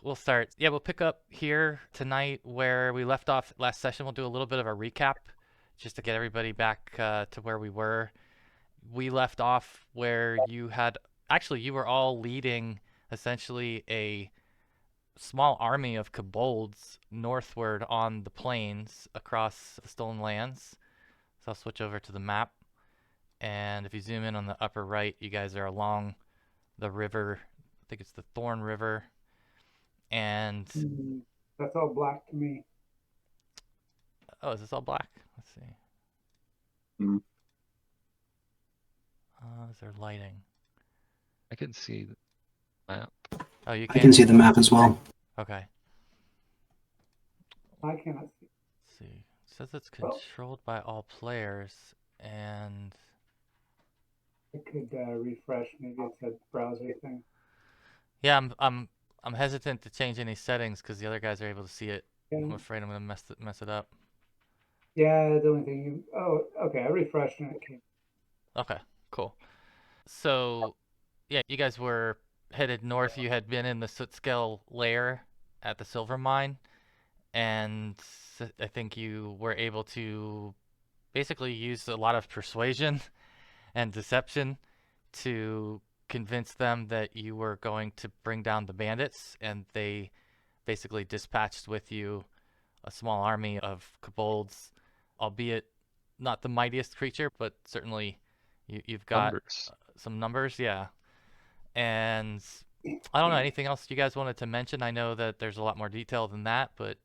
we'll start. Yeah, we'll pick up here tonight where we left off last session. We'll do a little bit of a recap just to get everybody back to where we were. We left off where you were all leading essentially a small army of kobolds northward on the plains across the Stolen Lands. So I'll switch over to the map. And if you zoom in on the upper right, you guys are along the river. I think it's the Thorn River. And That's all black to me. oh, is this all black? Let's see. Mm. Is there lighting? I can see the map. Oh, you I can? can see the map as well. Okay. I cannot see. Let's see. It says it's controlled by all players, and I could refresh. Maybe it's a browser thing. yeah, I'm hesitant to change any settings because the other guys are able to see it. Yeah. I'm afraid I'm gonna mess it up. Yeah, the only thing. Oh, okay. I refreshed and it came. Okay, cool. So, yeah, you guys were headed north. You had been in the Sootscale Lair at the silver mine, and I think you were able to basically use a lot of persuasion and deception to convince them that you were going to bring down the bandits, and they basically dispatched with you a small army of kobolds, albeit not the mightiest creature, but certainly you've got Numbers. some numbers, yeah. And I don't know, anything else you guys wanted to mention? I know that there's a lot more detail than that, but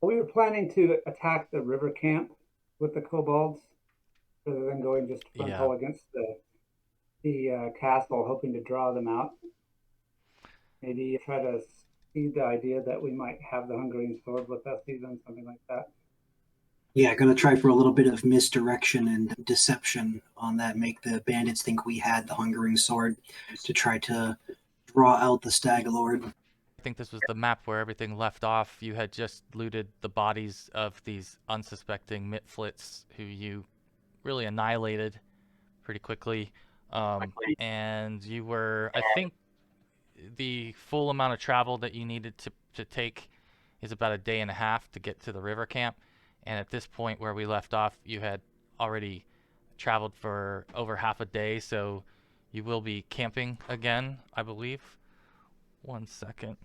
We were planning to attack the river camp with the kobolds rather than going just frontal against the castle, hoping to draw them out. Maybe try to see the idea that we might have the Hungering Sword with us, even something like that. Yeah, gonna try for a little bit of misdirection and deception on that, make the bandits think we had the Hungering Sword to try to draw out the Stag Lord. I think this was the map where everything left off. You had just looted the bodies of these unsuspecting Mitflits who you really annihilated pretty quickly. And you were, I think, the full amount of travel that you needed to take is about a day and a half to get to the river camp. And at this point where we left off, you had already traveled for over half a day, so you will be camping again, I believe. One second,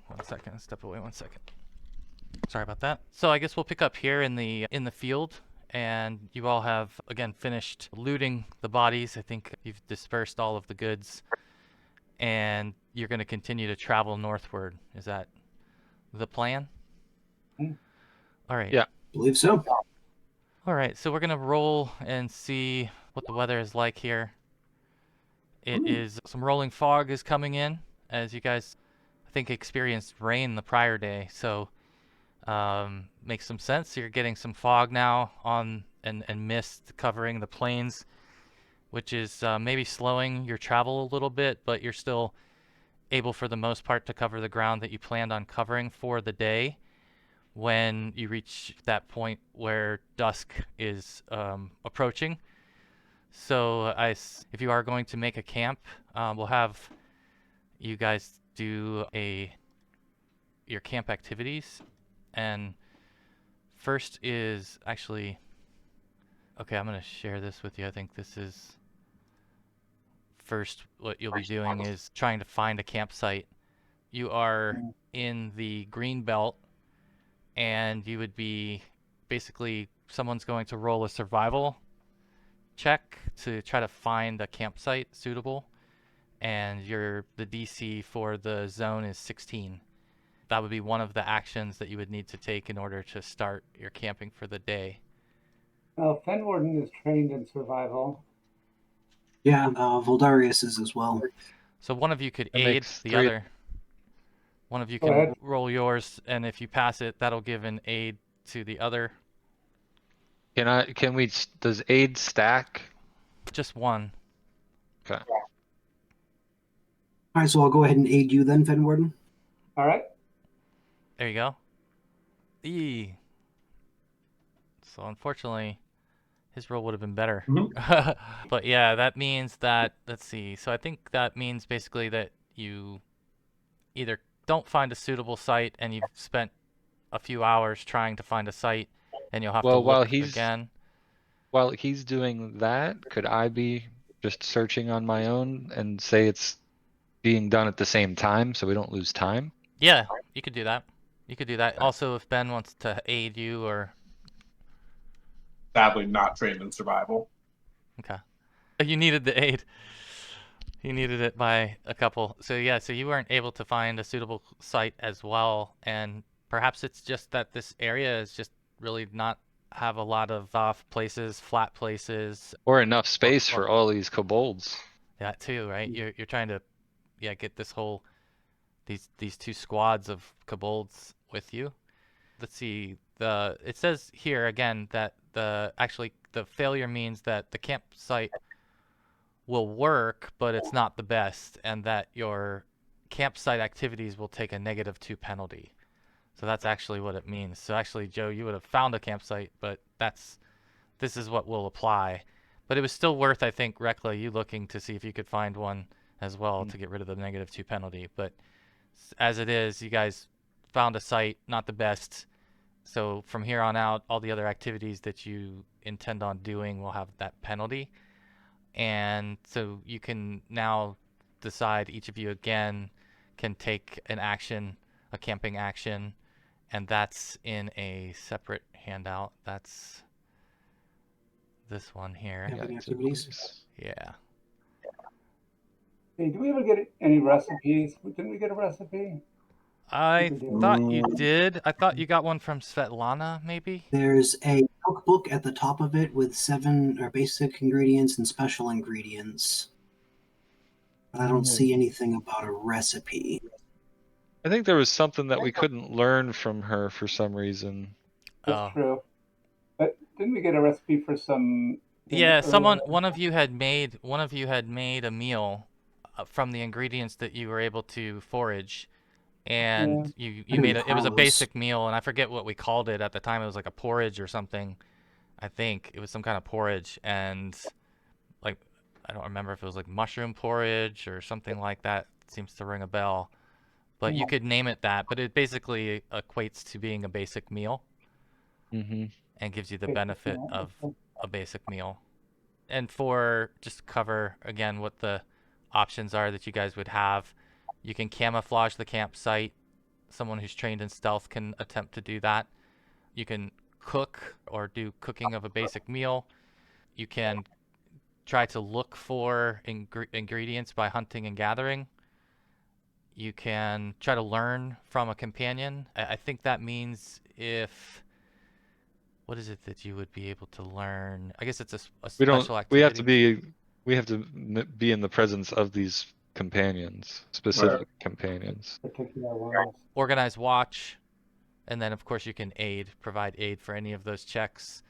step away 1 second. Sorry about that. So I guess we'll pick up here in the field, and you all have again finished looting the bodies. I think you've dispersed all of the goods, and you're going to continue to travel northward. Is that the plan? All right. Yeah. Believe so. All right, so we're going to roll and see what the weather is like here. It is some rolling fog is coming in, as you guys, I think, experienced rain the prior day. So makes some sense. You're getting some fog now on and mist covering the plains, which is maybe slowing your travel a little bit, but you're still able for the most part to cover the ground that you planned on covering for the day when you reach that point where dusk is approaching. So if you are going to make a camp, we'll have you guys do your camp activities. And first is actually, okay, I'm going to share this with you. I think this is first what you'll be doing is trying to find a campsite. You are in the green belt, and you would be basically, someone's going to roll a survival check to try to find a campsite suitable, and the DC for the zone is 16. That would be one of the actions that you would need to take in order to start your camping for the day. Well, Fenwarden is trained in survival. Yeah, Voldarius is as well. So one of you could That aid makes the 3. other. One of you Go can ahead. roll yours, and if you pass it, that'll give an aid to the other. Does aid stack? Just one. Okay. All right, so I'll go ahead and aid you then, Fenwarden. All right. There you go. So unfortunately, his roll would have been better. But yeah, that means that, let's see. So I think that means basically that you either don't find a suitable site and you've spent a few hours trying to find a site and you'll have to Well, look again. while he's doing that, could I be just searching on my own and say it's being done at the same time so we don't lose time? Yeah, you could do that. You could do that. Also, if Ben wants to aid you or... Sadly, not trained in survival. Okay. You needed the aid. You needed it by a couple. So yeah, so you weren't able to find a suitable site as well. And perhaps it's just that this area is just really not have a lot of places, flat places. Or enough space for all these kobolds. That too, right? You're trying to, yeah, get this whole, these two squads of kobolds with you. Let's see. It says here again that the failure means that the campsite will work, but it's not the best, and that your campsite activities will take a -2 penalty. So that's actually what it means. So actually, Joe, you would have found a campsite, but this is what will apply. But it was still worth, I think, Rekla, you looking to see if you could find one as well to get rid of the -2 penalty. But as it is, you guys found a site, not the best. So from here on out, all the other activities that you intend on doing will have that penalty. And so you can now decide, each of you again can take an action, a camping action, and that's in a separate handout. That's this one here. Camping activities. Yeah. Hey, did we ever get any recipes? Didn't we get a recipe? I thought you did. I thought you got one from Svetlana, maybe? There's a cookbook at the top of it with 7 basic ingredients and special ingredients. But I don't see anything about a recipe. I think there was something that we couldn't learn from her for some reason. That's true. But didn't we get a recipe for some? Yeah, one of you had made a meal from the ingredients that you were able to forage, and you made it was a basic meal, and I forget what we called it at the time. It was like a porridge or something. I think it was some kind of porridge, and like I don't remember if it was like mushroom porridge or something like that. It seems to ring a bell. But you could name it that, but it basically equates to being a basic meal. Mm-hmm. And gives you the benefit of a basic meal. And for just to cover again what the options are that you guys would have, you can camouflage the campsite. Someone who's trained in stealth can attempt to do that. You can cook or do cooking of a basic meal. You can try to look for ingredients by hunting and gathering. You can try to learn from a companion. I think that means what is it that you would be able to learn? I guess it's a special activity. We have to be in the presence of these companions, specific companions. Particular ones. Organize watch, and then of course you can provide aid for any of those checks.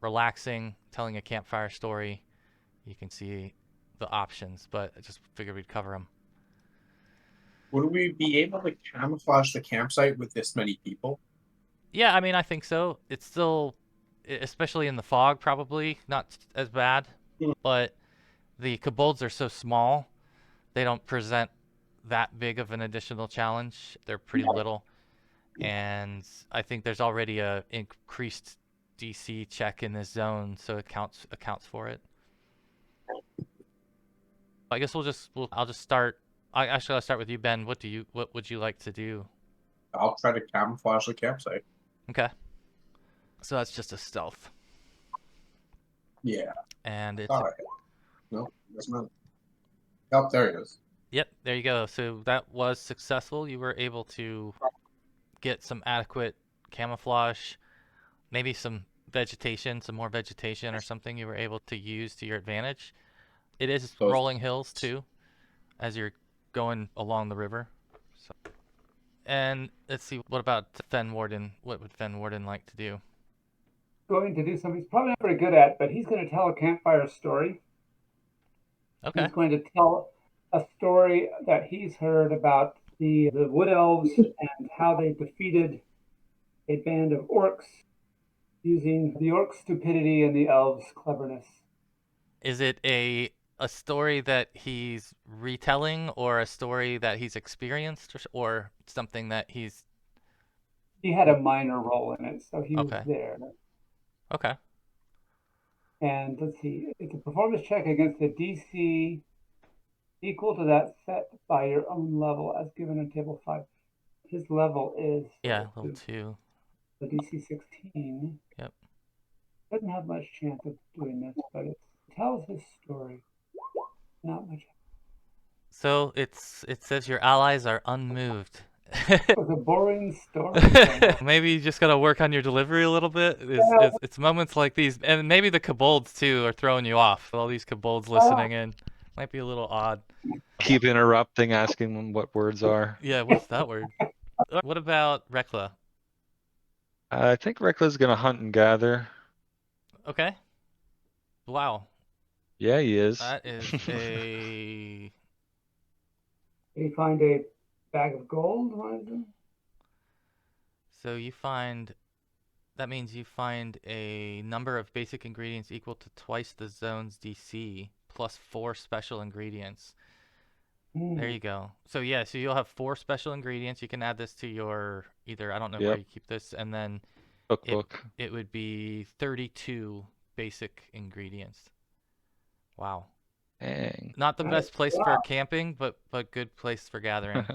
Relaxing, telling a campfire story. You can see the options, but I just figured we'd cover them. Would we be able to camouflage the campsite with this many people? Yeah, I mean, I think so. It's still, especially in the fog, probably not as bad. But the kobolds are so small, they don't present that big of an additional challenge. They're pretty little. And I think there's already a increased DC check in this zone, so it accounts for it. I guess I'll just start. I'll start with you, Ben. What would you like to do? I'll try to camouflage the campsite. Okay. So that's just a stealth. Yeah. And it's no, that's not. Oh, there it is. Yep, there you go. So that was successful. You were able to get some adequate camouflage, maybe some more vegetation or something you were able to use to your advantage. It is rolling hills too, as you're going along the river. So. And let's see, what about Fen Warden? What would Fen Warden like to do? Going to do something he's probably not very good at, but he's going to tell a campfire story. Okay. He's going to tell a story that he's heard about the wood elves and how they defeated a band of orcs using the orcs' stupidity and the elves' cleverness. Is it a a story that he's retelling, or a story that he's experienced, or something that he's... He had a minor role in it, so he was Okay. there. Okay. And let's see, it's a performance check against a DC equal to that set by your own level as given in table 5. His level is Yeah, level 2. the DC 16. Yep. Doesn't have much chance of doing this, but it tells his story. Not much. So it says your allies are unmoved. It was a boring story. Maybe you just gotta work on your delivery a little bit. It's moments like these, and maybe the kobolds too are throwing you off. All these kobolds listening in might be a little odd. Keep interrupting, asking them what words are. Yeah, what's that word? What about Rekla? I think Rekla's gonna hunt and gather. Okay. Wow, Yeah, he is. that is a... Did he find a bag of gold? What is it? So you find... That means you find a number of basic ingredients equal to twice the zone's DC, plus 4 special ingredients. There you go. So yeah, so you'll have 4 special ingredients. You can add this to your either, I don't know where you keep this, and then Cookbook. it would be 32 basic ingredients. Wow. Dang. Not the best place for camping, but good place for gathering.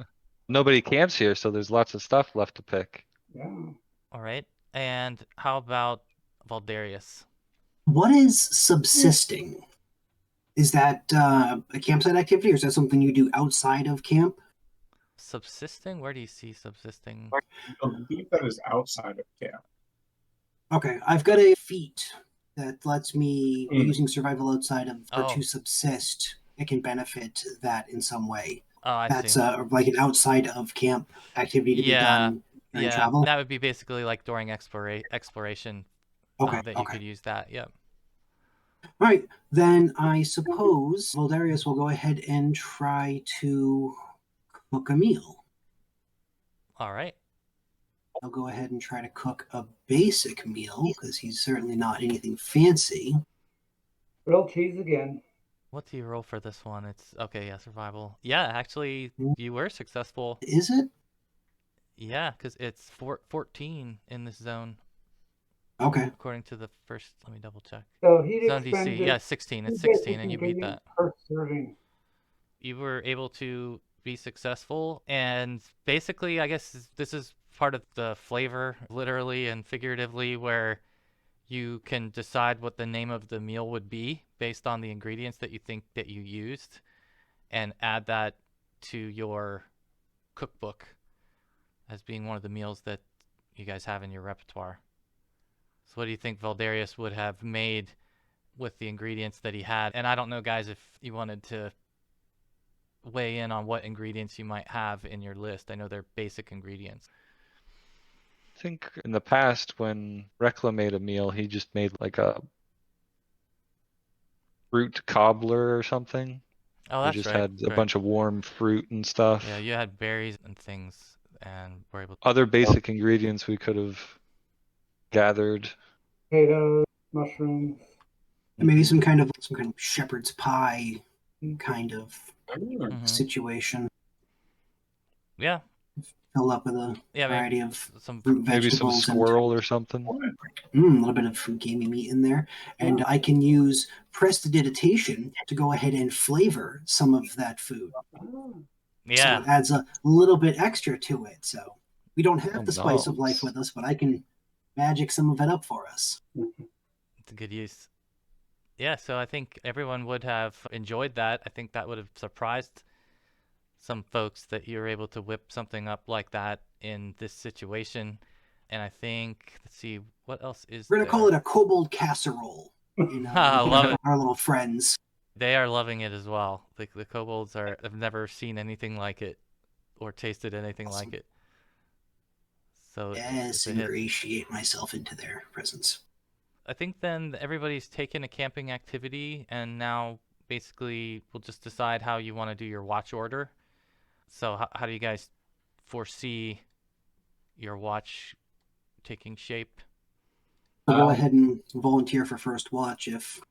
Nobody camps here, so there's lots of stuff left to pick. Yeah. All right. And how about Voldarius? What is subsisting? Is that a campsite activity, or is that something you do outside of camp? Subsisting? Where do you see subsisting? I believe that is outside of camp. Okay, I've got a feat that lets me, using survival outside of, or to subsist, it can benefit that in some way. Oh, I That's see. like an outside of camp activity to be done during travel. That would be basically like during exploration. That you could use that. Yep. All right, then I suppose Voldarius will go ahead and try to cook a meal. All right. I'll go ahead and try to cook a basic meal because he's certainly not anything fancy. Grilled cheese again. What do you roll for this one? It's okay. Yeah, survival. Yeah, actually, you were successful. Is it? Yeah, because it's 14 in this zone. Okay. According to the first, let me double check. So he Zone DC, yeah, 16. It's 16, and you beat that. First serving. You were able to be successful, and basically, I guess this is part of the flavor, literally and figuratively, where you can decide what the name of the meal would be based on the ingredients that you think that you used, and add that to your cookbook as being one of the meals that you guys have in your repertoire. So what do you think Voldarius would have made with the ingredients that he had? And I don't know, guys, if you wanted to weigh in on what ingredients you might have in your list. I know they're basic ingredients. I think in the past when Rekla made a meal, he just made like a fruit cobbler or something. Oh, that's right. He just had a bunch of warm fruit and stuff. Yeah, you had berries and things, and were able to... Other basic ingredients we could have gathered. Potatoes, mushrooms. And maybe some kind of shepherd's pie kind of situation. Yeah. Filled up with a variety of fruit, vegetables, maybe some squirrel or something. A little bit of gamey meat in there. And I can use prestidigitation to go ahead and flavor some of that food. Yeah. So it adds a little bit extra to it. So we don't have the spice of life with us, but I can magic some of it up for us. It's a good use. Yeah, so I think everyone would have enjoyed that. I think that would have surprised some folks that you're able to whip something up like that in this situation. And I think, let's see, what else is We're going to call it a kobold casserole. I love it. Our little friends. They are loving it as well. The kobolds have never seen anything like it or tasted anything like it. So yes, ingratiate myself into their presence. I think then everybody's taken a camping activity, and now basically we'll just decide how you want to do your watch order. So how do you guys foresee your watch taking shape? I'll go ahead and volunteer for first watch if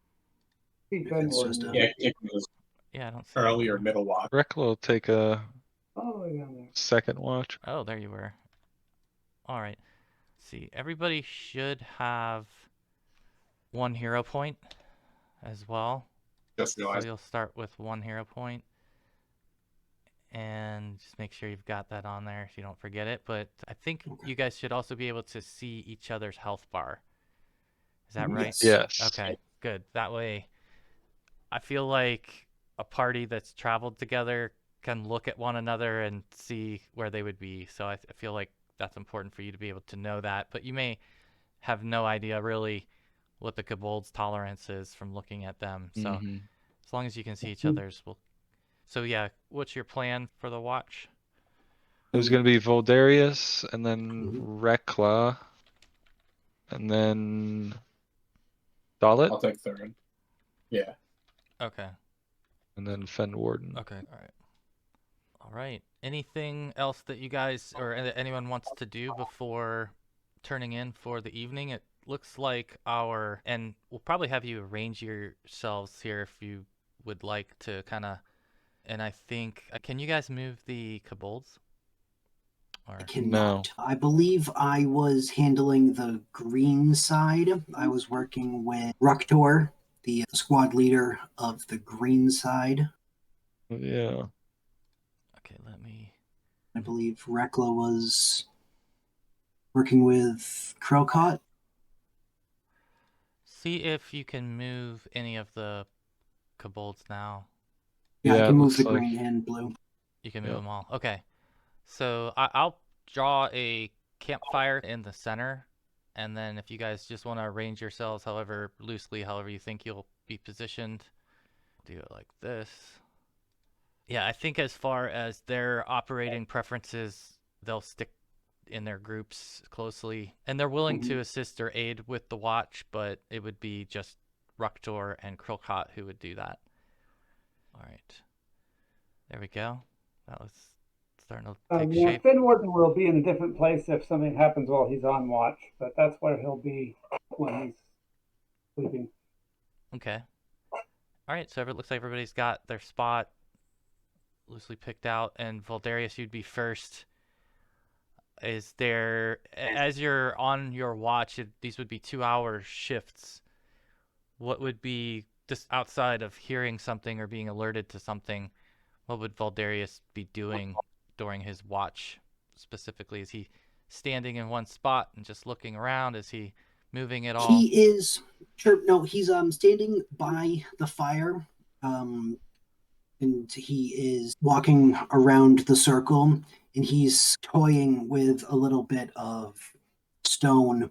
See If Fen it's just Warden. a- Yeah, it was Yeah, I don't see early or anything. middle watch. Rekla will take a All the way down there. second watch. Oh, there you were. All right. See, everybody should have 1 hero point as well. Just So realized. you'll start with 1 hero point. And just make sure you've got that on there so you don't forget it. But I think Okay. you guys should also be able to see each other's health bar. Is that right? Yes. Yes. Okay, good. That way, I feel like a party that's traveled together can look at one another and see where they would be. So I feel like that's important for you to be able to know that. But you may have no idea really what the Kobold's tolerance is from looking at them. So Mhm. as long as you can see each Mhm. other's, we'll. So yeah, what's your plan for the watch? It was going to be Voldarius, and then Mhm. Rekla, and then Dalit, I'll take third. Yeah. Okay. and then Fen Warden. Okay. All right. All right. Anything else that you guys or anyone wants to do before turning in for the evening? It looks like and we'll probably have you arrange yourselves here if you would like to kind of. And I think, can you guys move the Kobolds? Or I cannot. No. I believe I was handling the green side. I was working with Ruktor, the squad leader of the green side. Yeah. okay, let me. I believe Rekla was working with Krokot. See if you can move any of the Kobolds now. Yeah, Yeah, I it can move looks the like- green and blue. You can move Yep. them all. Okay. So I'll draw a campfire in the center, and then if you guys just want to arrange yourselves however loosely, however you think you'll be positioned, do it like this. Yeah, I think as far as their operating preferences, they'll stick in their groups closely, and they're willing to assist or aid with the watch, but it would be just Ruktor and Krokot who would do that. All right. There we go. That was starting to take Yeah, shape. Fen Warden will be in a different place if something happens while he's on watch, but that's where he'll be when he's sleeping. Okay. All right, so it looks like everybody's got their spot loosely picked out, and Voldarius, you'd be first. Is there, as you're on your watch, these would be 2-hour shifts. What would be, just outside of hearing something or being alerted to something, what would Voldarius be doing during his watch specifically? Is he standing in one spot and just looking around? Is he moving at all? He is sure. No, he's standing by the fire, and he is walking around the circle, and he's toying with a little bit of stone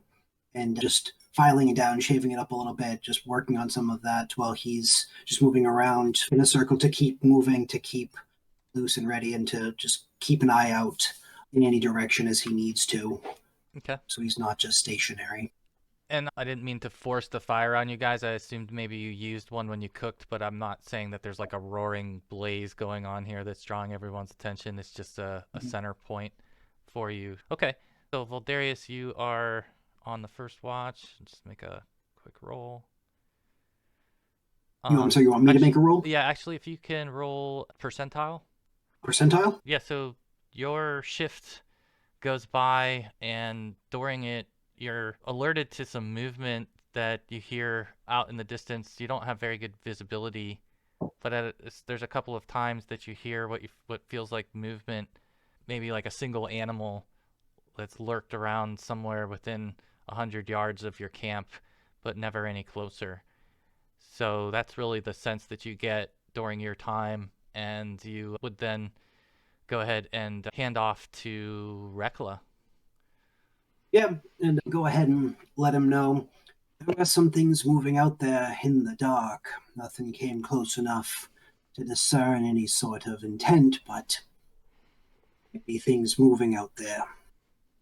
and just filing it down, shaving it up a little bit, just working on some of that while he's just moving around in a circle to keep moving, to keep loose and ready, and to just keep an eye out in any direction as he needs to. Okay. So he's not just stationary. And I didn't mean to force the fire on you guys. I assumed maybe you used one when you cooked, but I'm not saying that there's like a roaring blaze going on here that's drawing everyone's attention. It's just a center point for you. Okay. So, Voldarius, you are on the first watch. Just make a quick roll. I'm sorry, you want me to make a roll? Yeah, actually, if you can roll percentile. Percentile? Yeah, so your shift goes by, and during it, you're alerted to some movement that you hear out in the distance. You don't have very good visibility, but there's a couple of times that you hear what feels like movement, maybe like a single animal that's lurked around somewhere within 100 yards of your camp, but never any closer. So that's really the sense that you get during your time, and you would then go ahead and hand off to Rekla. Yeah, and go ahead and let him know. There are some things moving out there in the dark. Nothing came close enough to discern any sort of intent, but maybe things moving out there.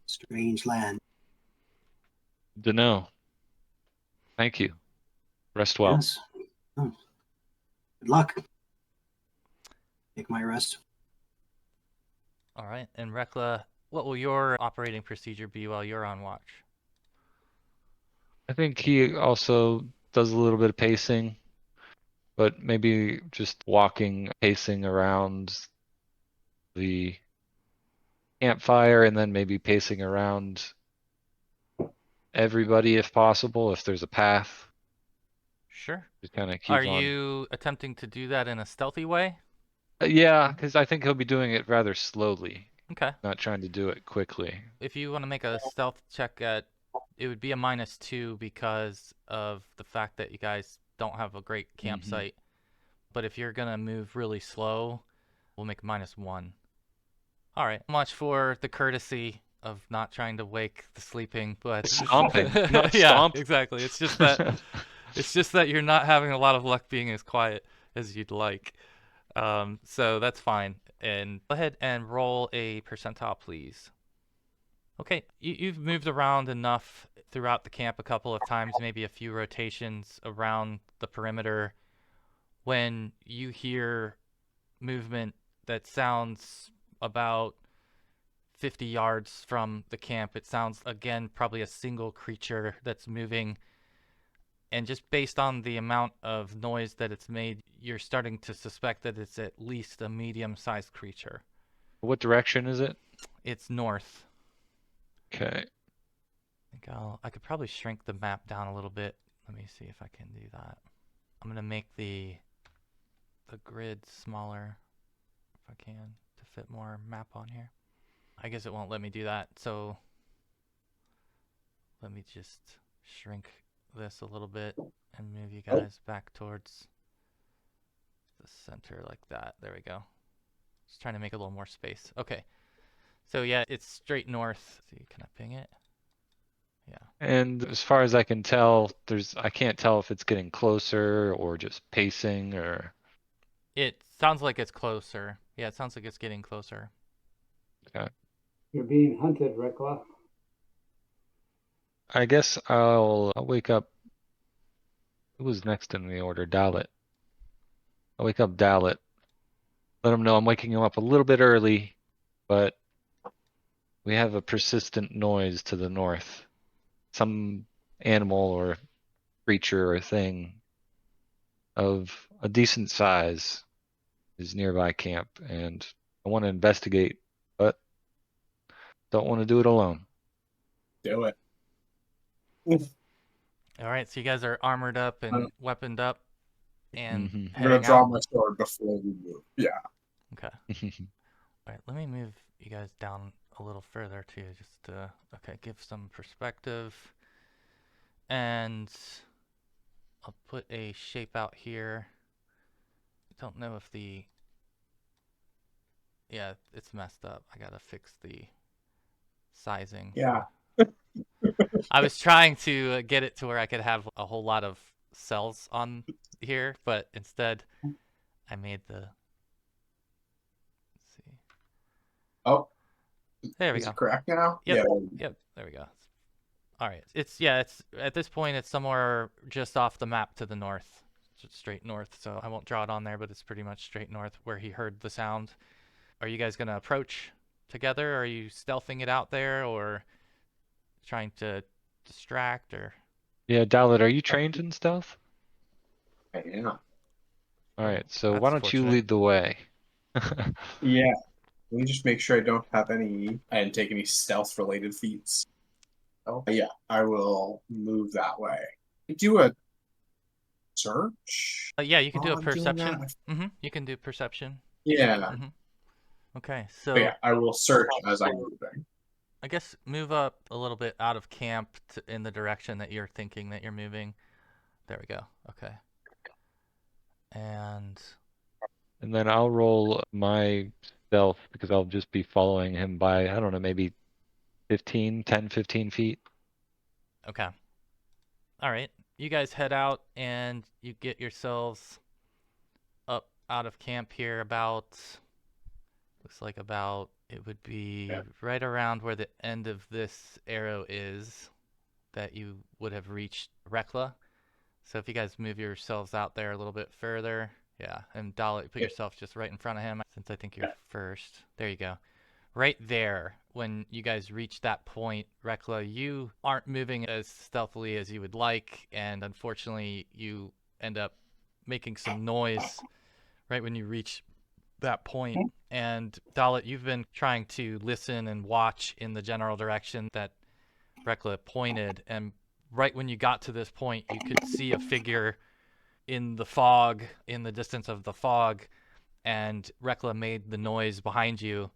Strange land. Dunno. Thank you. Rest well. Yes. Oh. Good luck. Take my rest. All right, and Rekla, what will your operating procedure be while you're on watch? I think he also does a little bit of pacing, but maybe just walking, pacing around the campfire, and then maybe pacing around everybody if possible, if there's a path. Sure. Just kind of keep Are on. you attempting to do that in a stealthy way? Yeah, because I think he'll be doing it rather slowly, Okay. not trying to do it quickly. If you want to make a stealth check it would be a -2 because of the fact that you guys don't have a great campsite. But if you're gonna move really slow, we'll make -1. All right. Much for the courtesy of not trying to wake the sleeping, but Stomping, not yeah, stomp. exactly. It's just that you're not having a lot of luck being as quiet as you'd like. So that's fine. And go ahead and roll a percentile, please. Okay, you've moved around enough throughout the camp a couple of times, maybe a few rotations around the perimeter. When you hear movement that sounds about 50 yards from the camp, it sounds, again, probably a single creature that's moving. And just based on the amount of noise that it's made, you're starting to suspect that it's at least a medium-sized creature. What direction is it? It's north. Okay. I could probably shrink the map down a little bit. Let me see if I can do that. I'm gonna make the grid smaller if I can to fit more map on here. I guess it won't let me do that, so let me just shrink this a little bit and move you guys back towards the center like that. There we go. Just trying to make a little more space. Okay. So yeah, it's straight north. See, can I ping it? Yeah. And as far as I can tell, I can't tell if it's getting closer or just pacing or. It sounds like it's closer. Yeah, it sounds like it's getting closer. Okay. You're being hunted, Rekla. I guess I'll wake up. Who was next in the order? Dalit. I'll wake up Dalit. Let him know I'm waking him up a little bit early, but we have a persistent noise to the north. Some animal or creature or thing of a decent size is nearby camp, and I want to investigate, but don't want to do it alone. Do it. All right, so you guys are armored up and weaponed up and Mhm. I'm gonna heading draw out. my sword before we move. Yeah. Okay. All right, let me move you guys down a little further too, just to give some perspective. And I'll put a shape out here. I don't know if yeah, it's messed up. I gotta fix the sizing. Yeah. I was trying to get it to where I could have a whole lot of cells on here, but instead I made the. Let's see. Oh. There we Is go. it correct now? Yep. Yeah. Yep. There we go. All right. It's at this point it's somewhere just off the map to the north, just straight north. So I won't draw it on there, but it's pretty much straight north where he heard the sound. Are you guys gonna approach together? Or are you stealthing it out there, or trying to distract, or? Yeah, Dalit, are you trained in stealth? I am. All right, so That's why don't you fortunate. lead the way? Yeah. Let me just make sure I don't have any. I didn't take any stealth related feats. Oh, yeah. I will move that way. Do a search. Yeah, you can do a while I'm doing perception. that? You can do perception. Yeah. Okay, But so yeah, I will search as I'm moving. I guess move up a little bit out of camp in the direction that you're thinking that you're moving. There we go. Okay. And And then I'll roll my stealth because I'll just be following him by, I don't know, maybe 10, 15 feet. okay. All right. You guys head out and you get yourselves up out of camp here about, looks like about, it would be right around where the end of this arrow is that you would have reached Rekla. So if you guys move yourselves out there a little bit further, yeah, and Dalit, put yourself just right in front of him since I think you're first. There you go. Right there, when you guys reach that point, Rekla, you aren't moving as stealthily as you would like, and unfortunately, you end up making some noise right when you reach that point. And Dalit, you've been trying to listen and watch in the general direction that Rekla pointed, and right when you got to this point, you could see a figure in the fog, in the distance of the fog, and Rekla made the noise behind you,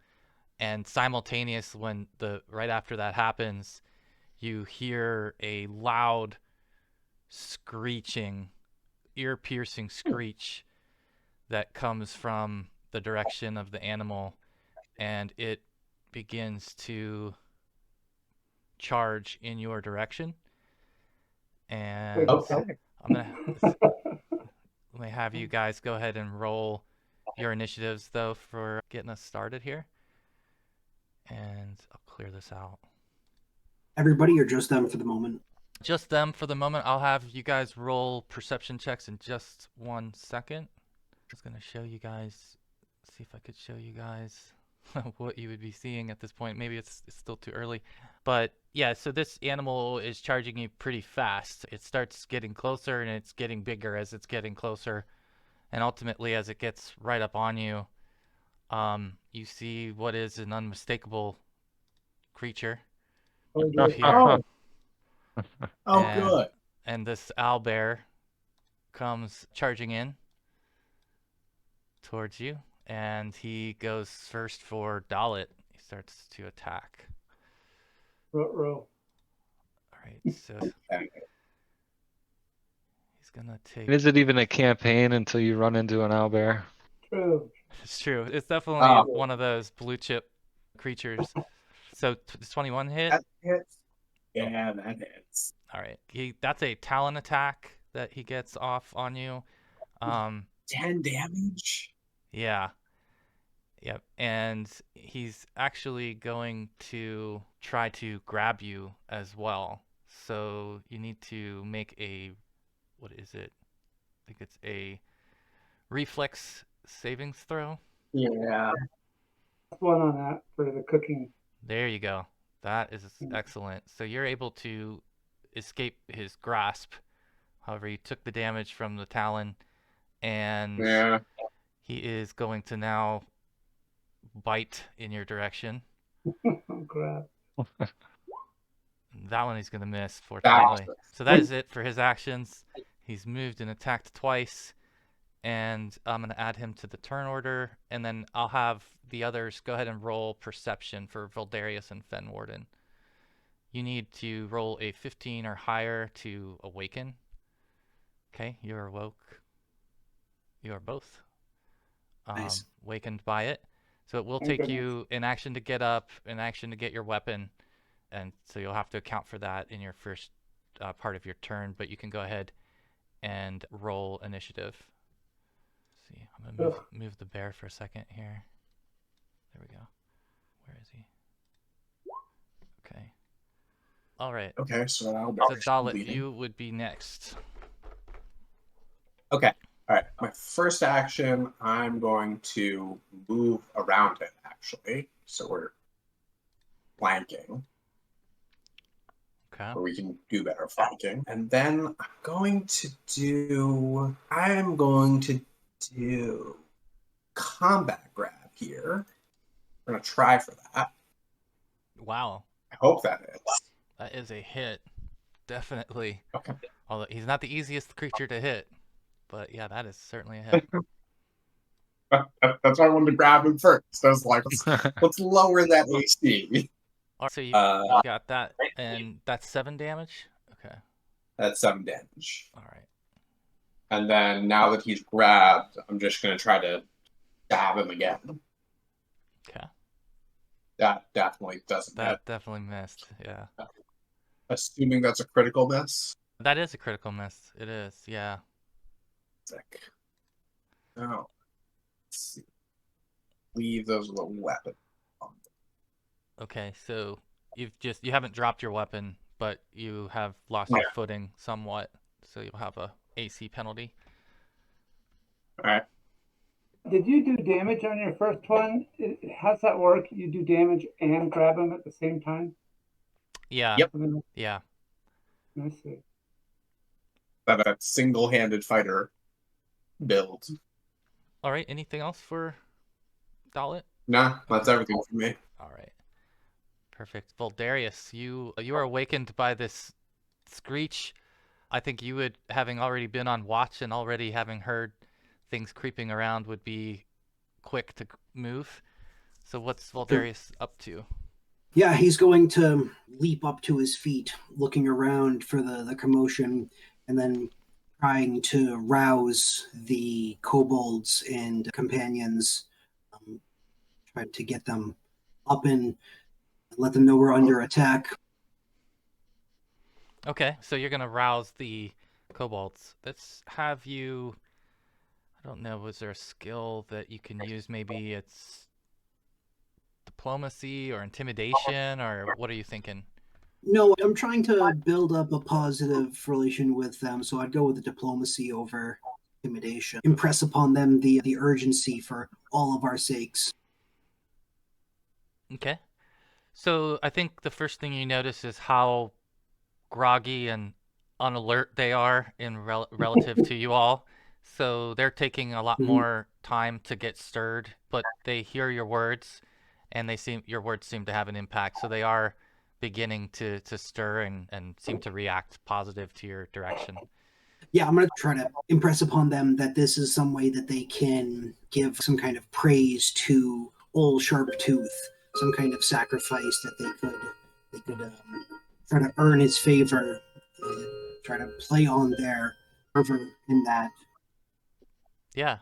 and simultaneous when right after that happens, you hear a loud screeching, ear-piercing screech that comes from the direction of the animal, and it begins to charge in your direction. And Okay. let me have you guys go ahead and roll your initiatives though for getting us started here. And I'll clear this out. Everybody or just them for the moment? Just them for the moment. I'll have you guys roll perception checks in just 1 second. I was going to show you guys, see if I could show you guys what you would be seeing at this point. Maybe it's still too early. But yeah, so this animal is charging you pretty fast. It starts getting closer and it's getting bigger as it's getting closer. And ultimately, as it gets right up on you, you see what is an unmistakable creature. Oh, Up good. here. Oh, And- good. And this owlbear comes charging in towards you, and he goes first for Dalit. He starts to attack. Row. All right, so Okay. he's gonna take. Is it even a campaign until you run into an owlbear? True. It's true. It's definitely Oh. one of those blue chip creatures. So does 21 hit? That hits. Yeah, that hits. All right. That's a talon attack that he gets off on you. 10 damage. Yeah. Yep. And he's actually going to try to grab you as well. So you need to make a, what is it? I think it's a reflex savings throw. Yeah. One on that for the cooking. There you go. That is excellent. So you're able to escape his grasp. However, you took the damage from the talon, and Yeah. he is going to now bite in your direction. Oh, crap. That one he's going to miss, fortunately. That's- So that is it for his actions. He's moved and attacked twice, and I'm going to add him to the turn order, and then I'll have the others go ahead and roll perception for Voldarius and Fenwarden. You need to roll a 15 or higher to awaken. Okay, you're awoke. You are both Nice. awakened by it. So it will Thank take goodness. you an action to get up, an action to get your weapon, and so you'll have to account for that in your first part of your turn, but you can go ahead and roll initiative. Let's see, I'm going to move the bear for a second here. There we go. Where is he? Okay. All right. Okay, so that'll So Dalit, you would be next. Okay. All right. My first action, I'm going to move around it, actually. So we're flanking, Okay. where we can do better flanking. And then I'm going to do combat grab here. I'm going to try for that. Wow. I hope that is. That is a hit. Definitely. Okay. Although he's not the easiest creature to hit. But yeah, that is certainly a hit. That's why I wanted to grab him first. I was like, let's lower that AC. All right, so you got that, and that's 7 damage? Okay. That's 7 damage. All right. And then now that he's grabbed, I'm just going to try to stab him again. Okay. That definitely doesn't hit. That definitely missed, yeah. Assuming that's a critical miss. That is a critical miss. It is, yeah. Sick. Oh. Let's see. Leave those with a weapon. Okay, so you haven't dropped your weapon, but you have lost your footing somewhat, so you'll have a AC penalty. All right. Did you do damage on your first one? How's that work? You do damage and grab him at the same time? Yeah. Yep. Yeah. I see. That a single-handed fighter build. All right. Anything else for Dalit? Nah, that's Okay. everything for me. All right. Perfect. Voldarius, you are awakened by this screech. I think you would, having already been on watch and already having heard things creeping around, would be quick to move. So what's Voldarius up to? Yeah, he's going to leap up to his feet, looking around for the commotion, and then trying to rouse the kobolds and companions, try to get them up and let them know we're under attack. Okay, so you're gonna rouse the kobolds. Let's have you. I don't know. Was there a skill that you can use? Maybe it's diplomacy or intimidation, or what are you thinking? No, I'm trying to build up a positive relation with them, so I'd go with the diplomacy over intimidation. Impress upon them the urgency for all of our sakes. Okay. So I think the first thing you notice is how groggy and unalert they are in relative to you all. So they're taking a lot more time to get stirred, but they hear your words, and your words seem to have an impact. So they are beginning to stir and seem to react positive to your direction. Yeah, I'm going to try to impress upon them that this is some way that they can give some kind of praise to Old Sharptooth, some kind of sacrifice that they could try to earn his favor, try to play on their fervor in that. Yeah.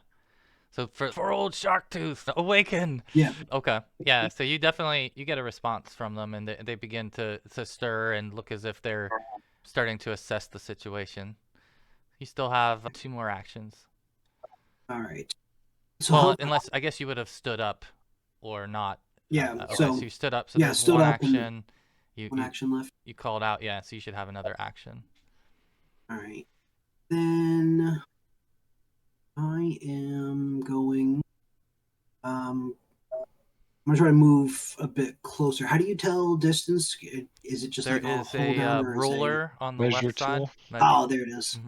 So for Old Sharktooth, awaken. Yeah. Okay. Yeah. So you get a response from them, and they begin to stir and look as if they're starting to assess the situation. You still have 2 more actions. All right. So Well, unless I guess you would have stood up or not. Yeah. Okay, so you stood up. So yeah, there's stood one up action. one action left. You called out. Yeah. So you should have another action. All right. Then I am going. I'm gonna try to move a bit closer. How do you tell distance? Is it just There like a is hold down a or ruler on the Measure left side. tool. Oh, there it is.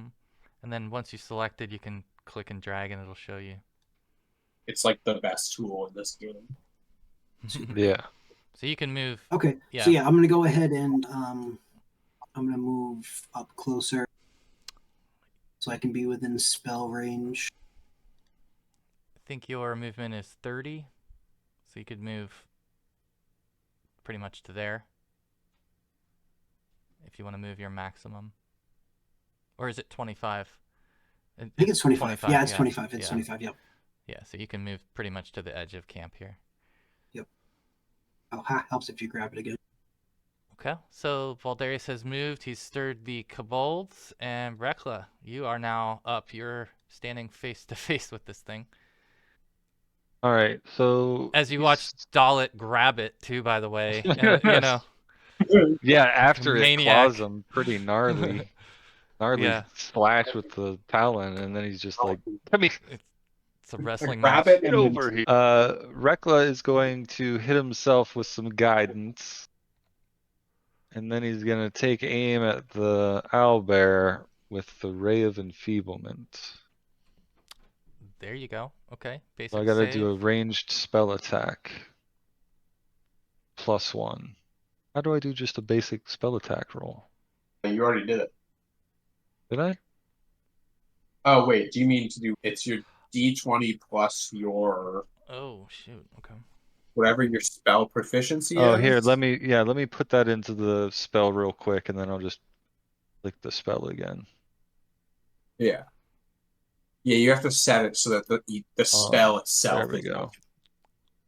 And then once you select it, you can click and drag, and it'll show you. It's like the best tool in this game. Yeah. So you can move. Okay. Yeah. So yeah, I'm gonna go ahead and I'm gonna move up closer so I can be within spell range. I think your movement is 30, so you could move pretty much to there if you want to move your maximum. Or is it 25? I think it's 25. Yeah, it's 25. It's yeah. 25. Yep. Yeah, so you can move pretty much to the edge of camp here. Yep. Oh, helps if you grab it again. Okay, so Voldarius has moved. He's stirred the kobolds, and Rekla, you are now up. You're standing face to face with this thing. All right. So as you watch Dalit grab it too, by the way, and yeah, after it maniac. claws him, pretty gnarly Yeah. slash with the talon, and then he's just like, "Let me It's a wrestling grab match. it get and over here." Rekla is going to hit himself with some guidance, and then he's gonna take aim at the owlbear with the Ray of Enfeeblement. There you go. Okay, basic So I gotta save. do a ranged spell attack. +1. How do I do just a basic spell attack roll? You already did it. Did I? Oh wait, do you mean to do? It's your D20 plus your. Oh shoot. Okay. Whatever your spell proficiency Oh, is. here, let me put that into the spell real quick, and then I'll just click the spell again. Yeah. Yeah, you have to set it so that the spell itself. There we go.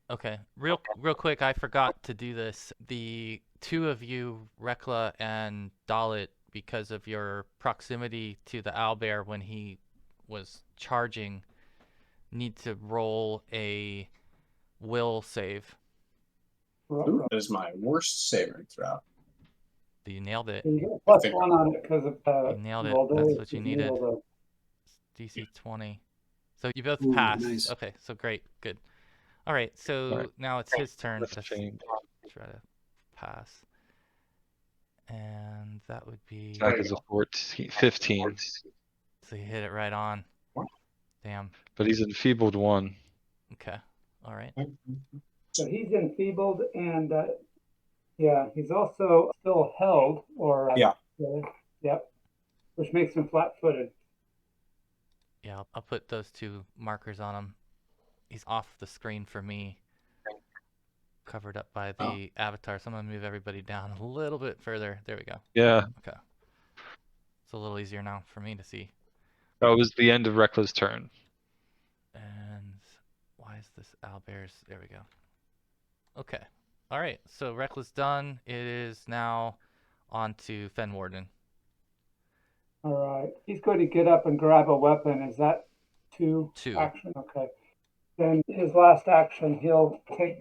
Okay, real quick, I forgot to do this. The 2 of you, Rekla and Dalit, because of your proximity to the owlbear when he was charging, need to roll a will save. Ooh, that is my worst saving throw. You nailed it. You get plus 1 on it because of You nailed it. Voldarius That's what you needed. DC 20. So you both passed. Nice. Okay, so great, good. All right, so now it's his turn Let's to change. try to pass. And that would be... Attack is a 15. So you hit it right on. Damn. But he's enfeebled 1. Okay. All right. So he's enfeebled, and yeah, he's also still held, or Yeah. Yep, which makes him flat-footed. Yeah, I'll put those 2 markers on him. He's off the screen for me, covered up by the avatar. So I'm gonna move everybody down a little bit further. There we go. Yeah. Okay. It's a little easier now for me to see. That was the end of Rekla's turn. And why is this owlbear's? There we go. Okay. All right. So Rekla's done. It is now on to Fenwarden. All right. He's going to get up and grab a weapon. Is that 2 2. action? Okay. Then his last action, he'll take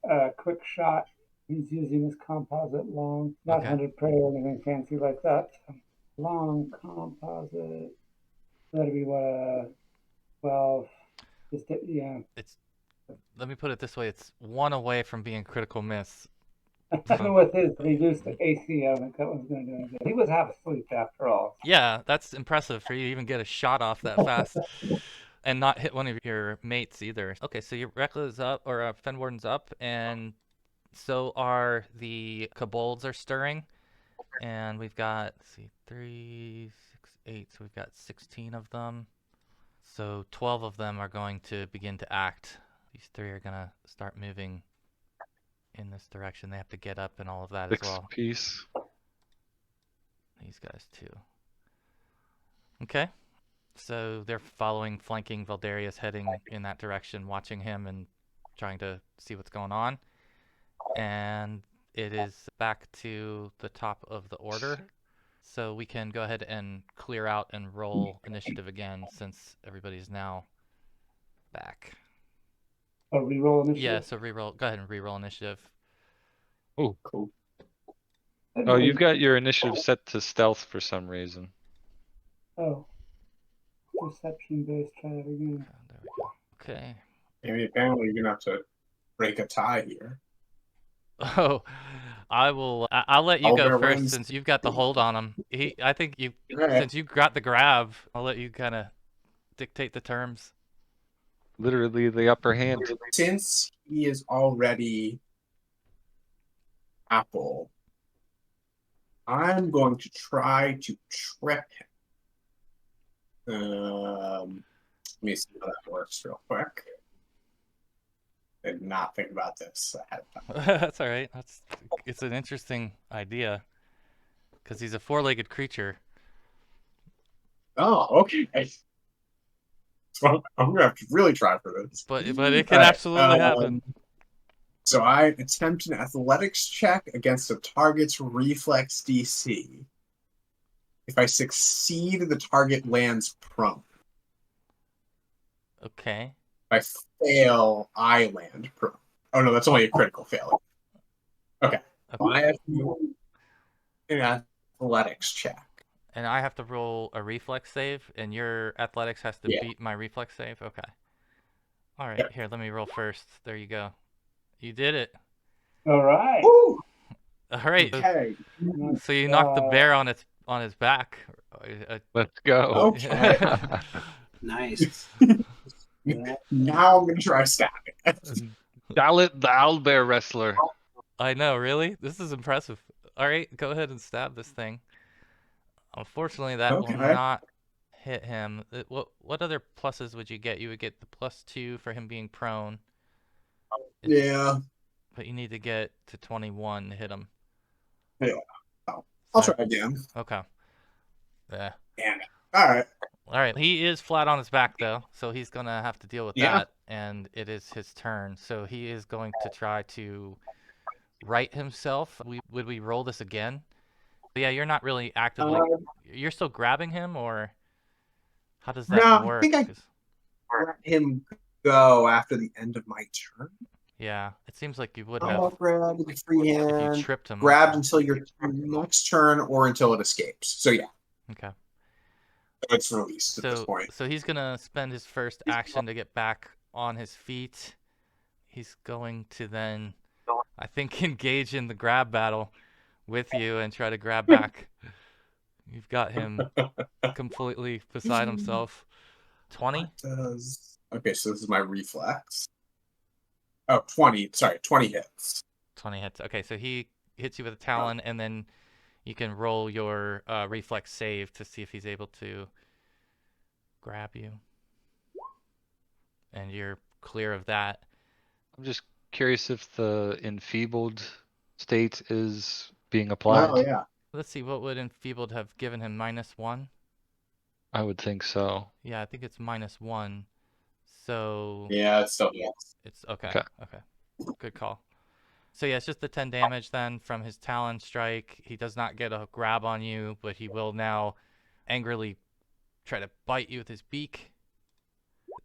a quick shot. He's using his composite long, not Okay. 100 prey or anything fancy like that. So long composite. That'd be what, 12. Just, yeah. Let me put it this way. It's 1 away from being critical miss. Even with his reduced AC, I don't think that one's going to do anything. He was half asleep after all. Yeah, that's impressive for you to even get a shot off that fast. And not hit one of your mates either. Okay, so your Rekla's up, or Fenwarden's up, and so are the Kobolds are stirring. And we've got, let's see, 3, 6, 8, so we've got 16 of them. So 12 of them are going to begin to act. These 3 are gonna start moving in this direction. They have to get up and all of that 6 as well. piece. These guys too. Okay. So they're following, flanking Voldarius, heading in that direction, watching him and trying to see what's going on. And it is back to the top of the order. So we can go ahead and clear out and roll initiative again, since everybody's now back. A reroll initiative? Yeah, so reroll. Go ahead and reroll initiative. Oh, Cool. oh, you've got your initiative set to stealth for some reason. Oh. Perception-based, try that again. There we go. Okay. Maybe apparently you're gonna have to break a tie here. Oh, I'll let you go Owlbear first, wins. since you've got the hold on him. I think you, Alright. since you got the grab, I'll let you kind of dictate the terms. Literally the upper hand. Since he is already Apple, I'm going to try to trip him. Let me see how that works real quick. I did not think about this ahead of time. That's all right. It's an interesting idea, because he's a 4-legged creature. Oh, okay. Well, I'm gonna have to really try for this. But it can Alright, absolutely happen. So I attempt an athletics check against a target's reflex DC. If I succeed, the target lands prone. Okay. If I fail, I land prone. Oh no, that's only a critical failure. Okay. I have to do an athletics check. And I have to roll a reflex save, and your athletics has to beat my reflex save? Okay. All right, here, let me roll first. There you go. You did it. All right. Woo! All right. Okay. So you knocked the bear on his back. Let's go. Okay. Nice. Now I'm gonna try stabbing. Dalit, the owlbear wrestler. I know, really? This is impressive. All right, go ahead and stab this thing. Unfortunately, that will not hit him. What other pluses would you get? You would get the +2 for him being prone. Yeah. But you need to get to 21 to hit him. Yeah. I'll try again. Okay. Yeah. Damn it. Alright. All right. He is flat on his back, though, so he's going to have to deal with that. And it is his turn. So he is going to try to right himself. Would we roll this again? But yeah, you're not really actively... you're still grabbing him, or how does that work? I think I let him go after the end of my turn. Yeah, it seems like you would have. Grab with the free hand. If you tripped him. Grabbed until your next turn or until it escapes. So yeah. Okay. It's released at this point. So he's gonna spend his first action to get back on his feet. He's going to then, I think, engage in the grab battle with you and try to grab back. You've got him completely beside himself. 20? Okay, so this is my reflex. Oh, 20. Sorry, 20 hits. 20 hits. Okay, so he hits you with a talon, and then you can roll your reflex save to see if he's able to grab you. And you're clear of that. I'm just curious if the enfeebled state is being applied. Oh, yeah. Let's see, what would enfeebled have given him? -1? I would think so. Yeah, I think it's -1. So Yeah, it's still yes. it's okay. Okay. Okay. Good call. So yeah, it's just the 10 damage then from his talon strike. He does not get a grab on you, but he will now angrily try to bite you with his beak.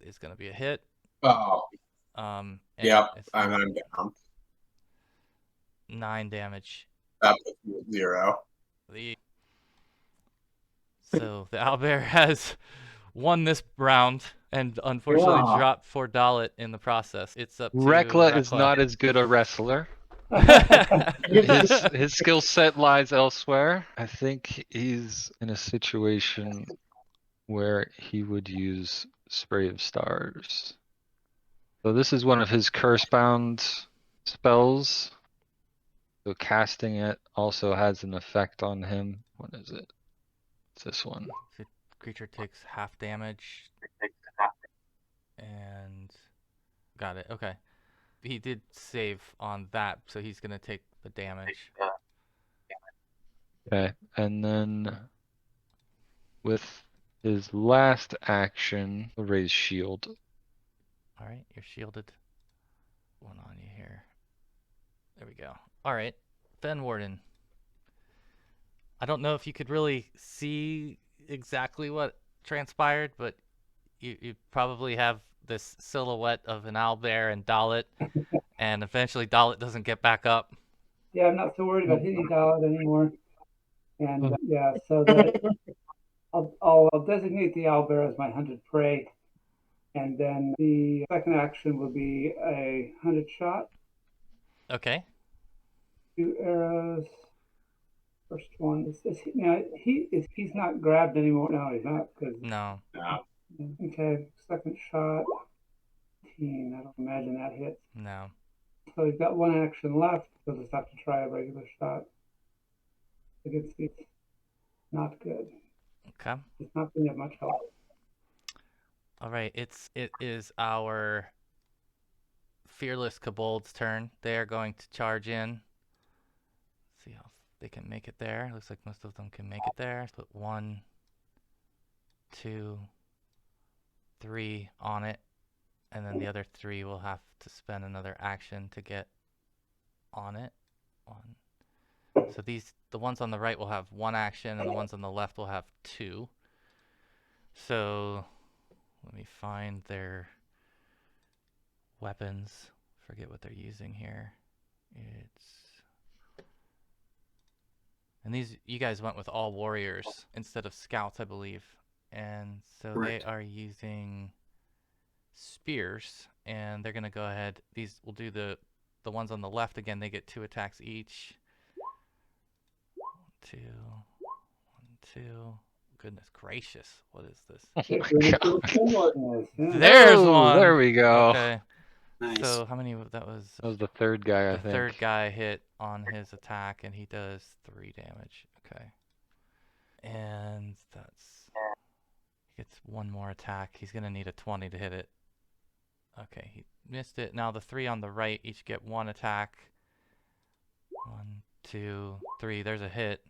It's going to be a hit. Oh, And yep. it's I'm down. 9 damage. That puts me at 0. So the owlbear has won this round and unfortunately Wow. dropped for Dalit in the process. It's up to Rekla is not as good a wrestler. His skill set lies elsewhere. I think he's in a situation where he would use Spray of Stars. So this is one of his curse-bound spells. So casting it also has an effect on him. What is it? It's this one. The creature takes half damage. And got it. Okay. He did save on that, so he's going to take the damage. Okay, and then with his last action, he'll raise shield. All right, you're shielded. One on you here. There we go. All right, Fen Warden. I don't know if you could really see exactly what transpired, but you probably have this silhouette of an owlbear and Dalit, and eventually Dalit doesn't get back up. Yeah, I'm not so worried about hitting Dalit anymore. And yeah, so that I'll designate the owlbear as my hunted prey. And then the second action will be a hunted shot. Okay. 2 arrows. First one is he's not grabbed anymore. No, he's not. No. Okay, second shot. 18. I don't imagine that hits. No. So he's got 1 action left. He'll just have to try a regular shot. Against these. Not good. Okay. It's not going to have much help. All right, it is our fearless kobolds' turn. They are going to charge in. See how they can make it there. Looks like most of them can make it there. Put 1, 2, 3 on it, and then the other 3 will have to spend another action to get on it. 1. So the ones on the right will have 1 action, and the ones on the left will have 2. So let me find their weapons. Forget what they're using here. And these, you guys went with all warriors instead of scouts, I believe. And so Correct. they are using spears, and they're going to go ahead. These will do the ones on the left again. They get 2 attacks each. 1, 2, 1, 2. Goodness gracious, what is this? There's one. There we go. Okay. Nice. So how many? That was the third guy, I the think. third guy hit on his attack, and he does 3 damage. Okay. And he gets 1 more attack. He's gonna need a 20 to hit it. Okay, he missed it. Now the 3 on the right each get 1 attack. 1, 2, 3. There's a hit.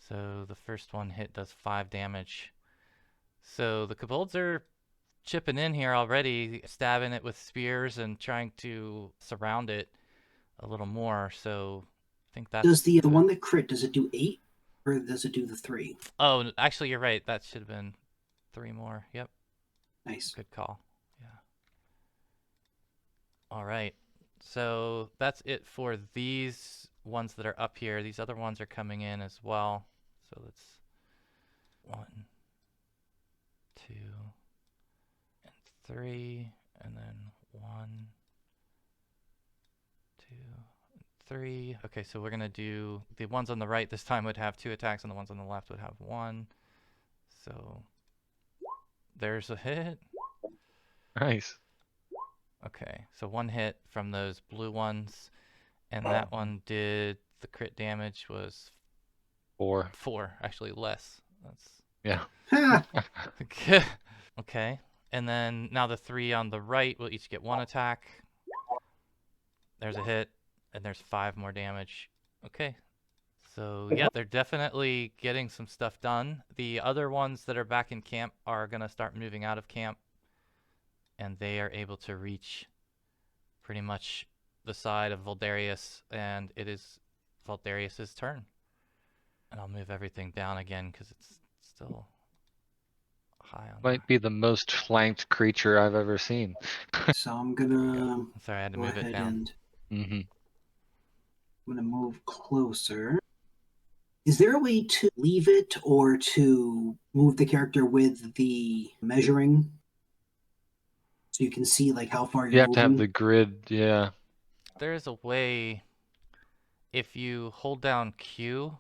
So the first one hit does 5 damage. So the kobolds are chipping in here already, stabbing it with spears and trying to surround it a little more. So I think that's... Does the one that crit, does it do 8? Or does it do the 3? Oh, actually, you're right. That should have been 3 more. Yep. Nice. Good call. Yeah. All right. So that's it for these ones that are up here. These other ones are coming in as well. So let's 1, 2, and 3, and then 1, 2, and 3. Okay, so we're gonna do the ones on the right this time would have 2 attacks, and the ones on the left would have 1. So There's a hit. Nice. Okay, so 1 hit from those blue ones, and that one did the crit damage was 4. 4, actually less. That's Yeah. Ha! okay. Okay, and then now the 3 on the right will each get 1 attack. There's a hit, and there's 5 more damage. Okay, so yeah, they're definitely getting some stuff done. The other ones that are back in camp are gonna start moving out of camp, and they are able to reach pretty much the side of Voldarius, and it is Voldarius's turn. And I'll move everything down again because it's still high on Might be the most flanked creature I've ever seen. So I'm gonna Sorry, I had to go move it ahead down. and Mm-hmm. I'm gonna move closer. Is there a way to leave it or to move the character with the measuring? So you can see like how far You you're have to have moving? the grid, yeah. There's a way, if you hold down Q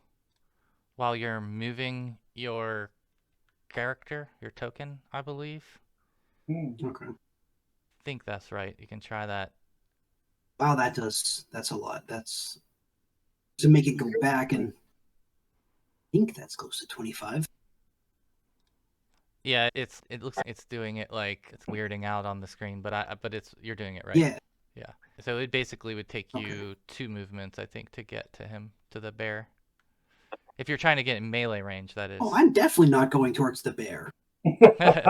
while you're moving your character, your token, I believe. Okay. I think that's right. You can try that. Wow, that's a lot. That's to make it go back, and I think that's close to 25. Yeah, it looks like it's doing it like it's weirding out on the screen, but you're doing it right. Yeah. Yeah. So it basically would take Okay. you 2 movements, I think, to get to him, to the bear. If you're trying to get in melee range, that is. Oh, I'm definitely not going towards the bear.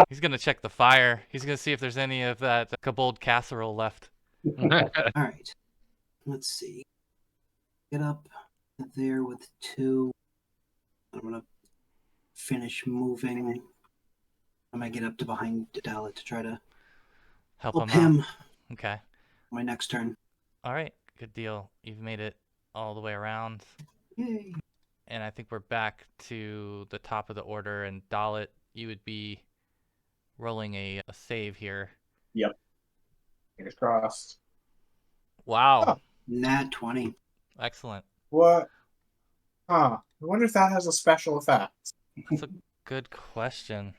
He's gonna check the fire. He's gonna see if there's any of that kobold casserole left. All right. Let's see. Get up there with 2. I'm gonna finish moving. I'm gonna get up to behind Dalit to try to Help help him out. him Okay. my next turn. All right. Good deal. You've made it all the way around. Yay. And I think we're back to the top of the order. And Dalit, you would be rolling a save here. Yep. Fingers crossed. Wow. Oh. Nat 20. Excellent. What? Huh. I wonder if that has a special effect. That's a good question.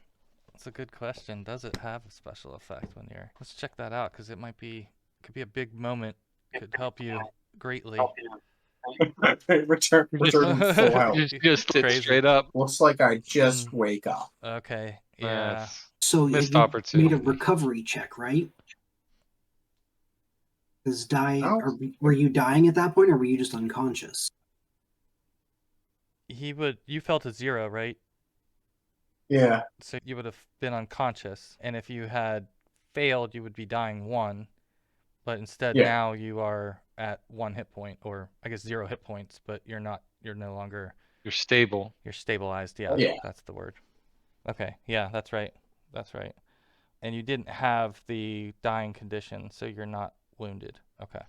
That's a good question. Does it have a special effect when you're... Let's check that out, because it could be a big moment. Could help you greatly. Return full health. Just sit Crazy. straight up. Looks like I just wake up. Okay. Yeah. That's So missed you opportunity. made a recovery check, right? Because No. were you dying at that point, or were you just unconscious? You fell to 0, right? Yeah. So you would have been unconscious, and if you had failed, you would be dying 1. But instead, Yeah. now you are at 1 hit point, or I guess 0 hit points. But you're no longer. You're stable. You're stabilized. Yeah, Yeah. that's the word. Okay. Yeah, that's right. That's right. And you didn't have the dying condition, so you're not wounded. Okay.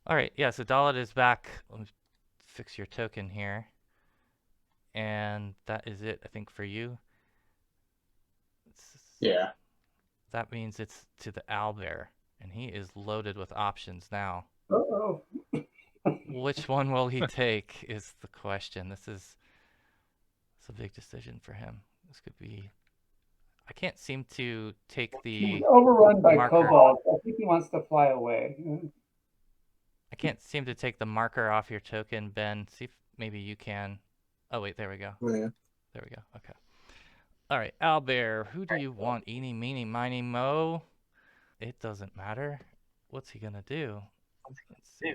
All right. Yeah. So Dalit is back. Let me fix your token here. And that is it, I think, for you. Yeah. That means it's to the owlbear, and he is loaded with options now. Uh-oh. Which one will he take is the question. It's a big decision for him. This could be... I can't seem to take He's the overrun by marker. kobolds. I think he wants to fly away. I can't seem to take the marker off your token, Ben. See if maybe you can. Oh, wait, there we go. Yeah. There we go. Okay. All right, owlbear, who do you want? Eeny, meeny, miny, mo? It doesn't matter. What's he gonna do? Let's see.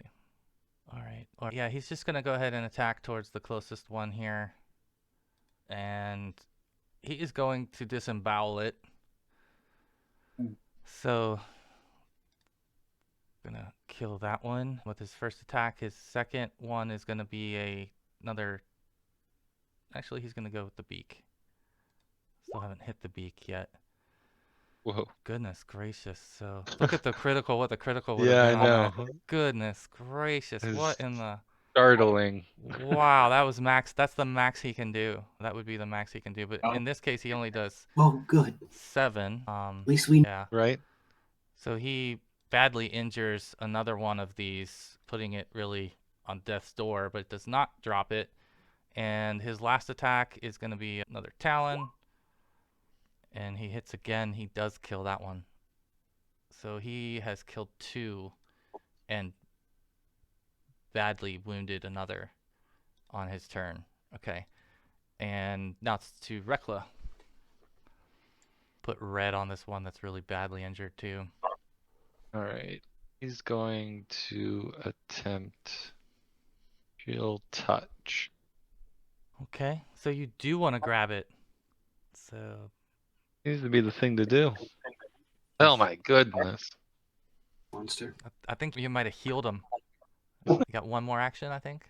All right. Yeah, he's just gonna go ahead and attack towards the closest one here. And he is going to disembowel it. So, gonna kill that one with his first attack. His second one is gonna be another... Actually, he's gonna go with the beak. Still haven't hit the beak yet. Whoa. Goodness gracious. So look at what the critical would Yeah, have been I on know. that. Goodness gracious. It's What in the... startling. Wow, that was max. That's the max he can do. That would be the max he can do. But in this case, he only does Well, good. 7. At least we. Yeah. Right? So he badly injures another one of these, putting it really on death's door, but does not drop it. And his last attack is going to be another Talon. And he hits again. He does kill that one. So he has killed 2 and badly wounded another on his turn. Okay. And now it's to Rekla. Put red on this one that's really badly injured too. All right. He's going to attempt Shield Touch. Okay. So you do want to grab it. So Seems to be the thing to do. Oh my goodness. Monster. I think you might have healed him. You got one more action, I think.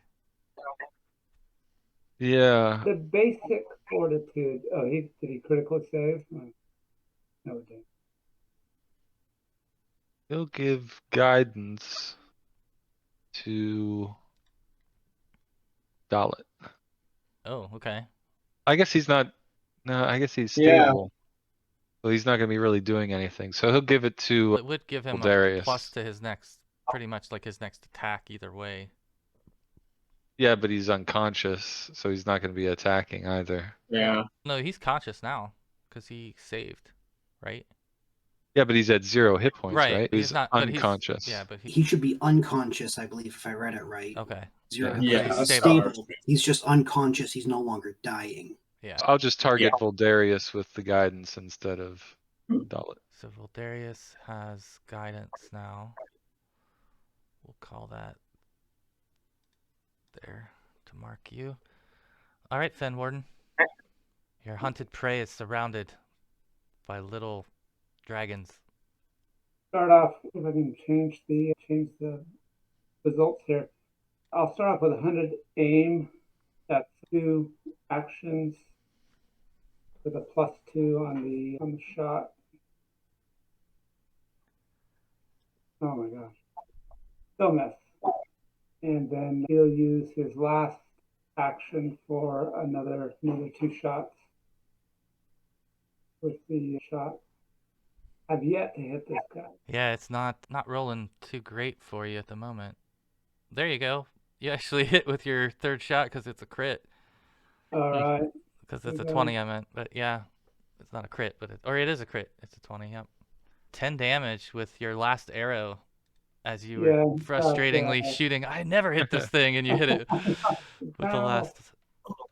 Yeah. The basic fortitude. Oh, did he critically save? Oh, no, he didn't. He'll give guidance to Dalit. Oh, okay. I guess he's not. No, I guess he's Yeah. stable. So he's not going to be really doing anything. So he'll give it to It would give him a Voldarius. plus to his next, pretty much like his next attack either way. Yeah, but he's unconscious, so he's not going to be attacking either. Yeah. No, he's conscious now because he saved, right? Yeah, but he's at 0 hit points, right? He's not but unconscious. Yeah, but He should be unconscious, I believe, if I read it right. okay. 0 Yeah. hit Yeah, points. he's He's stable. stable. He's just unconscious. He's no longer dying. Yeah. So I'll just target Voldarius with the guidance instead of Dalit. So Voldarius has guidance now. We'll call that there to mark you. All right, Fen Warden. Your hunted prey is surrounded by little dragons. Start off, if I can change the results here. I'll start off with 100 aim. That's 2 actions with a +2 on the shot. Oh my gosh. Still miss. And then he'll use his last action for another 2 shots with the shot. I've yet to hit this guy. Yeah, it's not rolling too great for you at the moment. There you go. You actually hit with your 3rd shot because it's a crit. All right. Because it's a Okay. 20, I meant. But yeah, it's not a crit, but it is a crit. It's a 20, yep. 10 damage with your last arrow as you were frustratingly shooting. I never hit this thing, and you hit it with the last.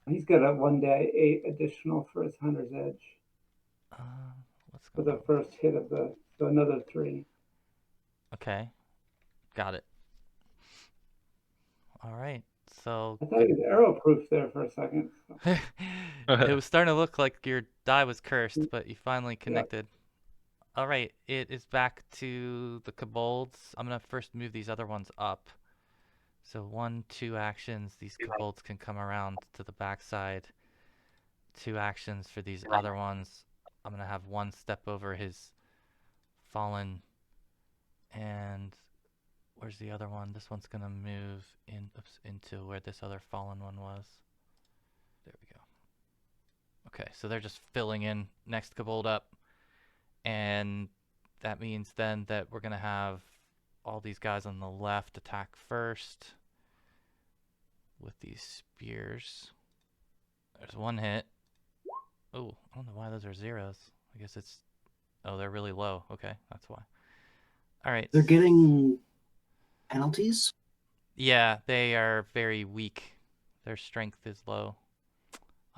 He's got a 1d8 additional for his Hunter's Edge What's for going the on? first hit of so another 3. Okay, got it. All right, so I thought he was arrow-proof there for a second. So. it was starting to look like your die was cursed, but you finally connected. All right, it is back to the kobolds. I'm gonna first move these other ones up. So 1, 2 actions. These kobolds can come around to the backside. 2 actions for these other ones. I'm gonna have 1 step over his fallen. And where's the other one? This one's gonna move into where this other fallen one was. There we go. Okay, so they're just filling in next kobold up. And that means then that we're going to have all these guys on the left attack first with these spears. There's 1 hit. Oh, I don't know why those are zeros. I guess it's... Oh, they're really low. Okay, that's why. All right. They're getting penalties? Yeah, they are very weak. Their strength is low.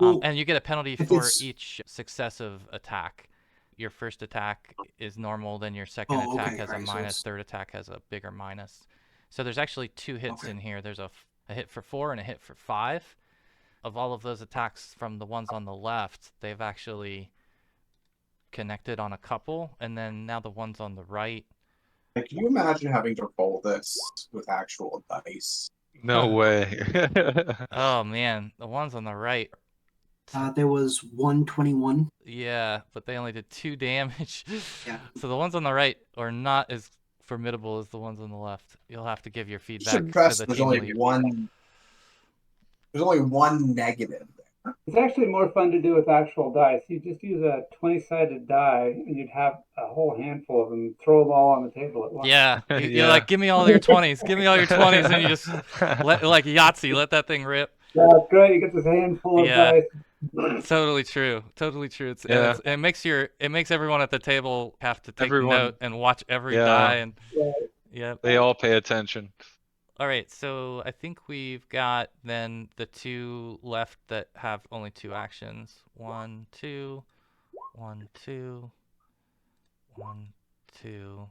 Well, and you get a penalty if for it's- each successive attack. Your first attack is normal, then your second attack has a right, so minus, it's- third attack has a bigger minus. So there's actually 2 hits in here. There's a hit for 4 and a hit for 5. Of all of those attacks from the ones on the left, they've actually connected on a couple, and then now the ones on the right. Like, can you imagine having to roll this with actual dice? No way. Oh man, the ones on the right. There was 121. Yeah, but they only did 2 damage. Yeah. So the ones on the right are not as formidable as the ones on the left. You'll have to give your Just feedback to impressed the there's team only lead. one. There's only 1 negative there. It's actually more fun to do with actual dice. You just use a 20-sided die, and you'd have a whole handful of them. Throw them all on the table at once. Yeah, you're Yeah. like, give me all your 20s, give me all your 20s, and you just let, like Yahtzee, let that thing rip. Yeah, it's great. You get this handful of Yeah. dice. Totally true. Totally true. Yeah. It makes everyone at the table have to take Everyone- note and watch every Yeah. die and Yeah. yep. They all pay attention. All right, so I think we've got then the two left that have only 2 actions. 1, 2, 1, 2, 1, 2.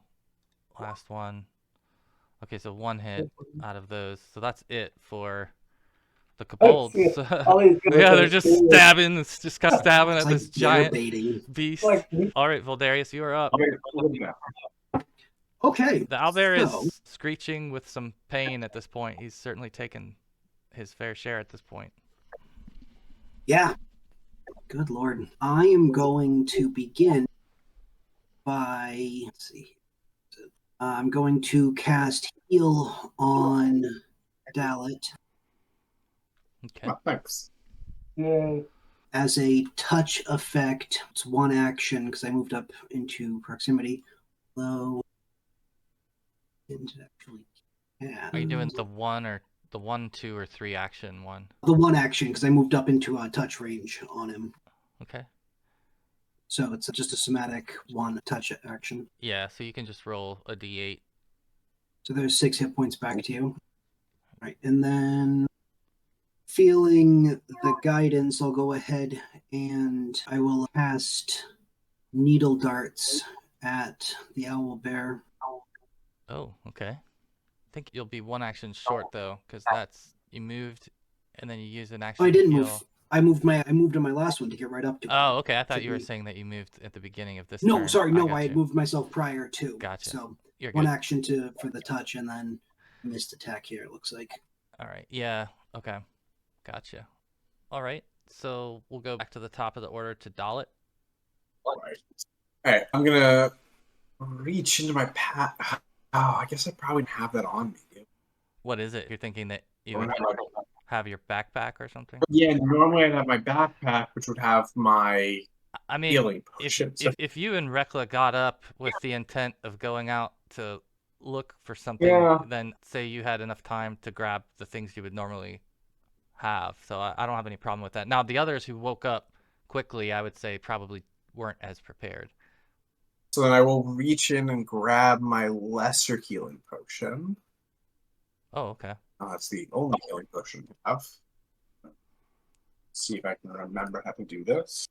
Last one. Okay, so 1 hit out of those. So that's it for the Kobolds. see, all these guys Yeah, are they're just serious. stabbing. It's just kind of stabbing It's at like this giant baiting. beast. Like, All right, Voldarius, you are up. Okay. The owlbear So- is screeching with some pain at this point. He's certainly taken his fair share at this point. Yeah. Good lord. I am going to begin by, let's see. I'm going to cast heal on Dalit Okay. Thanks. yay. as a touch effect. It's 1 action because I moved up into proximity. Although, didn't actually cast. Are you doing the 1, 2, or 3 action one? The 1 action because I moved up into a touch range on him. Okay. So it's just a somatic 1 touch action. Yeah, so you can just roll a d8. So there's 6 hit points back to you. Right, and then feeling the guidance, I'll go ahead and I will cast needle darts at the owlbear. Oh, okay. I think you'll be 1 action short though, because that's you moved, and then you use an action. Oh, I didn't heal. move. I moved on my last one to get right up to it. Oh, okay. I thought To you were be- saying that you moved at the beginning of this No, turn. sorry, no, got I you. had moved myself prior to. Gotcha. So You're 1 good. action for the touch, and then missed attack here. It looks like. All right. Yeah. Okay. Gotcha. All right. So we'll go back to the top of the order to Dalit. Alright, I'm gonna reach into my pack. Oh, I guess I probably have that on me. What is it? You're thinking that you I would would have my- have your backpack or something? Yeah, normally I'd have my backpack, which would have my I mean, healing if, potion. if you and Rekla got up with the intent of going out to look for something, Yeah. then say you had enough time to grab the things you would normally have. So I don't have any problem with that. Now, the others who woke up quickly, I would say probably weren't as prepared. So then I will reach in and grab my lesser healing potion. Oh, okay. That's the only healing potion I have. See if I can remember how to do this.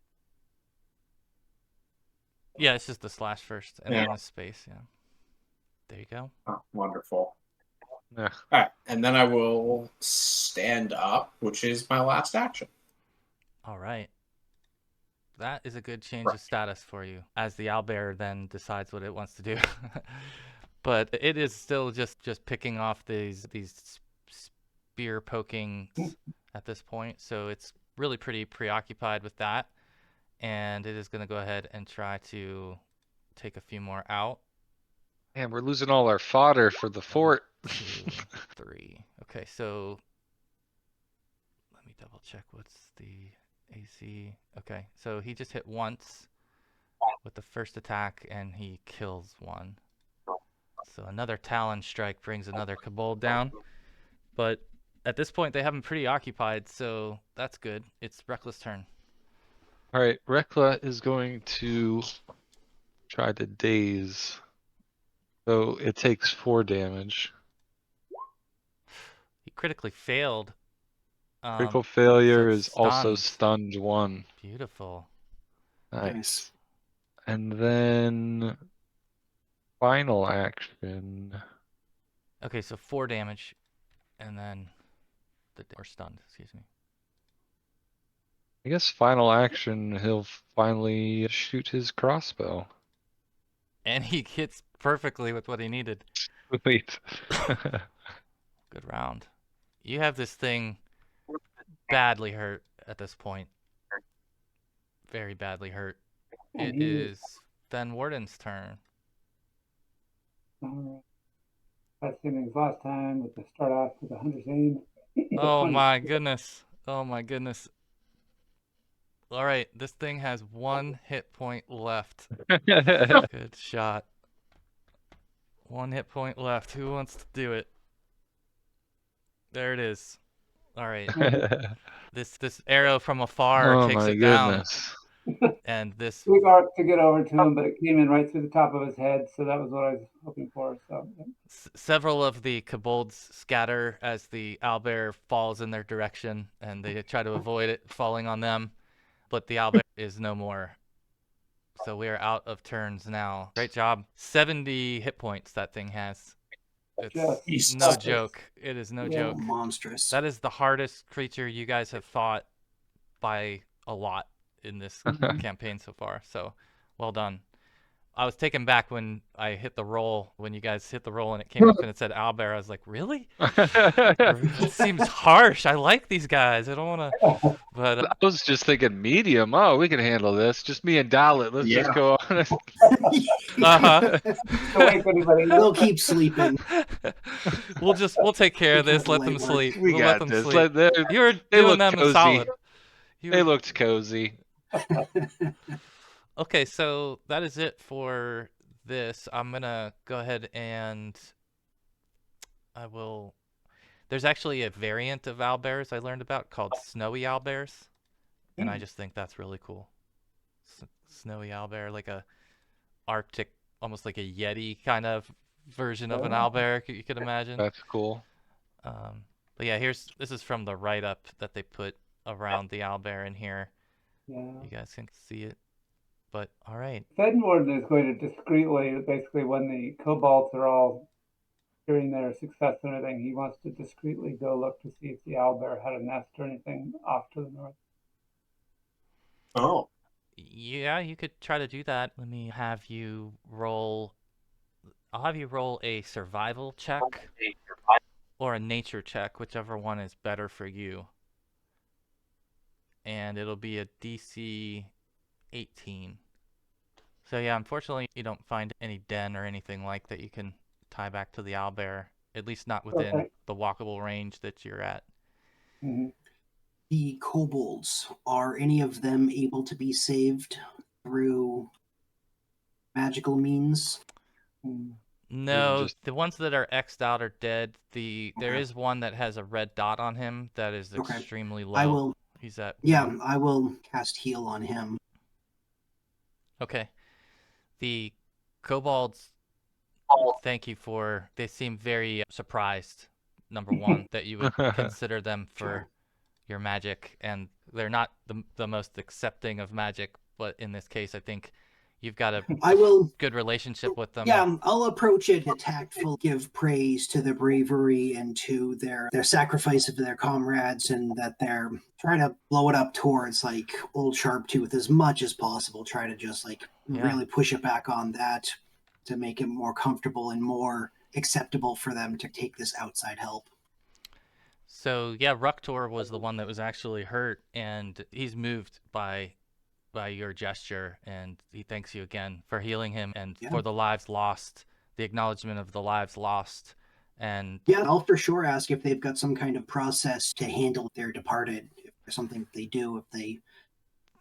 Yeah, it's just the slash first and Yeah. then the space. Yeah. There you go. Oh, wonderful. Yeah. Alright, and then I will stand up, which is my last action. All right. That is a good change Right. of status for you, as the owlbear then decides what it wants to do. But it is still just picking off these spear poking at this point, so it's really pretty preoccupied with that, and it is going to go ahead and try to take a few more out. Man, we're losing all our fodder for the fort. 2, 3. Okay, so let me double check what's the AC. Okay, so he just hit once with the first attack and he kills 1. So another Talon strike brings another Kobold down. But at this point they have him pretty occupied, so that's good. It's Rekla's turn. All right, Rekla is going to try to daze. So it takes 4 damage. He critically failed. Critical failure it's is also stunned. stunned 1. Beautiful. Nice. And then final action. Okay, so 4 damage, and then or stunned, excuse me. I guess final action, he'll finally shoot his crossbow. And he hits perfectly with what he needed. Wait. Good round. You have this thing badly hurt at this point. Very badly hurt. It is Van Warden's turn. Alright. As same as last time, with the start off with the Hunter's Aim. Oh my goodness. Oh my goodness. All right, this thing has 1 hit point left. Good shot. 1 hit point left. Who wants to do it? There it is. All right. This arrow from afar Oh takes my it down, goodness. and this We got to get over to him, but it came in right through the top of his head, so that was what I was hoping for. So yeah. several of the kobolds scatter as the owlbear falls in their direction, and they try to avoid it falling on them, but the owlbear is no more. So we are out of turns now. Great job. 70 hit points that thing has. It's Just no monstrous. joke. It is no Yeah. joke. Monstrous. That is the hardest creature you guys have fought by a lot in this campaign so far. So well done. I was taken back when I hit the roll, when you guys hit the roll and it came up and it said owlbear. I was like, really? That seems harsh. I like these guys. I don't want to, but I was just thinking medium. Oh, we can handle this. Just me and Dalit. Let's just Yeah. go on. uh-huh. Don't wake anybody They'll up. keep sleeping. We'll take care of Take care this. of the Let them light work. sleep. We We'll let got them this. sleep. They You were they doing look them a cozy. solid. They looked cozy. Okay, so that is it for this. I'm gonna go ahead and I will. There's actually a variant of owlbears I learned about called snowy owlbears, and I just think that's really cool. Snowy owlbear, like a Arctic, almost like a Yeti kind of version of an Oh. owlbear you could imagine. That's cool. But yeah, this is from the write-up that they put around the owlbear in here. Yeah. You guys can see it. But all right. Warden is going to discreetly, basically, when the kobolds are all during their success and everything, he wants to discreetly go look to see if the owlbear had a nest or anything off to the north. Oh. Yeah, you could try to do that. Let me have you roll. I'll have you roll a survival check or a nature check, whichever one is better for you. And it'll be a DC 18. So yeah, unfortunately, you don't find any den or anything like that you can tie back to the owlbear, at least not within Okay. the walkable range that you're at. Mm-hmm. The kobolds, are any of them able to be saved through magical means? No, just- the ones that are X'd out are dead. There Okay. is one that has a red dot on him that is Okay. extremely low. I will. He's at Yeah, I will cast heal on him. Okay. The kobolds, thank you for. They seem very surprised. Number one, that you would consider them for Sure. your magic, and they're not the most accepting of magic. But in this case, I think you've got a I will. good relationship with them. Yeah, I'll approach it tactful, give praise to their bravery and to their sacrifice of their comrades, and that they're trying to blow it up towards like old Sharptooth as much as possible. Try to just like really push it back on that to make it more comfortable and more acceptable for them to take this outside help. So yeah, Ruktor was the one that was actually hurt, and he's moved by your gesture, and he thanks you again for healing him and for the lives lost, the acknowledgement of the lives lost. And yeah, I'll for sure ask if they've got some kind of process to handle their departed. If there's something they do, if they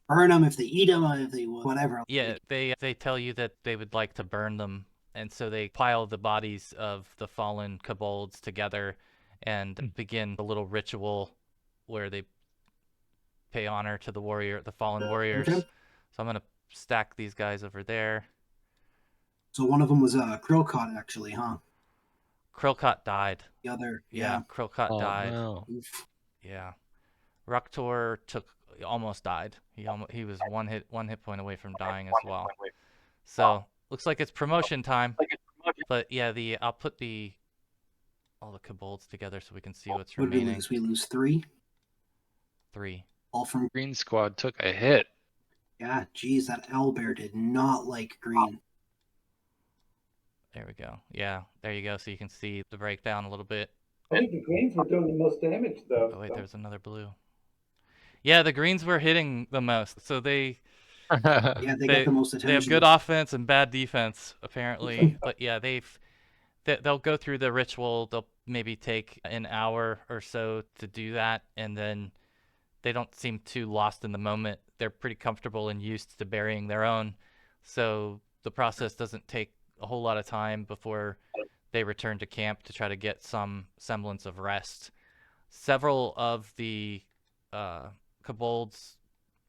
burn them, if they eat them, if they whatever. yeah, they tell you that they would like to burn them, and so they pile the bodies of the fallen kobolds together and begin a little ritual where they pay honor to the fallen warriors. Okay. So I'm gonna stack these guys over there. So one of them was Krillcott, actually, huh? Krillcott died. The other, Yeah, Krillcott died. No. Oof. Yeah, Ruktor almost died. He was one hit point away from dying as well. So looks like it's promotion time. But yeah, I'll put all the kobolds together so we can see what's What did we remaining. lose? We lose 3. 3. All from Green squad took a hit. yeah. Geez, that owlbear did not like green. There we go. Yeah, there you go. So you can see the breakdown a little bit. I think the greens were doing the most damage, though. Oh wait, there's another blue. Yeah, the greens were hitting the most. So they Yeah, they get the most attention. They have good offense and bad defense, apparently. But yeah, they'll go through the ritual. They'll maybe take an hour or so to do that, and then they don't seem too lost in the moment. They're pretty comfortable and used to burying their own, so the process doesn't take a whole lot of time before they return to camp to try to get some semblance of rest. Several of the Kobolds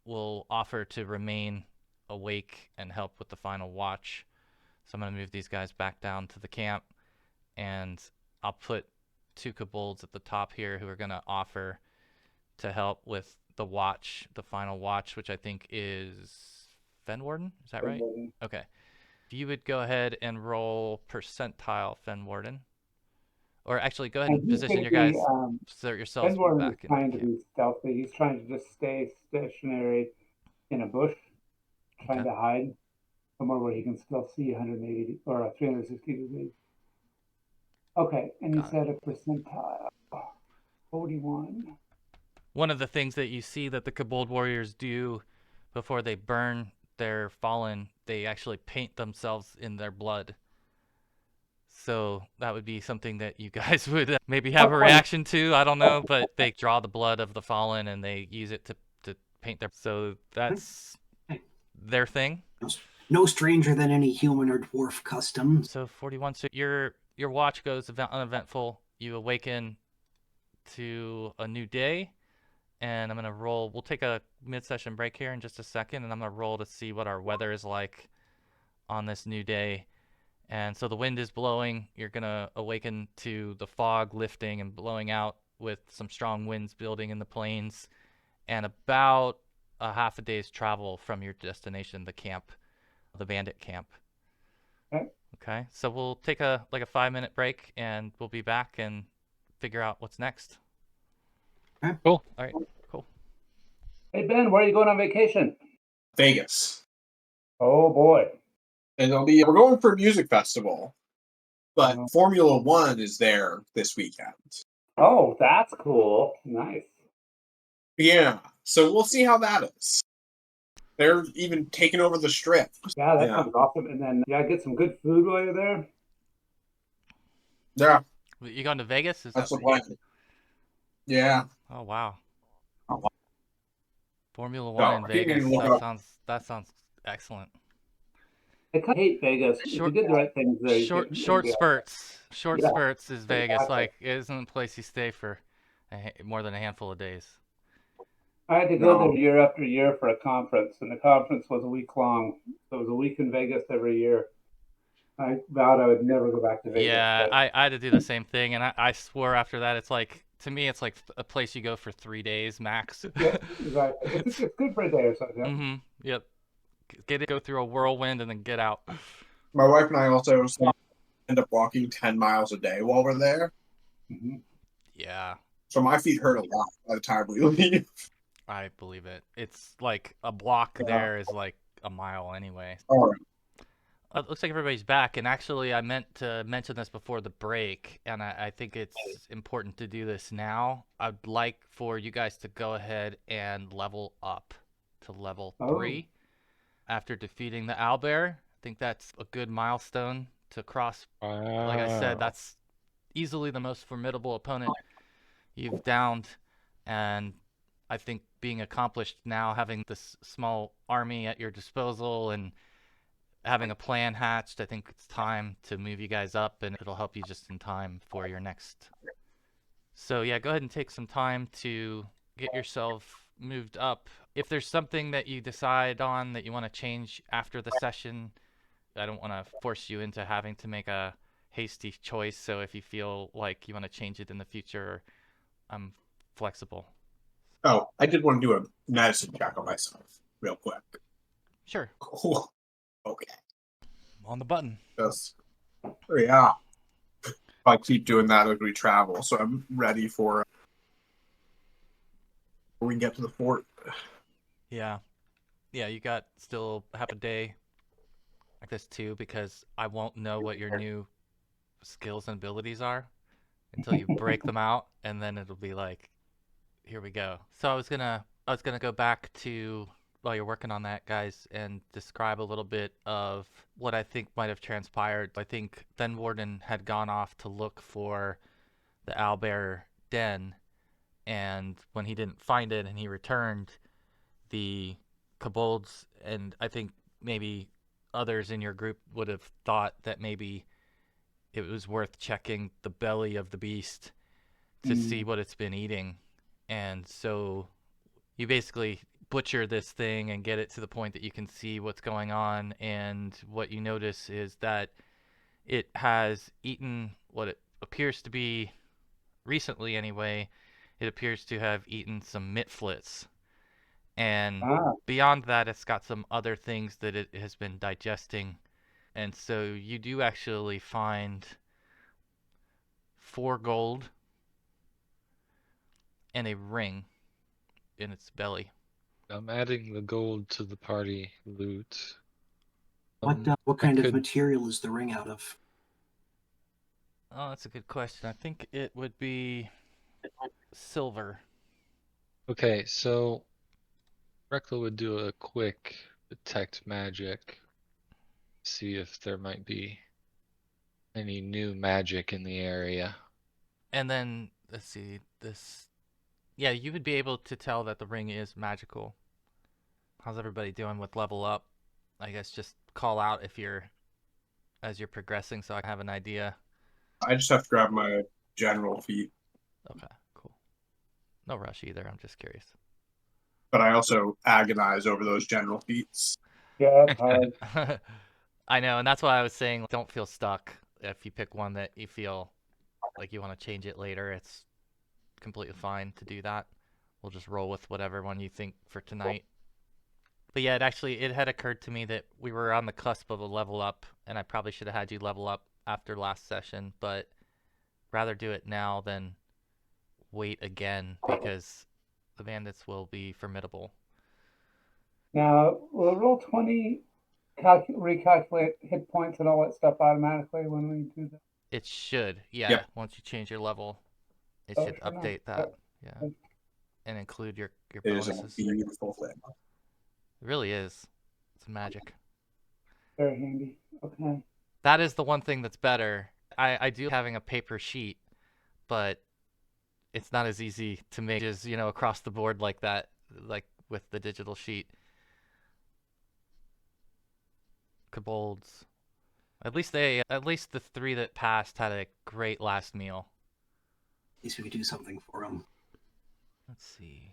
will offer to remain awake and help with the final watch. So I'm going to move these guys back down to the camp, and I'll put 2 Kobolds at the top here who are going to offer to help with the watch, the final watch, which I think is Fenwarden. Is that right? Fenwarden. Okay. If you would go ahead and roll percentile Fenwarden. Or actually, go ahead and he's position gonna your be, guys, so yourselves Fenwarden back is in trying the to camp. be stealthy. He's trying to just stay stationary in a bush, trying Okay. to hide somewhere where he can still see 180 or 360 degrees. Okay, and you Got it. said a percentile 41. One of the things that you see that the Kobold Warriors do before they burn their fallen, they actually paint themselves in their blood. So that would be something that you guys would maybe have a reaction to. I don't know, but they draw the blood of the fallen and they use it to paint their. So that's their thing. No stranger than any human or dwarf custom. So 41. So your watch goes uneventful. You awaken to a new day, and I'm gonna roll. We'll take a mid-session break here in just a second, and I'm gonna roll to see what our weather is like on this new day. And so the wind is blowing. You're gonna awaken to the fog lifting and blowing out with some strong winds building in the plains, and about a half a day's travel from your destination, the camp, the bandit camp. Okay, so we'll take a 5-minute break, and we'll be back and figure out what's next. Cool. All right, cool. Hey Ben, where are you going on vacation? Vegas. Oh boy. And we're going for a music festival, but Formula One is there this weekend. Oh, that's cool. Nice. Yeah, so we'll see how that is. They're even taking over the strip. Yeah, that sounds awesome. And then get some good food while you're there. Yeah. You going to Vegas? That's the plan. Yeah. Oh wow. Formula No, One in I can't Vegas. even look That sounds excellent. I kind of hate Vegas. If you did the right things there, Short spurts. Short Yeah, spurts is Vegas. exactly. Like, it isn't a place you stay for more than a handful of days. I had to go there year after year for a conference, and the conference was a week long. So it was a week in Vegas every year. I vowed I would never go back to Vegas. Yeah, but I had to do the same thing, and I swore after that, it's like, to me, it's like a place you go for 3 days max. yeah, exactly. It's good for a day or so. Yeah. Mm-hmm. Yep. Go through a whirlwind and then get out. My wife and I also end up walking 10 miles a day while we're there. Mm-hmm. Yeah. So my feet hurt a lot by the time we leave. I believe it. It's like a block there is like a mile anyway. All right. It looks like everybody's back, and actually I meant to mention this before the break, and I think it's important to do this now. I'd like for you guys to go ahead and level up to level 3 after defeating the owlbear. I think that's a good milestone to cross. Like I said, that's easily the most formidable opponent you've downed, and I think being accomplished now, having this small army at your disposal and having a plan hatched, I think it's time to move you guys up, and it'll help you just in time for your next. So yeah, go ahead and take some time to get yourself moved up. If there's something that you decide on that you want to change after the session, I don't want to force you into having to make a hasty choice. So if you feel like you want to change it in the future, I'm flexible. Oh, I did want to do a medicine check on myself real quick. Sure. Cool. Okay. On the button. Yes. Yeah. I keep doing that as we travel, so I'm ready for when we get to the fort. Yeah. Yeah, you got still half a day like this too, because I won't know what your new skills and abilities are until you break them out, and then it'll be like, here we go. So I was gonna go back to, while you're working on that, guys, and describe a little bit of what I think might have transpired. I think Fenwarden had gone off to look for the owlbear den, and when he didn't find it and he returned, the kobolds, and I think maybe others in your group would have thought that maybe it was worth checking the belly of the beast to see what it's been eating. And so you basically butcher this thing and get it to the point that you can see what's going on, and what you notice is that it has eaten what it appears to be, recently anyway, it appears to have eaten some Mitflits. And beyond that, it's got some other things that it has been digesting. And so you do actually find 4 gold and a ring in its belly. I'm adding the gold to the party loot. What kind of material is the ring out of? Oh, that's a good question. I think it would be silver. Okay, so Rekla would do a quick detect magic, see if there might be any new magic in the area. And then, let's see, this... Yeah, you would be able to tell that the ring is magical. How's everybody doing with level up? I guess just call out if you're, as you're progressing, so I have an idea. I just have to grab my general feat. Okay, cool. No rush either, I'm just curious. But I also agonize over those general feats. Yeah, that's hard. I know, and that's why I was saying don't feel stuck. If you pick one that you feel like you want to change it later, it's completely fine to do that. We'll just roll with whatever one you think for tonight. But yeah, it had occurred to me that we were on the cusp of a level up, and I probably should have had you level up after last session, but rather do it now than wait again, because the bandits will be formidable. Now, will Roll20 recalculate hit points and all that stuff automatically when we do that? It should, yeah. Yep. Once you change your level, it Oh, should sure enough. update that. Yep. Yeah. And include your It is bonuses. a beautiful thing. It really is. It's magic. Very handy. Okay. That is the one thing that's better. I do having a paper sheet, but it's not as easy to make as, across the board like that, like with the digital sheet. Kobolds. At least the 3 that passed had a great last meal. At least we could do something for them. Let's see.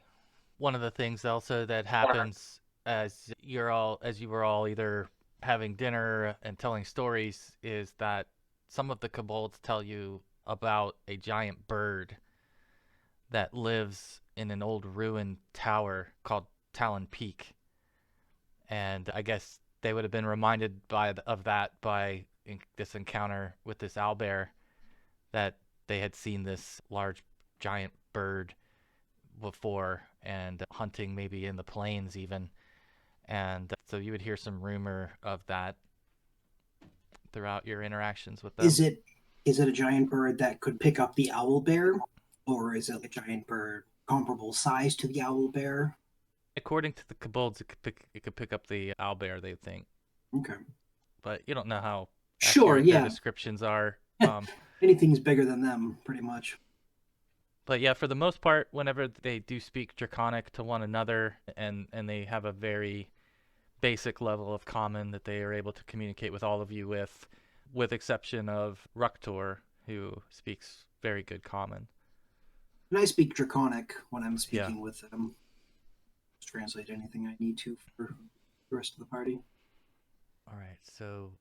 One of the things also that happens as you were all either having dinner and telling stories is that some of the kobolds tell you about a giant bird that lives in an old ruined tower called Talon Peak. And I guess they would have been reminded of that by this encounter with this owlbear, that they had seen this large giant bird before, and hunting maybe in the plains even. And so you would hear some rumor of that throughout your interactions with them. Is it a giant bird that could pick up the owl bear, or is it a giant bird comparable size to the owl bear? According to the kobolds, it could pick up the owlbear, they think. Okay. But you don't know how Sure, accurate yeah. their descriptions are. Anything's bigger than them, pretty much. But yeah, for the most part, whenever they do speak Draconic to one another, and they have a very basic level of common that they are able to communicate with all of you with exception of Ruktor, who speaks very good common. And I speak Draconic when I'm speaking with them. Just translate anything I need to for the rest of the party. All right, so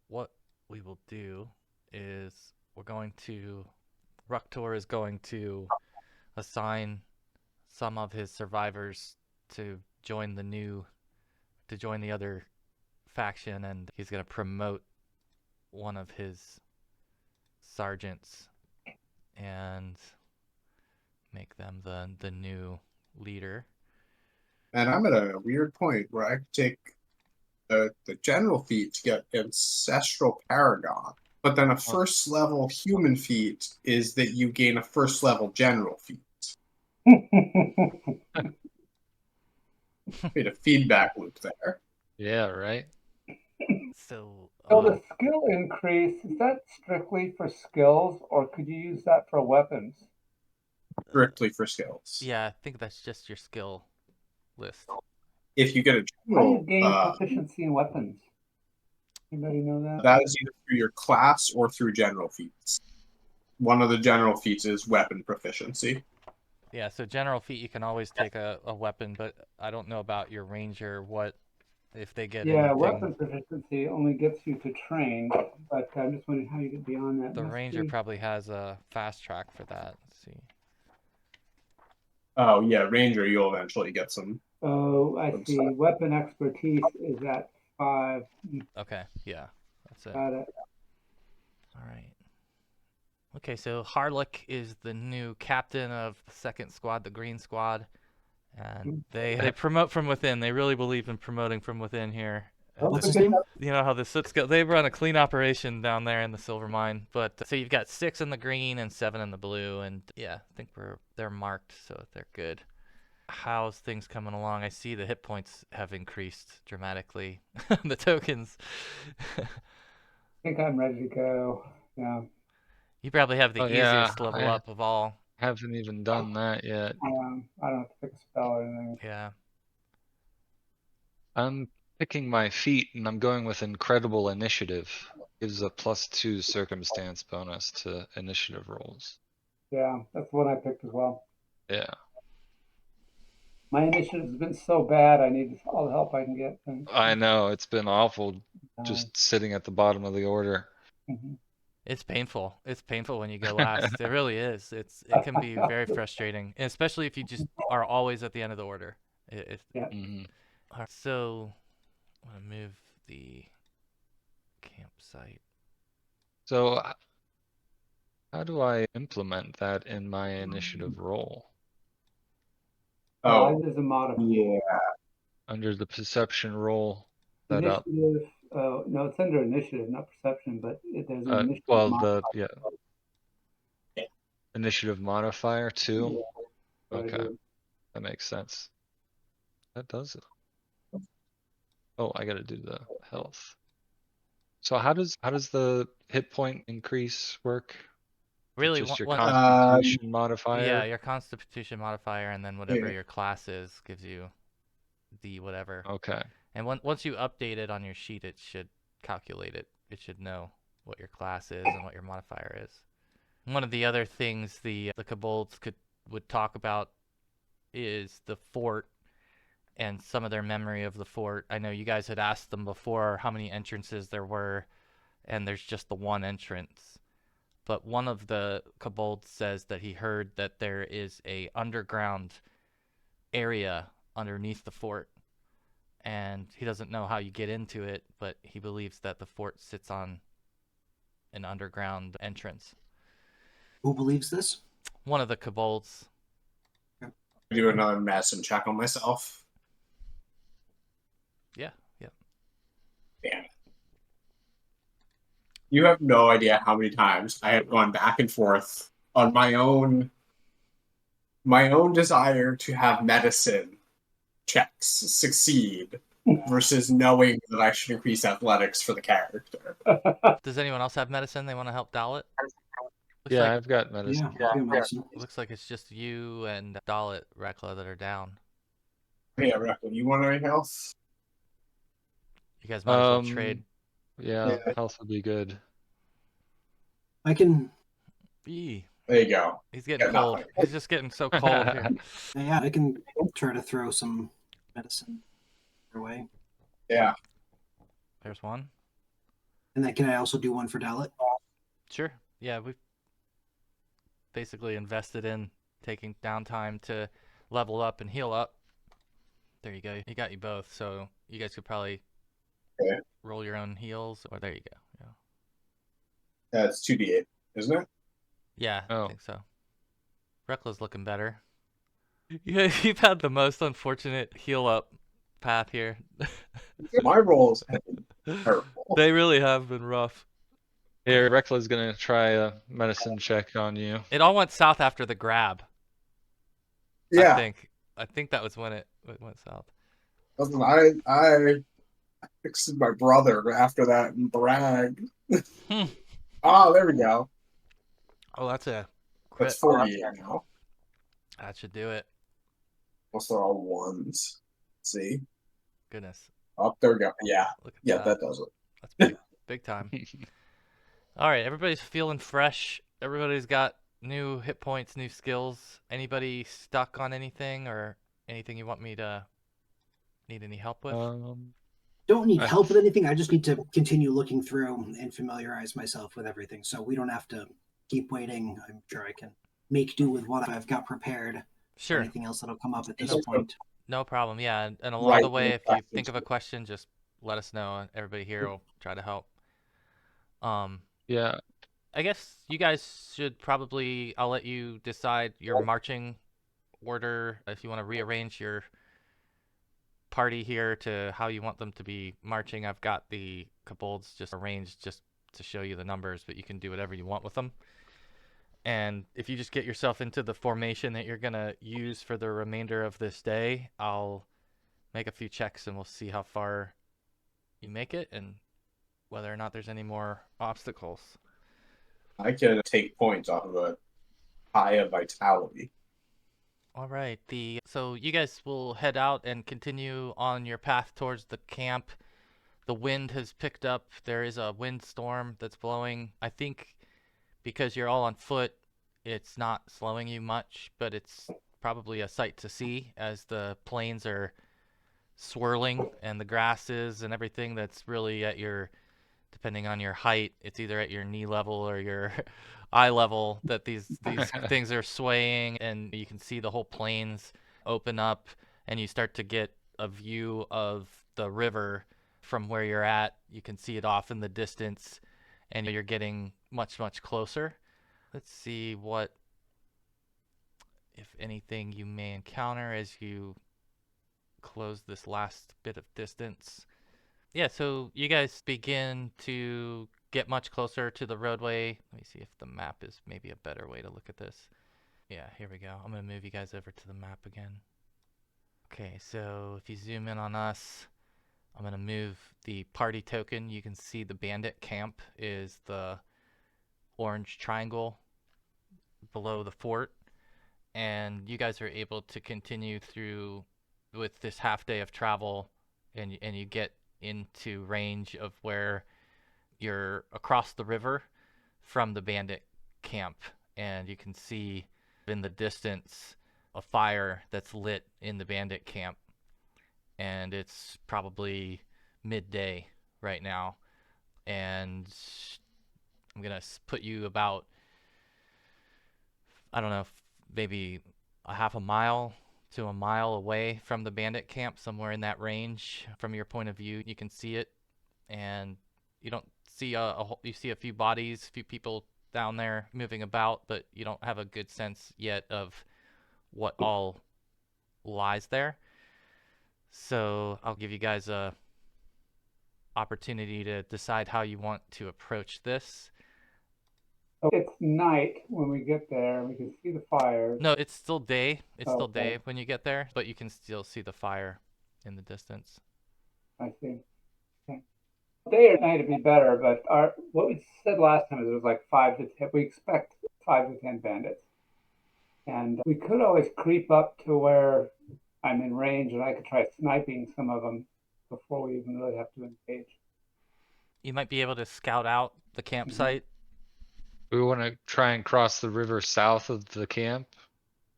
what we will do is Ruktor is going to assign some of his survivors to join the other faction, and he's going to promote one of his sergeants and make them the new leader. And I'm at a weird point where I could take the general feat to get Ancestral Paragon, but then a first level human feat is that you gain a first level general feat. Made a feedback loop there. Yeah, right? So the skill increase, is that strictly for skills, or could you use that for weapons? Strictly for skills. Yeah, I think that's just your skill list. If you get a How do you general, gain proficiency in weapons? Anybody know that? that is either through your class or through general feats. One of the general feats is weapon proficiency. Yeah, so general feat, you can always take a weapon, but I don't know about your ranger, what if they get Yeah, anything. weapon proficiency only gets you to train, but I'm just wondering how you get beyond that. The ranger probably has a fast track for that. Let's see. Oh yeah, ranger, you'll eventually get some. Oh, I see. Weapon expertise is at 5. Okay, yeah, that's it. Got it. All right. Okay, so Harlock is the new captain of the second squad, the Green Squad, and they promote from within. They really believe in promoting from within here. What's his name? You know how the Sootscale, they run a clean operation down there in the silver mine. But so you've got 6 in the green and 7 in the blue, and yeah, I think they're marked, so they're good. How's things coming along? I see the hit points have increased dramatically. The tokens. I think I'm ready to go. Yeah. You probably have the easiest level I up of all. haven't even done that yet. I don't have to pick a spell or anything. Yeah. I'm picking my feat and I'm going with incredible initiative. Gives a +2 circumstance bonus to initiative rolls. Yeah, that's what I picked as well. Yeah. My initiative's been so bad, I need all the help I can get. I know, it's been awful just sitting at the bottom of the order. Mhm. It's painful. It's painful when you go last. It really is. It can be very frustrating, especially if you just are always at the end of the order. Yeah. All right, so I'm gonna move the campsite. So how do I implement that in my initiative roll? Oh, There's a modifier. yeah. Under the perception roll setup. Initiative. Oh no, it's under initiative, not perception, but there's an initiative. Well, modifier. initiative modifier too. Yeah, Okay, that makes sense. That does it. Oh, I gotta do the health. So how does the hit point increase work? Really, Just your one, constitution modifier? yeah, your constitution modifier, and then whatever your class is gives you the whatever. Okay. And once you update it on your sheet, it should calculate it. It should know what your class is and what your modifier is. One of the other things the Kobolds would talk about is the fort and some of their memory of the fort. I know you guys had asked them before how many entrances there were, and there's just the one entrance. But one of the Kobolds says that he heard that there is a underground area underneath the fort, and he doesn't know how you get into it, but he believes that the fort sits on an underground entrance. Who believes this? One of the Kobolds. Do another medicine check on myself. Yeah. Damn it. You have no idea how many times I have gone back and forth on my own desire to have medicine checks succeed versus knowing that I should increase athletics for the character. Does anyone else have medicine they want to help Dalit? Yeah, I've got medicine. Yeah, medicine. Looks like it's just you and Dalit, Rekla, that are down. Yeah, Rekla, you want any health? You guys might as well trade. Yeah, health would be good. I can. Eee. There you go. He's getting cold. Nothing. He's just getting so cold here. Yeah, I can try to throw some medicine their way. Yeah. There's one. And then can I also do one for Dalit? Sure. Yeah, we've basically invested in taking downtime to level up and heal up. There you go. He got you both, so you guys could probably roll your own heals. Or there you go. Yeah. That's 2d8, isn't it? Yeah, I think so. Rekla's looking better. Yeah, you've had the most unfortunate heal up path here. My rolls have been terrible. They really have been rough. Here, Rekla's gonna try a medicine check on you. It all went south after the grab. Yeah. I think that was when it went south. Listen, I fixed my brother after that and bragged. Oh, there we go. Oh, that's a crit. That's 48 now. That should do it. Most are all ones. See? Goodness. Oh, there we go. Yeah. Look at Yeah, that does it. That's big time. All right, everybody's feeling fresh. Everybody's got New hit points, new skills. Anybody stuck on anything or anything you want me to need any help with? Don't need I- help with anything. I just need to continue looking through and familiarize myself with everything. So we don't have to keep waiting. I'm sure I can make do with what I've got prepared. Sure. Anything else that'll come up at this No point. No problem. Yeah, and along Right, the way, no if you practice. think of a question, just let us know. And everybody here will try to help. Yeah. I guess you guys should probably. I'll let you decide your marching order if you want to rearrange your party here to how you want them to be marching. I've got the kobolds just arranged just to show you the numbers, but you can do whatever you want with them. And if you just get yourself into the formation that you're going to use for the remainder of this day, I'll make a few checks and we'll see how far you make it and whether or not there's any more obstacles. I can take points off of a high of vitality. All right. So you guys will head out and continue on your path towards the camp. The wind has picked up. There is a windstorm that's blowing. I think because you're all on foot, it's not slowing you much, but it's probably a sight to see as the plains are swirling and the grasses and everything that's really at your, depending on your height, it's either at your knee level or your eye level that these things are swaying, and you can see the whole plains open up and you start to get a view of the river from where you're at. You can see it off in the distance and you're getting much closer. Let's see what, if anything, you may encounter as you close this last bit of distance. Yeah, so you guys begin to get much closer to the roadway. Let me see if the map is maybe a better way to look at this. Yeah, here we go. I'm going to move you guys over to the map again. Okay, so if you zoom in on us, I'm going to move the party token. You can see the bandit camp is the orange triangle below the fort. And you guys are able to continue through with this half day of travel, and you get into range of where you're across the river from the bandit camp, and you can see in the distance a fire that's lit in the bandit camp, and it's probably midday right now, and I'm gonna put you about, I don't know, maybe a half a mile to a mile away from the bandit camp, somewhere in that range. From your point of view, you can see it, and you don't see you see a few bodies, a few people down there moving about, but you don't have a good sense yet of what all lies there. So I'll give you guys a opportunity to decide how you want to approach this. It's night when we get there. We can see the fires. No, it's still day. It's still Okay. day when you get there, but you can still see the fire in the distance. I see. Okay. Day or night would be better, but what we said last time is it was like 5 to 10. We expect 5 to 10 bandits. And we could always creep up to where I'm in range and I could try sniping some of them before we even really have to engage. You might be able to scout out the campsite. We want to try and cross the river south of the camp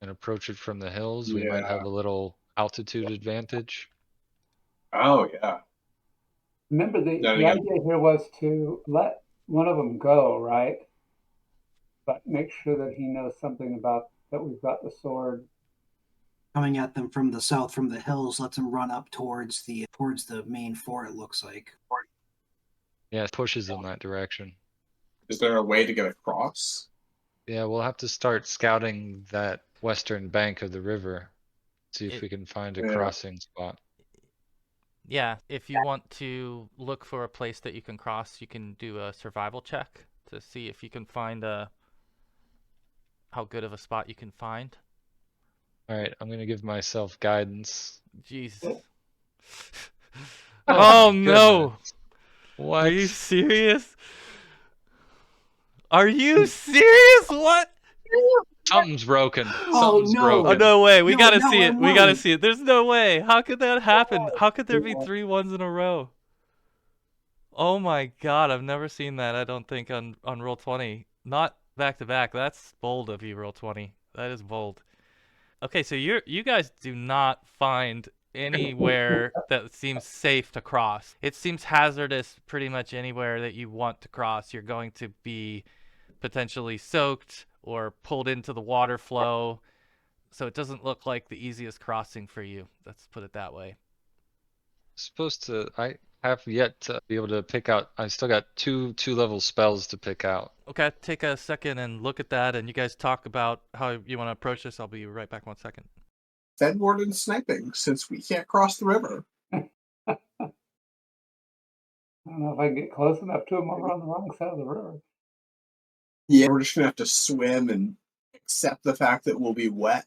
and approach it from the hills. We might have a little altitude advantage. Oh, yeah. Remember, the Then again- idea here was to let one of them go, right? But make sure that he knows something about that we've got the sword. Coming at them from the south, from the hills, lets them run up towards the main fort, it looks like. Yeah, it pushes in that direction. Is there a way to get across? Yeah, we'll have to start scouting that western bank of the river. See if we can find a Yeah. crossing spot. Yeah, if you want to look for a place that you can cross, you can do a survival check to see if you can find how good of a spot you can find. All right, I'm gonna give myself guidance. Jesus. Oh no! Goodness. What? Are you serious? Are you serious? What? Something's broken. Oh, Something's no. Oh, broken. no way. We No, gotta no, see it. I'm We gotta right. see it. There's no way. How could that happen? How could there be 3 ones in a row? Oh my god, I've never seen that, I don't think, on Roll20. Not back to back. That's bold of you, roll 20. That is bold. Okay, so you guys do not find anywhere that seems safe to cross. It seems hazardous pretty much anywhere that you want to cross. You're going to be potentially soaked or pulled into the water flow. So it doesn't look like the easiest crossing for you. Let's put it that way. I have yet to be able to pick out. I still got two level spells to pick out. Okay, take a second and look at that, and you guys talk about how you want to approach this. I'll be right back 1 second. Fed warden sniping, since we can't cross the river. I don't know if I can get close enough to him over on the wrong side of the river. Yeah, we're just gonna have to swim and accept the fact that we'll be wet.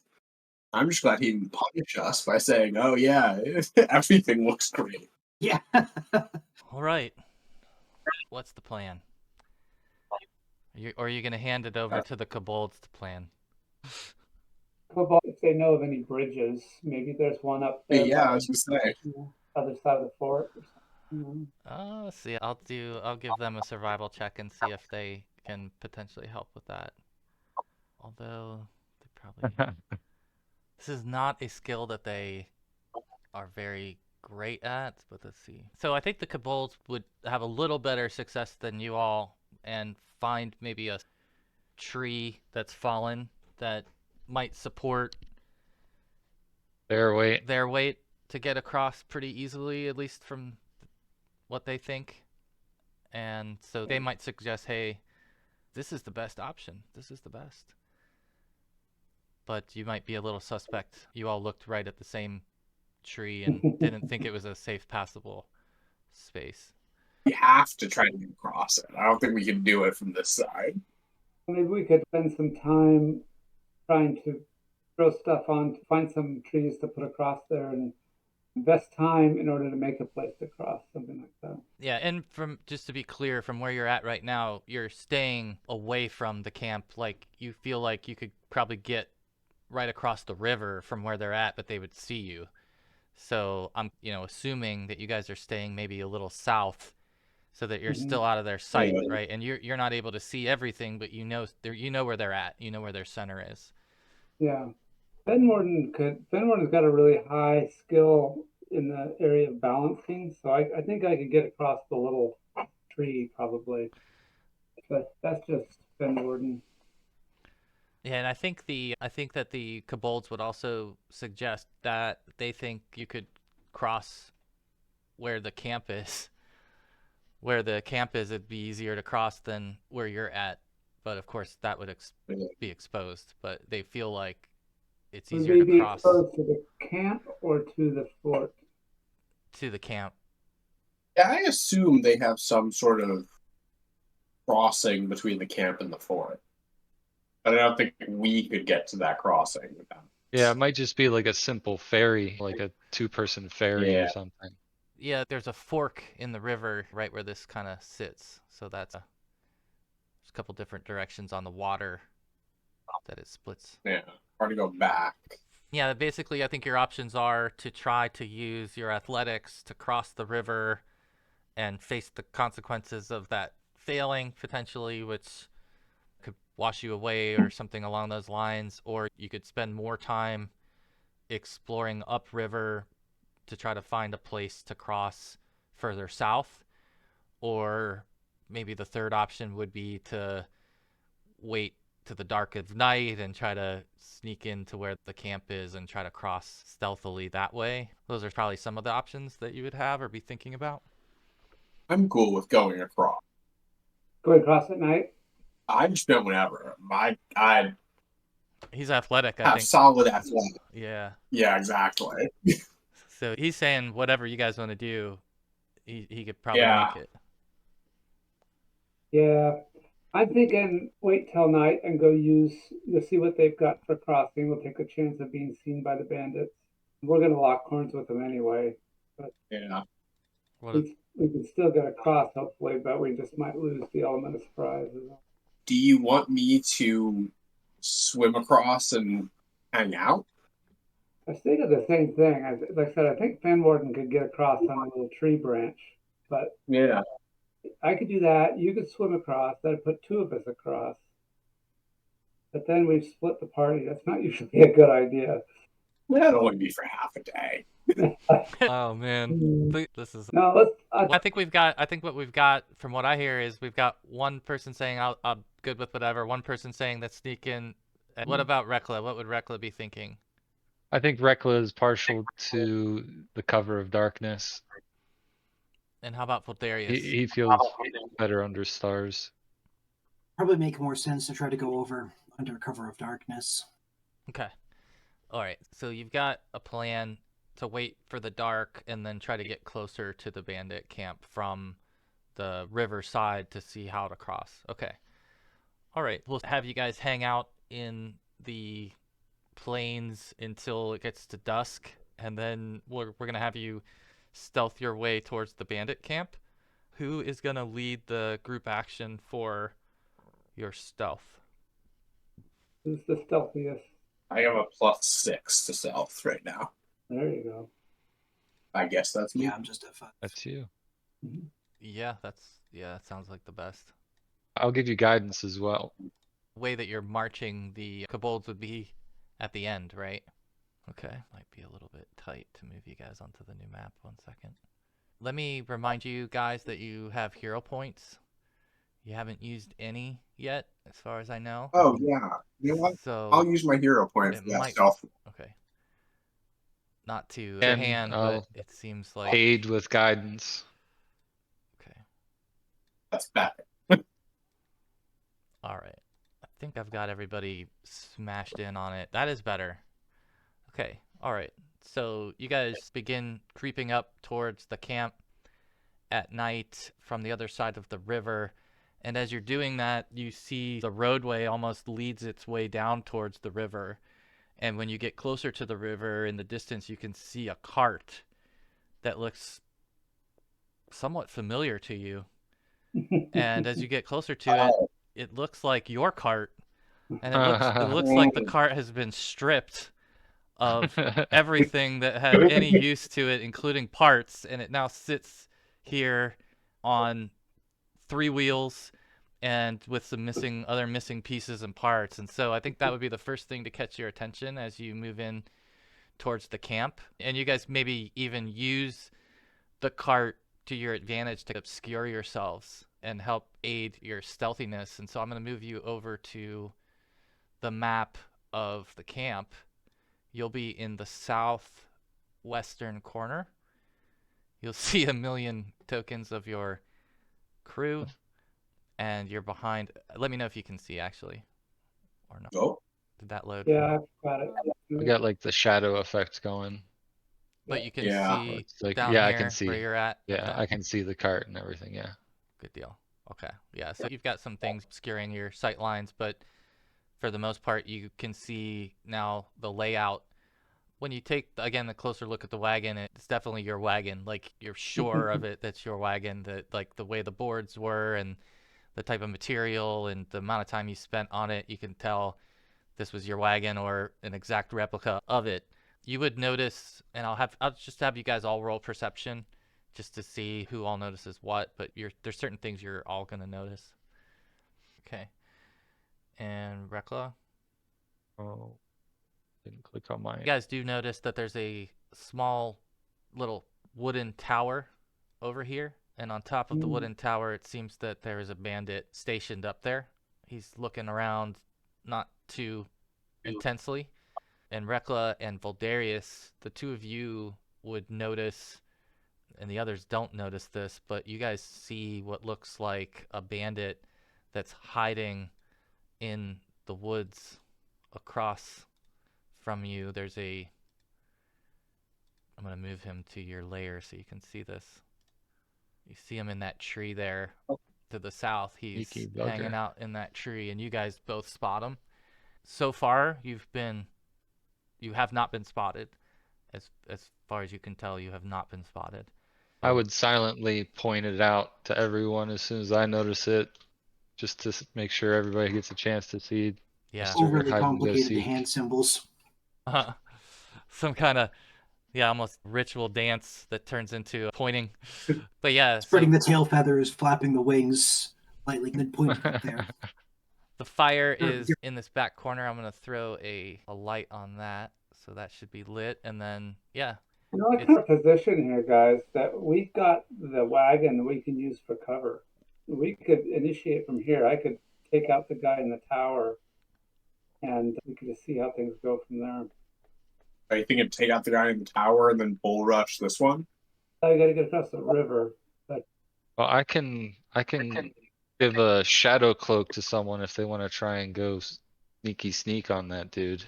I'm just glad he didn't punish us by saying, "Oh yeah, everything looks great." Yeah. All right. What's the plan? Or are you going to hand it over to the Kobolds to plan? Kobold, if they know of any bridges, maybe there's one up there. Yeah, I was gonna say. Other side of the fort or something. Let's see. I'll give them a survival check and see if they can potentially help with that. Although they probably this is not a skill that they are very great at, but let's see. So I think the Kobolds would have a little better success than you all and find maybe a tree that's fallen that might support Their weight. their weight to get across pretty easily, at least from what they think. And so they might suggest, hey, this is the best option. This is the best. But you might be a little suspect. You all looked right at the same tree and didn't think it was a safe, passable space. We have to try to get across it. I don't think we can do it from this side. Maybe we could spend some time trying to throw stuff on to find some trees to put across there and invest time in order to make a place to cross, something like that. Yeah, and from just to be clear, from where you're at right now, you're staying away from the camp. Like, you feel like you could probably get right across the river from where they're at, but they would see you. So I'm, assuming that you guys are staying maybe a little south, so that you're still out of their sight, right? And you're not able to see everything, but you know where they're at. You know where their center is. Yeah. Fenwarden's got a really high skill in the area of balancing, so I think I could get across the little tree probably. But that's just Fenwarden. Yeah, and I think that the Kobolds would also suggest that they think you could cross where the camp is. Where the camp is, it'd be easier to cross than where you're at. But of course, that would be exposed. But they feel like it's easier Would they to be cross exposed to the camp or to the fort? to the camp. Yeah, I assume they have some sort of crossing between the camp and the fort. But I don't think we could get to that crossing with them. Yeah, it might just be like a simple ferry, like a 2-person ferry or something. Yeah, there's a fork in the river right where this kind of sits. So there's a couple different directions on the water that it splits. Yeah, hard to go back. Yeah, basically I think your options are to try to use your athletics to cross the river and face the consequences of that failing potentially, which could wash you away or something along those lines, or you could spend more time exploring upriver to try to find a place to cross further south, or maybe the third option would be to wait to the dark of night and try to sneak into where the camp is and try to cross stealthily that way. Those are probably some of the options that you would have or be thinking about. I'm cool with going across. Going across at night? I just don't whenever. He's athletic, I have think. solid athletic. Yeah. Yeah, exactly. So he's saying whatever you guys want to do, he could probably make it. Yeah. I'm thinking wait till night and go see what they've got for crossing. We'll take a chance of being seen by the bandits. We're going to lock horns with them anyway. But yeah. We can still get across, hopefully, but we just might lose the element of surprise. Do you want me to swim across and hang out? I was thinking the same thing. Like I said, I think Fenwarden could get across on a little tree branch, but yeah, I could do that. You could swim across. That'd put two of us across. But then we've split the party. That's not usually a good idea. That'll only be for half a day. Oh man, this is. No, let's. I think we've got. I think what we've got, from what I hear, is we've got one person saying I'm good with whatever. One person saying let's sneak in. And what about Rekla? What would Rekla be thinking? I think Rekla is partial to the cover of darkness. And how about Voldarius? He feels better under stars. Probably make more sense to try to go over under cover of darkness. Okay. All right. So you've got a plan to wait for the dark and then try to get closer to the bandit camp from the river side to see how to cross. Okay. All right. We'll have you guys hang out in the plains until it gets to dusk, and then we're going to have you stealth your way towards the bandit camp. Who is going to lead the group action for your stealth? Who's the stealthiest? I have a +6 to stealth right now. There you go. I guess that's me. Yeah, I'm just at 5. That's you. Yeah, that sounds like the best. I'll give you guidance as well. The way that you're marching, the kobolds would be at the end, right? Okay, might be a little bit tight to move you guys onto the new map. 1 second. Let me remind you guys that you have hero points. You haven't used any yet, as far as I know. Oh yeah. You know what? So I'll use my hero points it for that might- stealth. Okay. Not to And hand, I'll but it seems like aid with guidance. okay. That's better. All right. I think I've got everybody smashed in on it. That is better. Okay. All right. So you guys begin creeping up towards the camp at night from the other side of the river. And as you're doing that, you see the roadway almost leads its way down towards the river. And when you get closer to the river in the distance, you can see a cart that looks somewhat familiar to you. And as you get closer to it, it looks like your cart, and it looks like the cart has been stripped of everything that had any use to it, including parts, and it now sits here on 3 wheels and with some other missing pieces and parts. And so I think that would be the first thing to catch your attention as you move in towards the camp. And you guys maybe even use the cart to your advantage to obscure yourselves and help aid your stealthiness. And so I'm going to move you over to the map of the camp. You'll be in the southwestern corner. You'll see 1 million tokens of your crew, and you're behind. Let me know if you can see, actually, or not. Oh. Did that load? Yeah, I've got it. We got like the shadow effect going. But you can Yeah. see It's like, down yeah, here I can see. where you're at. Yeah, Okay. I can see the cart and everything. Yeah. Good deal. Okay. Yeah. So you've got some things obscuring your sight lines, but for the most part, you can see now the layout. When you take, again, the closer look at the wagon, it's definitely your wagon. Like, you're sure of it, that's your wagon. That, like, the way the boards were and the type of material and the amount of time you spent on it, you can tell this was your wagon or an exact replica of it. You would notice, and I'll just have you guys all roll perception just to see who all notices what, but there's certain things you're all going to notice. Okay. And Rekla? Oh, didn't click on mine. You guys do notice that there's a small little wooden tower over here, and on top of the wooden tower, it seems that there is a bandit stationed up there. He's looking around, not too intensely. And Rekla and Voldarius, the two of you would notice, and the others don't notice this, but you guys see what looks like a bandit that's hiding in the woods across from you. I'm going to move him to your lair so you can see this. You see him in that tree there to the south. He's hanging out in that tree, and you guys both spot him. So far, you have not been spotted. As far as you can tell, you have not been spotted. I would silently point it out to everyone as soon as I notice it, just to make sure everybody gets a chance to see. Yeah. Overly hide and go complicated seek. hand symbols. Some kind of, almost ritual dance that turns into pointing. But yeah. Spreading the tail feathers, flapping the wings, lightly, then pointing up there. The fire is in this back corner. I'm gonna throw a light on that, so that should be lit. And then yeah, You know, I kind of position here, guys, that we've got the wagon that we can use for cover. We could initiate from here. I could take out the guy in the tower, and we could just see how things go from there. Are you thinking take out the guy in the tower and then bull rush this one? I got to get across the river, but Well, I can give a shadow cloak to someone if they want to try and go sneaky sneak on that dude.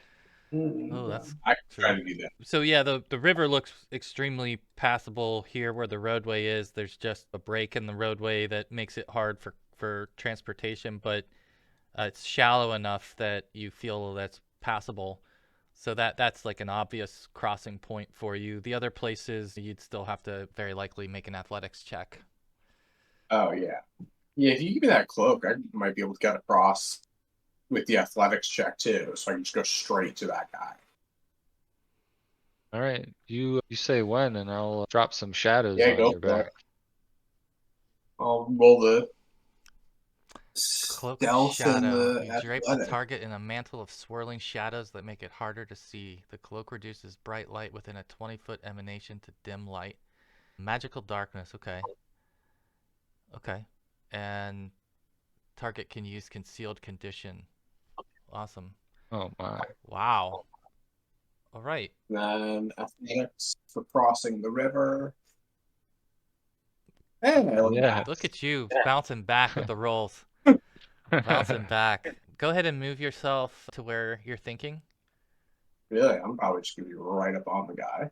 oh, that's I can try true. to do that. So yeah, the river looks extremely passable here where the roadway is. There's just a break in the roadway that makes it hard for transportation, but it's shallow enough that you feel that's passable. So that's like an obvious crossing point for you. The other places you'd still have to very likely make an athletics check. Oh yeah. Yeah, if you give me that cloak, I might be able to get across with the athletics check too, so I can just go straight to that guy. All right, you say when, and I'll drop some shadows Yeah, on go your for back. it. I'll roll the Cloak of stealth and shadow. the You drape the athletic. target in a mantle of swirling shadows that make it harder to see. The cloak reduces bright light within a 20-foot emanation to dim light. Magical darkness. Okay. Okay. And target can use concealed condition. Awesome. Oh my. Wow. All right. Then athletics for crossing the river. Hey, look at Yeah. that. Look at you bouncing back with the rolls. Bouncing back. Go ahead and move yourself to where you're thinking. Really, I'm probably just gonna be right up on the guy.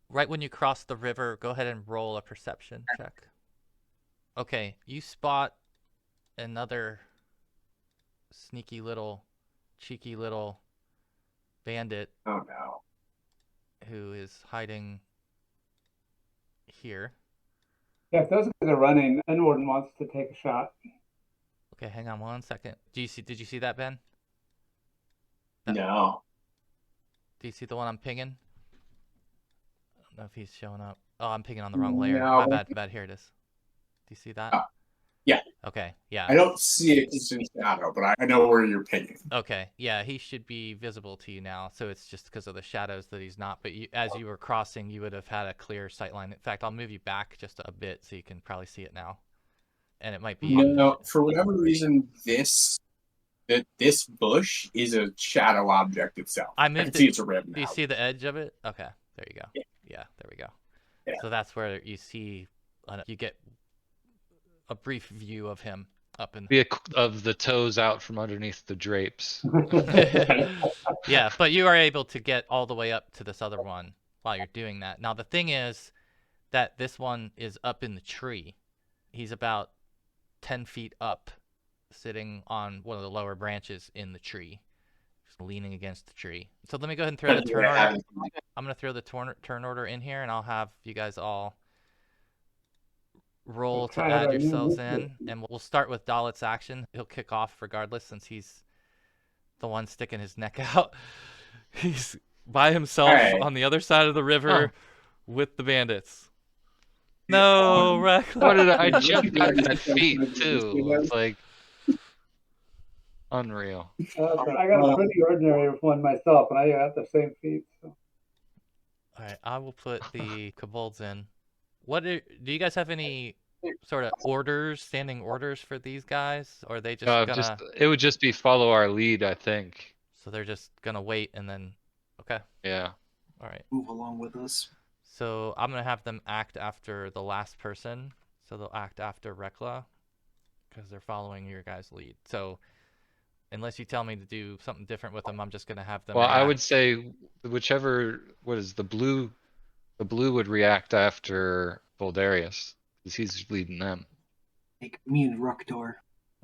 Right when you cross the river, go ahead and roll a perception check. Okay, you spot another sneaky little, cheeky little bandit Oh no. who is hiding here. yeah, if those guys are running, Unwarden wants to take a shot. Okay, hang on 1 second. Did you see that, Ben? No. Do you see the one I'm pinging? I don't know if he's showing up. Oh, I'm pinging on the wrong layer. No. My bad. Here it is. Do you see that? Oh, yeah. Okay, yeah. I don't see it just in shadow, but I know where you're pinging. Okay, yeah, he should be visible to you now. So it's just because of the shadows that he's not. But as you were crossing, you would have had a clear sight line. In fact, I'll move you back just a bit so you can probably see it now. And it might be. No, for whatever reason, this bush is a shadow object itself. I I moved can it. see it's a rib now. Do you see the edge of it? Okay, there you go. Yeah, there we go. Yeah. So that's where you see. You get a brief view of him up in. Of the toes out from underneath the drapes. Yeah, but you are able to get all the way up to this other one while you're doing that. Now the thing is that this one is up in the tree. He's about 10 feet up, sitting on one of the lower branches in the tree, just leaning against the tree. So let me go ahead and throw the turn order. I'm going to throw the turn order in here, and I'll have you guys all roll to add yourselves in. And we'll start with Dalet's action. He'll kick off regardless since he's the one sticking his neck out. He's by himself on the other side of the river with the bandits. No, Rex. What did I jumped on that feet too? It's like unreal. I got a pretty ordinary one myself, and I have the same feat. So. All right, I will put the kobolds in. Do you guys have any sort of orders, standing orders for these guys, or are they just gonna? It would just be follow our lead, I think. So they're just gonna wait and then, okay. Yeah. All right. Move along with us. So I'm gonna have them act after the last person. So they'll act after Rekla, because they're following your guys' lead. So unless you tell me to do something different with them, I'm just gonna have them. Well, react. I would say whichever. What is the blue? The blue would react after Voldarius, because he's leading them. Like me and Ruktor.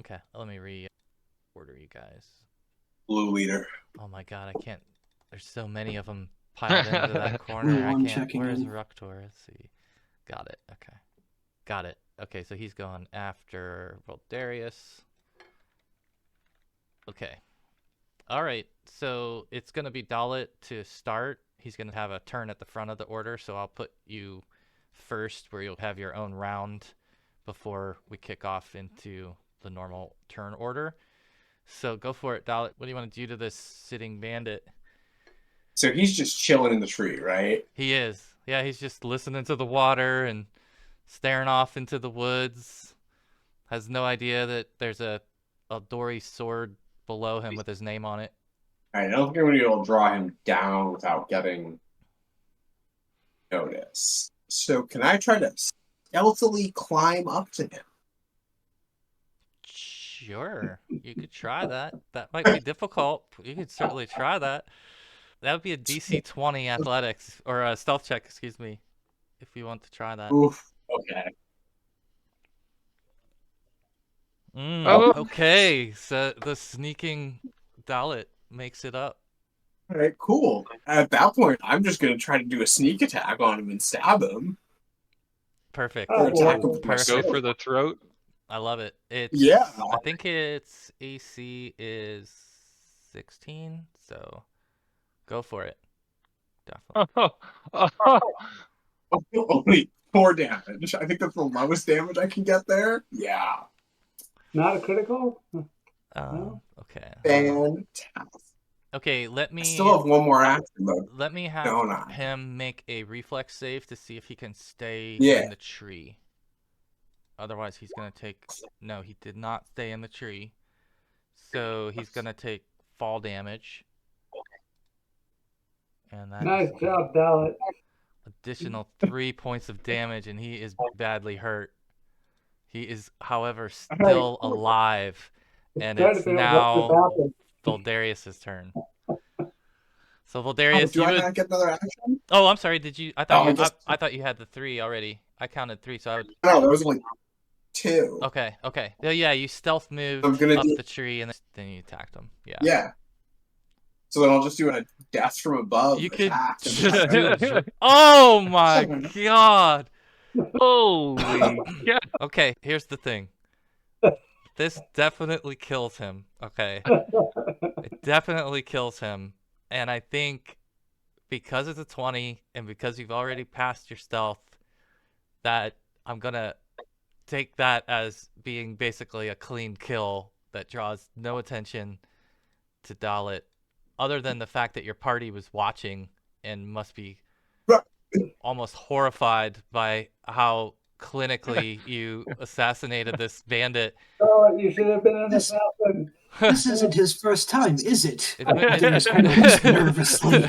Okay, let me re-order you guys. Blue leader. Oh my god, I can't. There's so many of them piled into that corner. I I'm can't. checking Where's in. Ruktor? Let's see. Got it. Okay. Got it. Okay, so he's going after Voldarius. Okay. All right. So it's going to be Dalet to start. He's going to have a turn at the front of the order, so I'll put you first where you'll have your own round before we kick off into the normal turn order. So go for it, Dalit. What do you want to do to this sitting bandit? So he's just chilling in the tree, right? He is. Yeah, he's just listening to the water and staring off into the woods. Has no idea that there's a Dory sword below him with his name on it. All right, I don't think I'm going to be able to draw him down without getting notice. So can I try to stealthily climb up to him? Sure, you could try that. That might be difficult. You could certainly try that. That would be a DC 20 athletics, or a stealth check, excuse me, if you want to try that. Oof. Okay. Oh. Okay, so the sneaking Dalit makes it up. All right, cool. At that point, I'm just going to try to do a sneak attack on him and stab him. Perfect. Oh, Or attack him with my Perfect. Go sword. for the throat. I love it. It's, Yeah. I think its AC is 16, so go for it. Definitely. Only 4 damage. I think that's the lowest damage I can get there. Yeah. Not a critical? No? Okay. Fantastic. Okay, let I me still have one more action, though. let me have Don't I? him make a reflex save to see if he can stay Yeah. in the tree. Otherwise, he's gonna take. No, he did not stay in the tree, so he's gonna take fall damage. And that Nice is job, Dalit. additional 3 points of damage, and he is badly hurt. He is, however, still alive, and Try to it's figure out what's now happened. Voldarius' turn. So Oh, Voldarius, do you I would. not get another action? Oh, I'm sorry. Did you? I Oh, thought I you. just- I thought you had the 3 already. I counted 3, so I would. No, there was only 2. Okay. Okay. Yeah. You stealth moved I'm gonna up do- the tree, and then you attacked him. Yeah. Yeah. So then I'll just do a death from above You could attack. just do it. Oh my god. Holy yeah. Okay. Here's the thing. This definitely kills him. Okay. It definitely kills him, and I think because it's a 20 and because you've already passed your stealth, that I'm gonna take that as being basically a clean kill that draws no attention to Dalit, other than the fact that your party was watching and must be almost horrified by how clinically you assassinated this bandit. Oh, you should have been an This- assassin. This isn't his first time, is it? It- He just kind of looks nervously.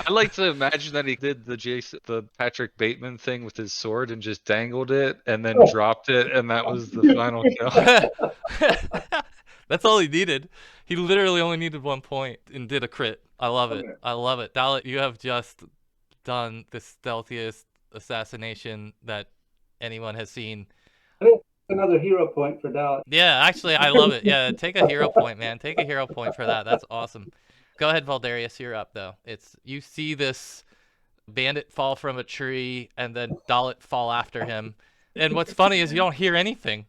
I like to imagine that he did the Patrick Bateman thing with his sword and just dangled it and then dropped it, and that was the final kill. That's all he needed. He literally only needed 1 point and did a crit. I love it. Okay. I love it. Dalit, you have just done the stealthiest assassination that anyone has seen. Another hero point for Dalit. Yeah, actually, I love it. Yeah, take a hero point, man. Take a hero point for that. That's awesome. Go ahead, Voldarius. You're up, though. You see this bandit fall from a tree and then Dalit fall after him. And what's funny is you don't hear anything.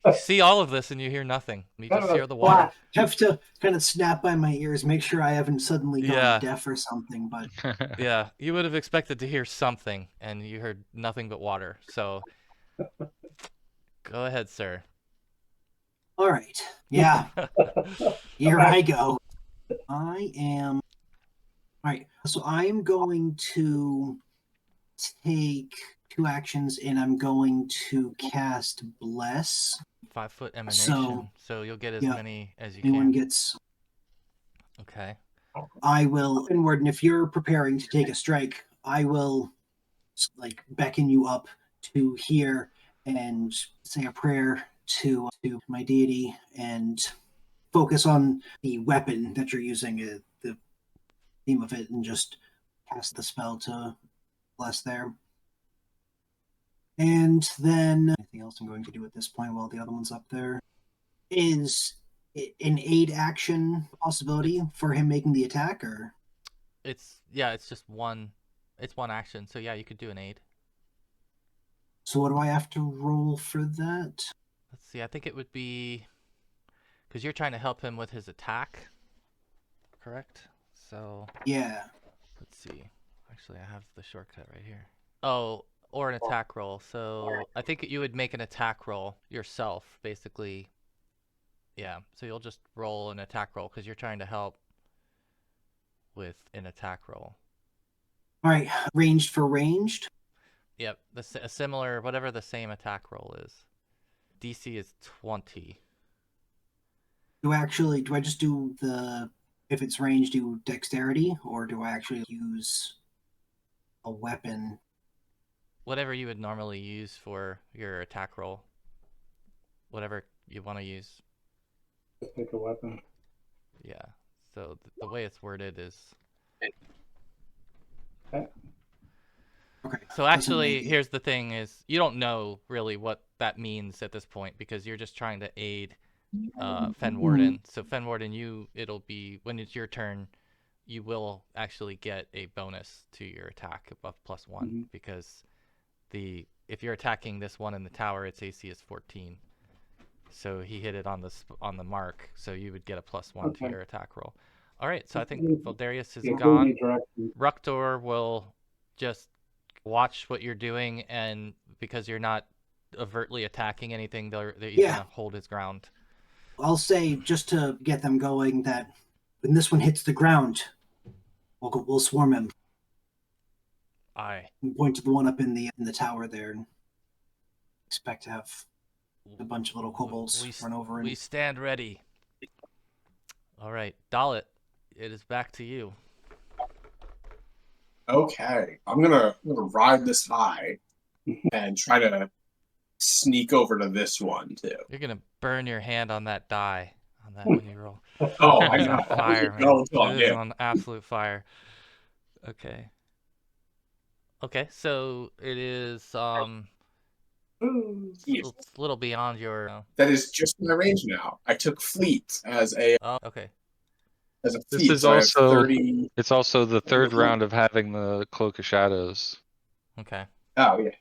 You see all of this and you hear nothing. You Kind just of a hear the water. Have to kind of snap by my ears, make sure I haven't suddenly gone Yeah. deaf or something. But Yeah, you would have expected to hear something, and you heard nothing but water. So, go ahead, sir. all right, yeah, here I go. I am. All right, so I am going to take 2 actions, and I'm going to cast Bless. 5-foot emanation, so you'll get as yeah, many as you Anyone can. gets. Okay. I will inward, and if you're preparing to take a strike, I will like beckon you up to here and say a prayer to my deity and focus on the weapon that you're using, the theme of it, and just cast the spell to bless there. And then anything else I'm going to do at this point while the other one's up there is an aid action possibility for him making the attack, or It's just one. It's one action, so yeah, you could do an aid. so what do I have to roll for that? Let's see. I think it would be because you're trying to help him with his attack, correct? So Yeah. let's see. Actually, I have the shortcut right here. Oh, or an attack roll. So I think you would make an attack roll yourself, basically, Yeah, so you'll just roll an attack roll because you're trying to help with an attack roll. All right, ranged for ranged. Yep, a similar, whatever the same attack roll is. DC is 20. Do I just do the, if it's ranged, do dexterity, or do I actually use a weapon? Whatever you would normally use for your attack roll. Whatever you want to use. Just pick a weapon. Yeah, so the way it's worded is... Okay. Okay. So actually, here's the thing is, you don't know really what that means at this point because you're just trying to aid Fenwarden. So Fenwarden, it'll be, when it's your turn, you will actually get a bonus to your attack above +1 because if you're attacking this one in the tower, its AC is 14. So he hit it on the mark, so you would get a +1 to your attack roll. All right, so I think Voldarius is gone. Ruktor will just watch what you're doing, and because you're not overtly attacking anything, he's gonna hold his ground. I'll say, just to get them going, that when this one hits the ground, we'll swarm him. Aye. Point to the one up in the tower there, and expect to have a bunch of little kobolds run over. We stand ready. All right, Dalit, it is back to you. Okay, I'm gonna ride this high and try to sneak over to this one too. You're gonna burn your hand on that die on that when you roll. Oh, I It's know. on fire, man. It is on absolute fire. Okay. Okay, so it is it's a little beyond your. That is just in the range now. I took fleet as a. Oh, okay. As a This feat, is so I have also 30. it's also the third round of having the Cloak of Shadows. Okay. Oh yeah.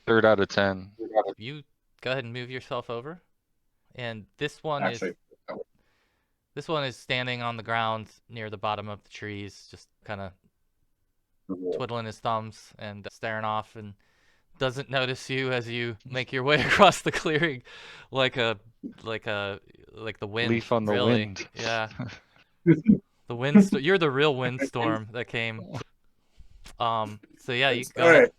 3rd out of 10. You go ahead and move yourself over, and this one is standing on the ground near the bottom of the trees, just kind of twiddling his thumbs and staring off, and doesn't notice you as you make your way across the clearing, like the wind. Leaf on the wind. Yeah. The wind. You're the real windstorm that came. So yeah, you go ahead. Right.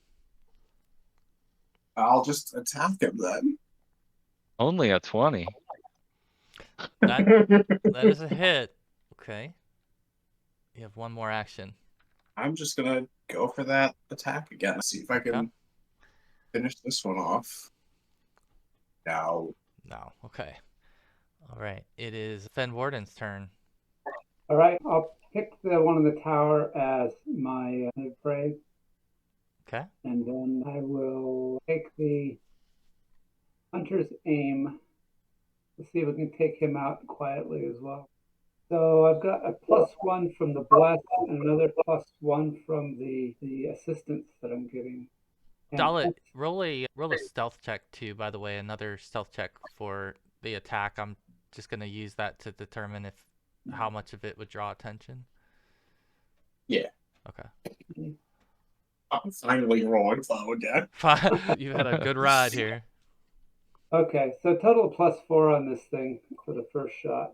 I'll just attack him then. Only a 20. That is a hit. Okay. You have one more action. I'm just gonna go for that attack again. See if I can finish this one off. No. Okay. All right. It is Fenwarden's turn. All right. I'll pick the one in the tower as my prey. Okay. And then I will take the hunter's aim. Let's see if we can take him out quietly as well. So I've got a +1 from the bless and another +1 from the assistance that I'm getting. Dalit, roll a stealth check too, by the way, another stealth check for the attack. I'm just gonna use that to determine how much of it would draw attention. Yeah. Okay. I'm finally rolling low again. You've had a good ride here. Okay, so total +4 on this thing for the first shot.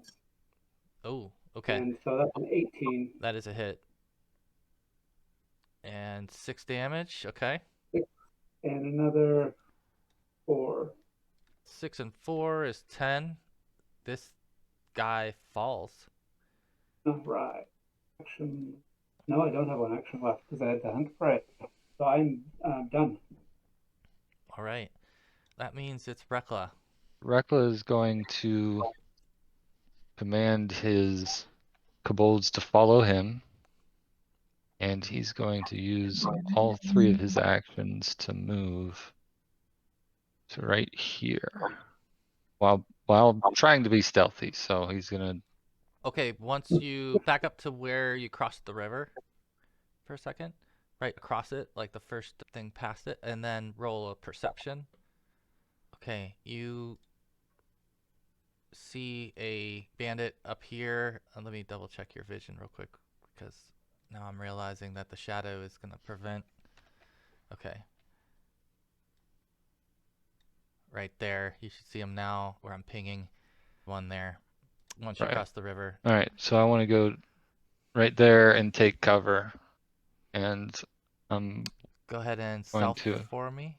Oh, okay. And so that's an 18. That is a hit. And 6 damage, okay. 6 and another 4. 6 and 4 is 10. This guy falls. All right. Action. No, I don't have one action left because I had to hunt prey. So I'm done. All right. That means it's Rekla. Rekla is going to command his kobolds to follow him, and he's going to use all 3 of his actions to move to right here while trying to be stealthy. So he's gonna. Okay, once you back up to where you crossed the river for a second, right across it, like the first thing past it, and then roll a perception. Okay, you see a bandit up here. Let me double check your vision real quick because now I'm realizing that the shadow is going to prevent. Okay. Right there. You should see him now where I'm pinging. one there once you Right. cross the river. All right, so I want to go right there and take cover, and I'm Go ahead and going stealth to for me.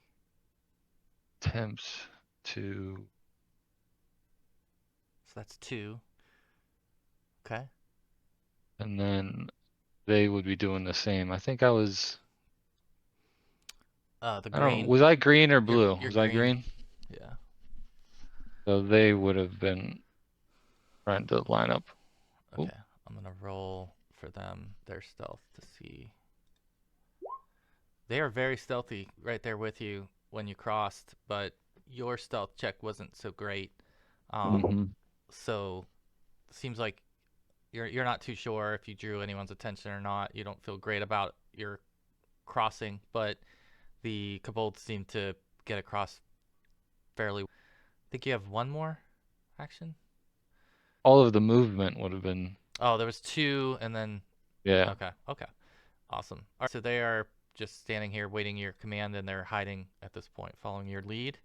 attempt to. So that's 2. Okay. And then they would be doing the same. I think I was. The I don't green. know. Was I green or You're- blue? you're Was I green? Yeah. So they would have been trying to line up. Oop. Okay. I'm gonna roll for them their stealth to see. They are very stealthy right there with you when you crossed, but your stealth check wasn't so great. Mhm. So seems like you're not too sure if you drew anyone's attention or not. You don't feel great about your crossing, but the kobolds seem to get across fairly. I think you have one more action. All of the movement would have been. Oh, there was 2, and then Yeah. okay, awesome. All right, so they are just standing here waiting your command, and they're hiding at this point, following your lead.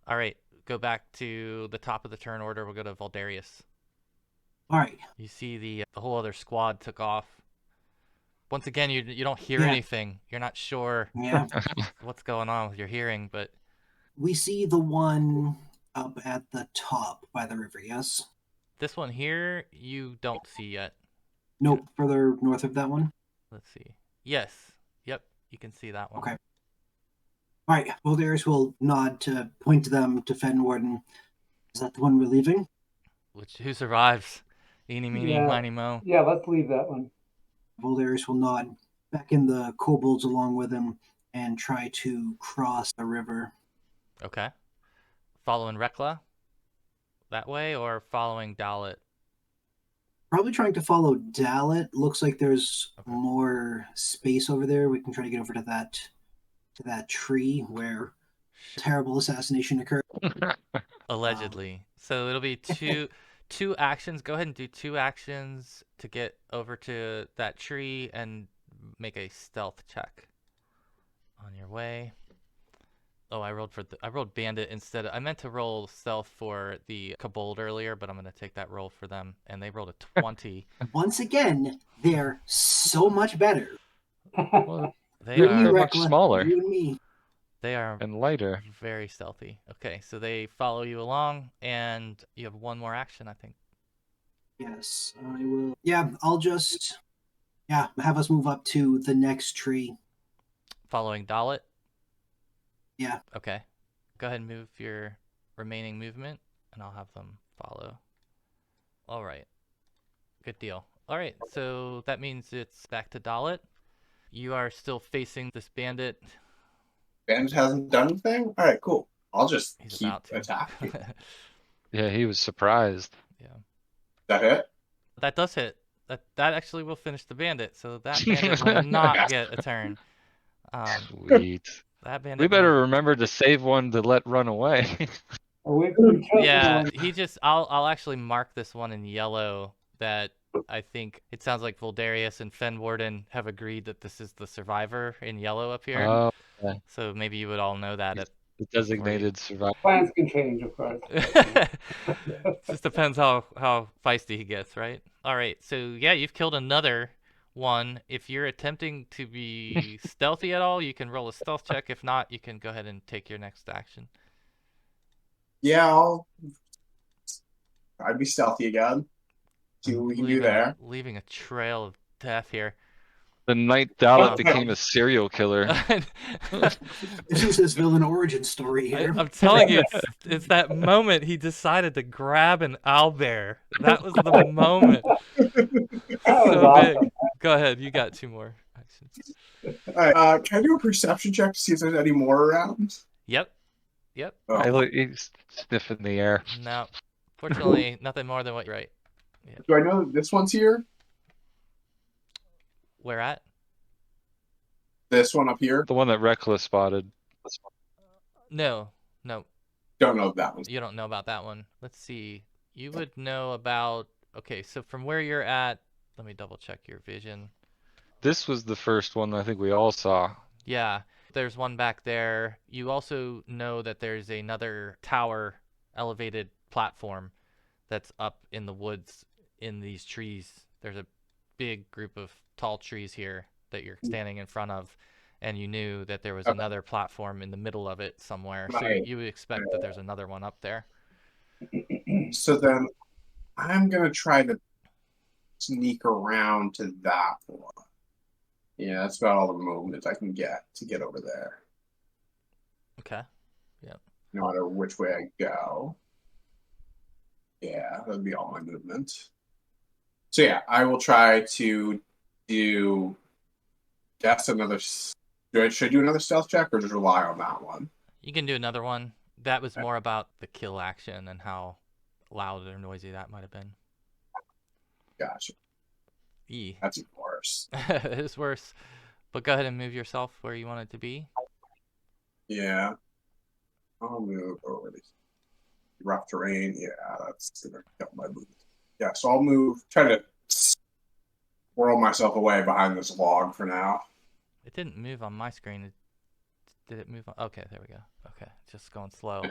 All right, go back to the top of the turn order. We'll go to Voldarius. All right. You see the whole other squad took off. Once again, you don't hear Yeah. anything. You're not sure Yeah. what's going on with your hearing, but We see the one up at the top by the river, yes? this one here you don't see yet. Nope, further north of that one. Let's see. Yes. Yep, you can see that one. Okay. All right, Voldarius will nod to point to them to Fenwarden. Is that the one we're leaving? Who survives? Eeny, meeny, Yeah. miny, mo. Yeah, let's leave that one. Voldarius will nod back in the kobolds along with him and try to cross the river. Okay. Following Rekla that way, or following Dalit? Probably trying to follow Dalit. Looks like there's Okay. more space over there. We can try to get over to that tree where terrible assassination occurred. Allegedly. So it'll be two actions. Go ahead and do 2 actions to get over to that tree and make a stealth check on your way. Oh, I rolled bandit instead. I meant to roll stealth for the kobold earlier, but I'm gonna take that roll for them, and they rolled a 20. Once again, they're so much better. Well, They You and me, they're are much Rekla. smaller You and me. they are and lighter. very stealthy. Okay, so they follow you along, and you have one more action, I think. Yes, I will. Yeah, I'll just have us move up to the next tree. Following Dalit. Yeah. Okay. Go ahead and move your remaining movement, and I'll have them follow. All right. Good deal. All right, so that means it's back to Dalit. You are still facing this bandit. Bandit hasn't done anything? Alright, cool. I'll just He's keep about to. attacking. Yeah, he was surprised. That hit? That does hit. That actually will finish the bandit, so that bandit will not get a turn. Sweet. That bandit. We better remember to save one to let run away. We chose Yeah, one. he just. I'll actually mark this one in yellow. That I think it sounds like Voldarius and Fenwarden have agreed that this is the survivor in yellow up here. Oh, So maybe you would all know that. the designated survivor. Plans can change, of course. Just depends how feisty he gets, right? All right, so yeah, you've killed another one. If you're attempting to be stealthy at all, you can roll a stealth check. If not, you can go ahead and take your next action. Yeah, I'd be stealthy again. See what we can do there. Leaving a trail of death here. The night Dalit became a serial killer. This is his villain origin story here. I'm telling you, it's that moment he decided to grab an owlbear. That was the moment. That was So awesome. big. Go ahead, you got 2 more actions. Alright, can I do a perception check to see if there's any more around? Yep. Oh. He's sniffing the air. No, fortunately, nothing more than what you're right. Do I know this one's here? Where at? This one up here? The one that Reckless spotted. No. Don't know if that one's. You don't know about that one. Let's see. You would know about. Okay, so from where you're at, let me double check your vision. This was the first one I think we all saw. Yeah, there's one back there. You also know that there's another tower, elevated platform that's up in the woods in these trees. There's a big group of tall trees here that you're standing in front of, and you knew that there was Okay. another platform in the middle of it somewhere. So Right. you would expect that there's another one up there. So then I'm going to try to sneak around to that one. Yeah, that's about all the movement I can get to get over there. Okay. No matter which way I go. Yeah, that'd be all my movement. So yeah, I will try to do. That's another. Should I do another stealth check or just rely on that one? You can do another one. That was more about the kill action and how loud or noisy that might have been. Gotcha. E. That's even worse. It is worse. But go ahead and move yourself where you want it to be. Yeah. I'll move over to rough terrain. Yeah, that's gonna kill my movement. Yeah, so I'll move. Try to whirl myself away behind this log for now. It didn't move on my screen. Did it move on? Okay, there we go. Okay, just going slow.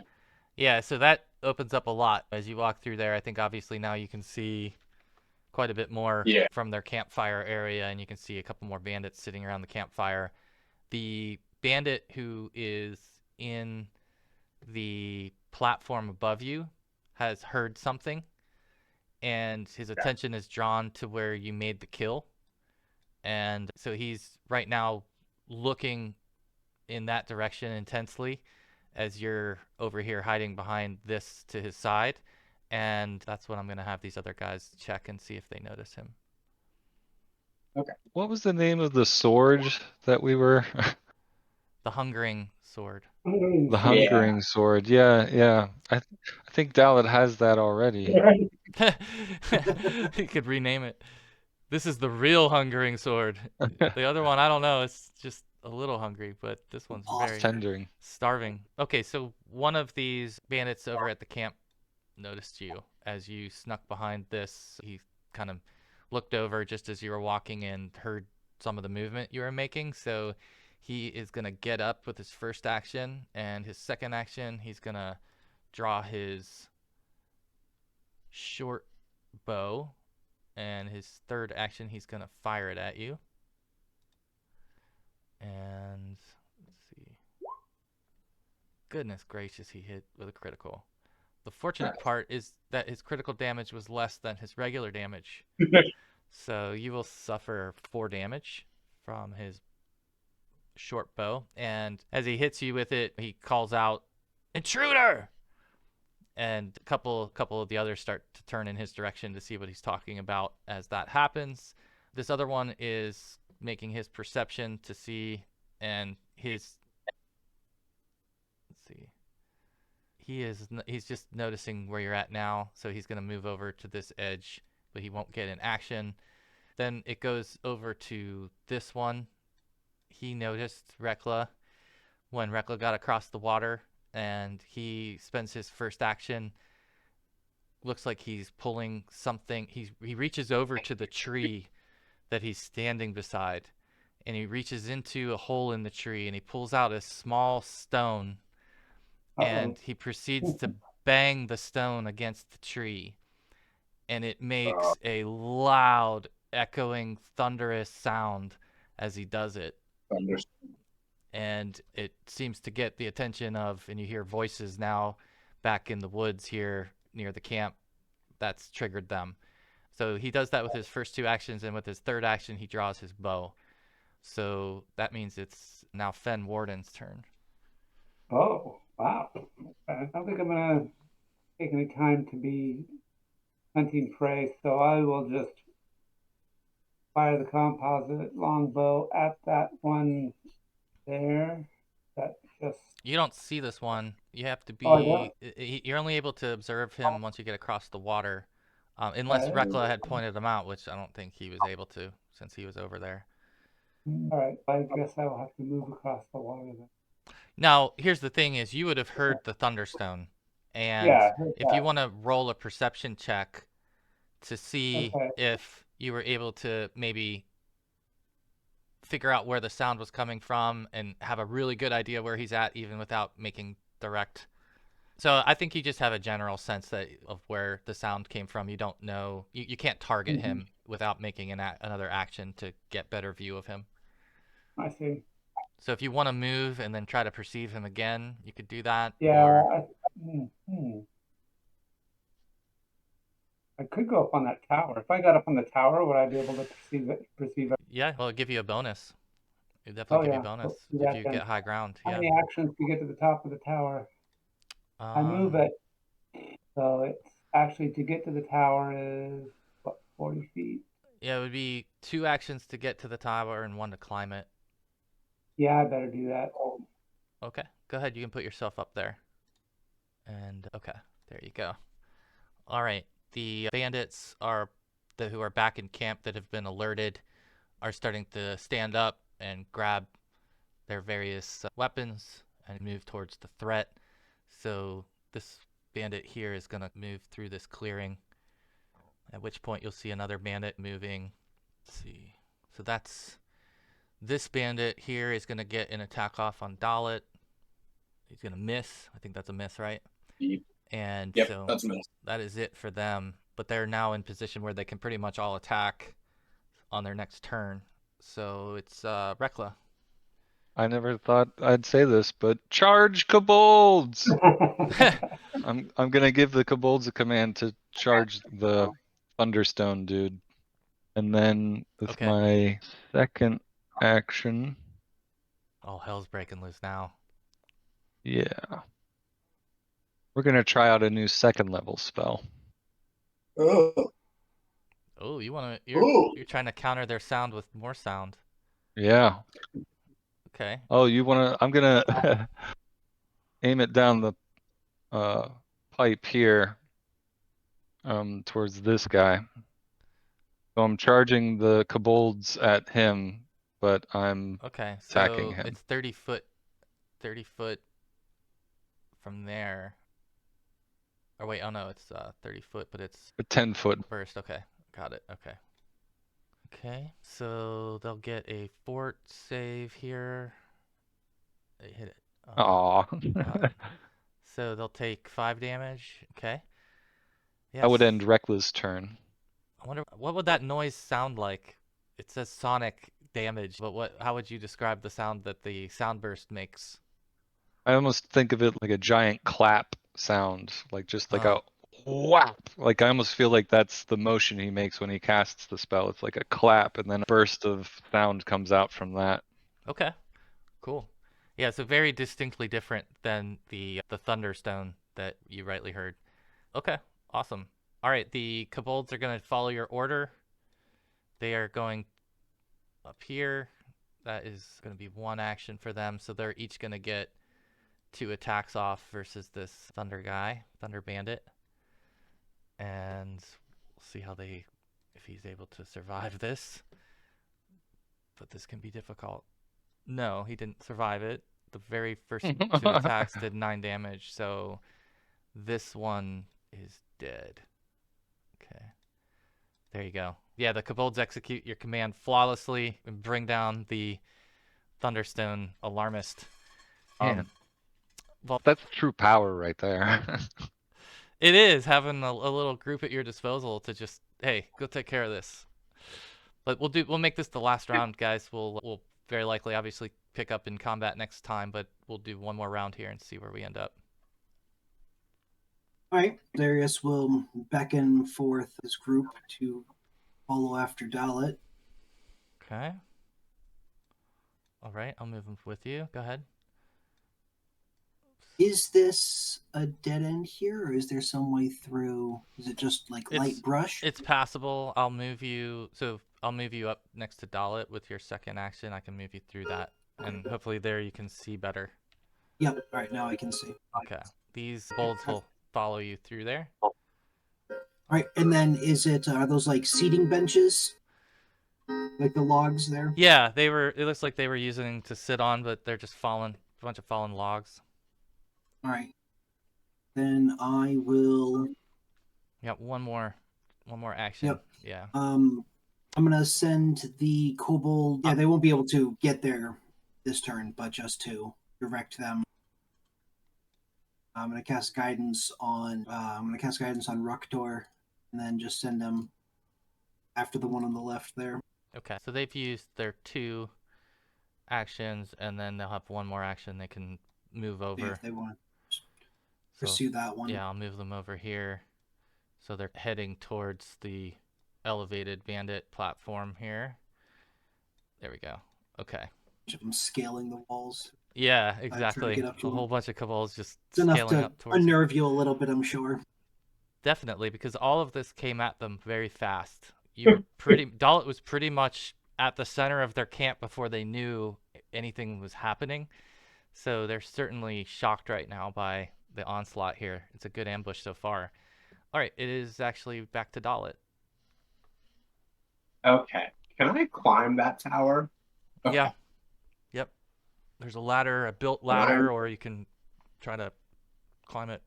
Yeah, so that opens up a lot as you walk through there. I think obviously now you can see quite a bit more from their campfire area, and you can see a couple more bandits sitting around the campfire. The bandit who is in the platform above you has heard something, and his attention is drawn to where you made the kill. And so he's right now looking in that direction intensely as you're over here hiding behind this to his side. And that's what I'm going to have these other guys check and see if they notice him. Okay. What was the name of the sword that we were? The Hungering Sword. The Hungering Sword. Yeah. I think Dalit has that already. He could rename it. This is the real Hungering Sword. The other one, I don't know. It's just a little hungry, but this one's very Tendering. starving. Okay, so one of these bandits over at the camp noticed you as you snuck behind this. He kind of looked over just as you were walking and heard some of the movement you were making. So he is going to get up with his first action, and his second action, he's going to draw his short bow, and his third action, he's going to fire it at you. And let's see. Goodness gracious, he hit with a critical. The fortunate part is that his critical damage was less than his regular damage. So you will suffer 4 damage from his short bow. And as he hits you with it, he calls out, "Intruder!" And a couple of the others start to turn in his direction to see what he's talking about as that happens. This other one is making his perception to see, and his, let's see, he's just noticing where you're at now, so he's going to move over to this edge, but he won't get an action. Then it goes over to this one. He noticed Rekla when Rekla got across the water, and he spends his first action. Looks like he's pulling something. He reaches over to the tree that he's standing beside, and he reaches into a hole in the tree, and he pulls out a small stone, and he proceeds to bang the stone against the tree, and it makes a loud, echoing, thunderous sound as he does it. And it seems to get the attention of, and you hear voices now back in the woods here near the camp. That's triggered them. So he does that with his first 2 actions, and with his third action, he draws his bow. So that means it's now Fen Warden's turn. Oh, wow. I don't think I'm going to take any time to be hunting prey, so I will just fire the composite longbow at that one there. That just... You don't see this one. You have to be... Oh, you're only able to observe him once you get across the water. Unless Rekla had pointed him out, which I don't think he was able to since he was over there. All right, I guess I will have to move across the water then. Now, here's the thing is you would have heard the thunderstone. And if you want to roll a perception check to see if you were able to maybe figure out where the sound was coming from and have a really good idea where he's at even without making direct So I think you just have a general sense of where the sound came from. You don't know. You can't target him without making another action to get better view of him. I see. So if you want to move and then try to perceive him again, you could do that. Yeah. Or I could go up on that tower. If I got up on the tower, would I be able to perceive it? yeah, well, it'll give you a bonus. It Oh definitely give you a yeah. bonus Do if that you then. get high ground. How Yeah. many actions to get to the top of the tower? I move it. So it's actually to get to the tower is what, 40 feet? Yeah, it would be 2 actions to get to the tower and 1 to climb it. Yeah, I better do that. Okay, go ahead. You can put yourself up there. And okay, there you go. All right, the bandits who are back in camp that have been alerted are starting to stand up and grab their various weapons and move towards the threat. So this bandit here is going to move through this clearing, at which point you'll see another bandit moving. Let's see. So this bandit here is going to get an attack off on Dalit. He's going to miss. I think that's a miss, right? And Yep, so that's a miss. that is it for them. But they're now in position where they can pretty much all attack on their next turn. So it's Rekla. I never thought I'd say this, but charge Kobolds! I'm gonna give the Kobolds a command to charge the Thunderstone dude. And then with Okay. my second action, Oh, hell's breaking loose now. yeah. We're gonna try out a new 2nd level spell. Oh, Oh, you're Ooh. you're trying to counter their sound with more sound. Yeah. Okay. Oh, I'm gonna aim it down the pipe here towards this guy. So I'm charging the Kobolds at him, but I'm Okay. attacking So him. it's 30 foot from there. Or wait, oh no, it's 30 foot, but it's A 10-foot. burst. Okay. Got it. Okay. Okay. So they'll get a fort save here. They hit it. Aw. So they'll take 5 damage. Okay. Yes. I would end Rekla's turn. I wonder what would that noise sound like? It says sonic damage, but how would you describe the sound that the sound burst makes? I almost think of it like a giant clap sound, like just like a whap. Like I almost feel like that's the motion he makes when he casts the spell. It's like a clap, and then a burst of sound comes out from that. Okay. Cool. Yeah, so very distinctly different than the Thunderstone that you rightly heard. Okay, awesome. All right, the Kobolds are going to follow your order. They are going up here. That is going to be 1 action for them, so they're each going to get 2 attacks off versus this Thunder Bandit. And we'll see if he's able to survive this. But this can be difficult. No, he didn't survive it. The very first 2 attacks did 9 damage, so this one is dead. Okay. There you go. Yeah, the Kobolds execute your command flawlessly and bring down the Thunderstone Alarmist. Well, that's true power right there. It is having a little group at your disposal to just, hey, go take care of this. But we'll make this the last round, guys. We'll very likely obviously pick up in combat next time, but we'll do 1 more round here and see where we end up. All right, Darius will beckon forth his group to follow after Dalit. Okay. All right, I'll move him with you. Go ahead. Is this a dead end here, or is there some way through? Is it just like light brush? It's passable. I'll move you. So I'll move you up next to Dalit with your second action. I can move you through that, and hopefully there you can see better. Yep. All right, now I can see. Okay. These bolts will follow you through there. All right, and then are those like seating benches? Like the logs there? Yeah, it looks like they were using to sit on, but they're just a bunch of fallen logs. All right. Then I will. Yeah, one more action. Yep. Yeah. I'm gonna send the kobold. Yeah, they won't be able to get there this turn, but just to direct them I'm gonna cast guidance on Ruktor, and then just send them after the one on the left there. Okay, so they've used their 2 actions, and then they'll have 1 more action they can move over. If they want to So, pursue that one. yeah, I'll move them over here. So they're heading towards the elevated bandit platform here. There we go. Okay. I'm scaling the walls. Yeah, trying to exactly. get up to A them. whole bunch of kobolds just It's enough scaling to up towards you. unnerve you a little bit, I'm sure. Definitely, because all of this came at them very fast. You were Dalit was pretty much at the center of their camp before they knew anything was happening. So they're certainly shocked right now by the onslaught here. It's a good ambush so far. All right, it is actually back to Dalit. Okay. Can I climb that tower? Okay. Yeah. Yep. There's a ladder, a built ladder, or you can try to climb it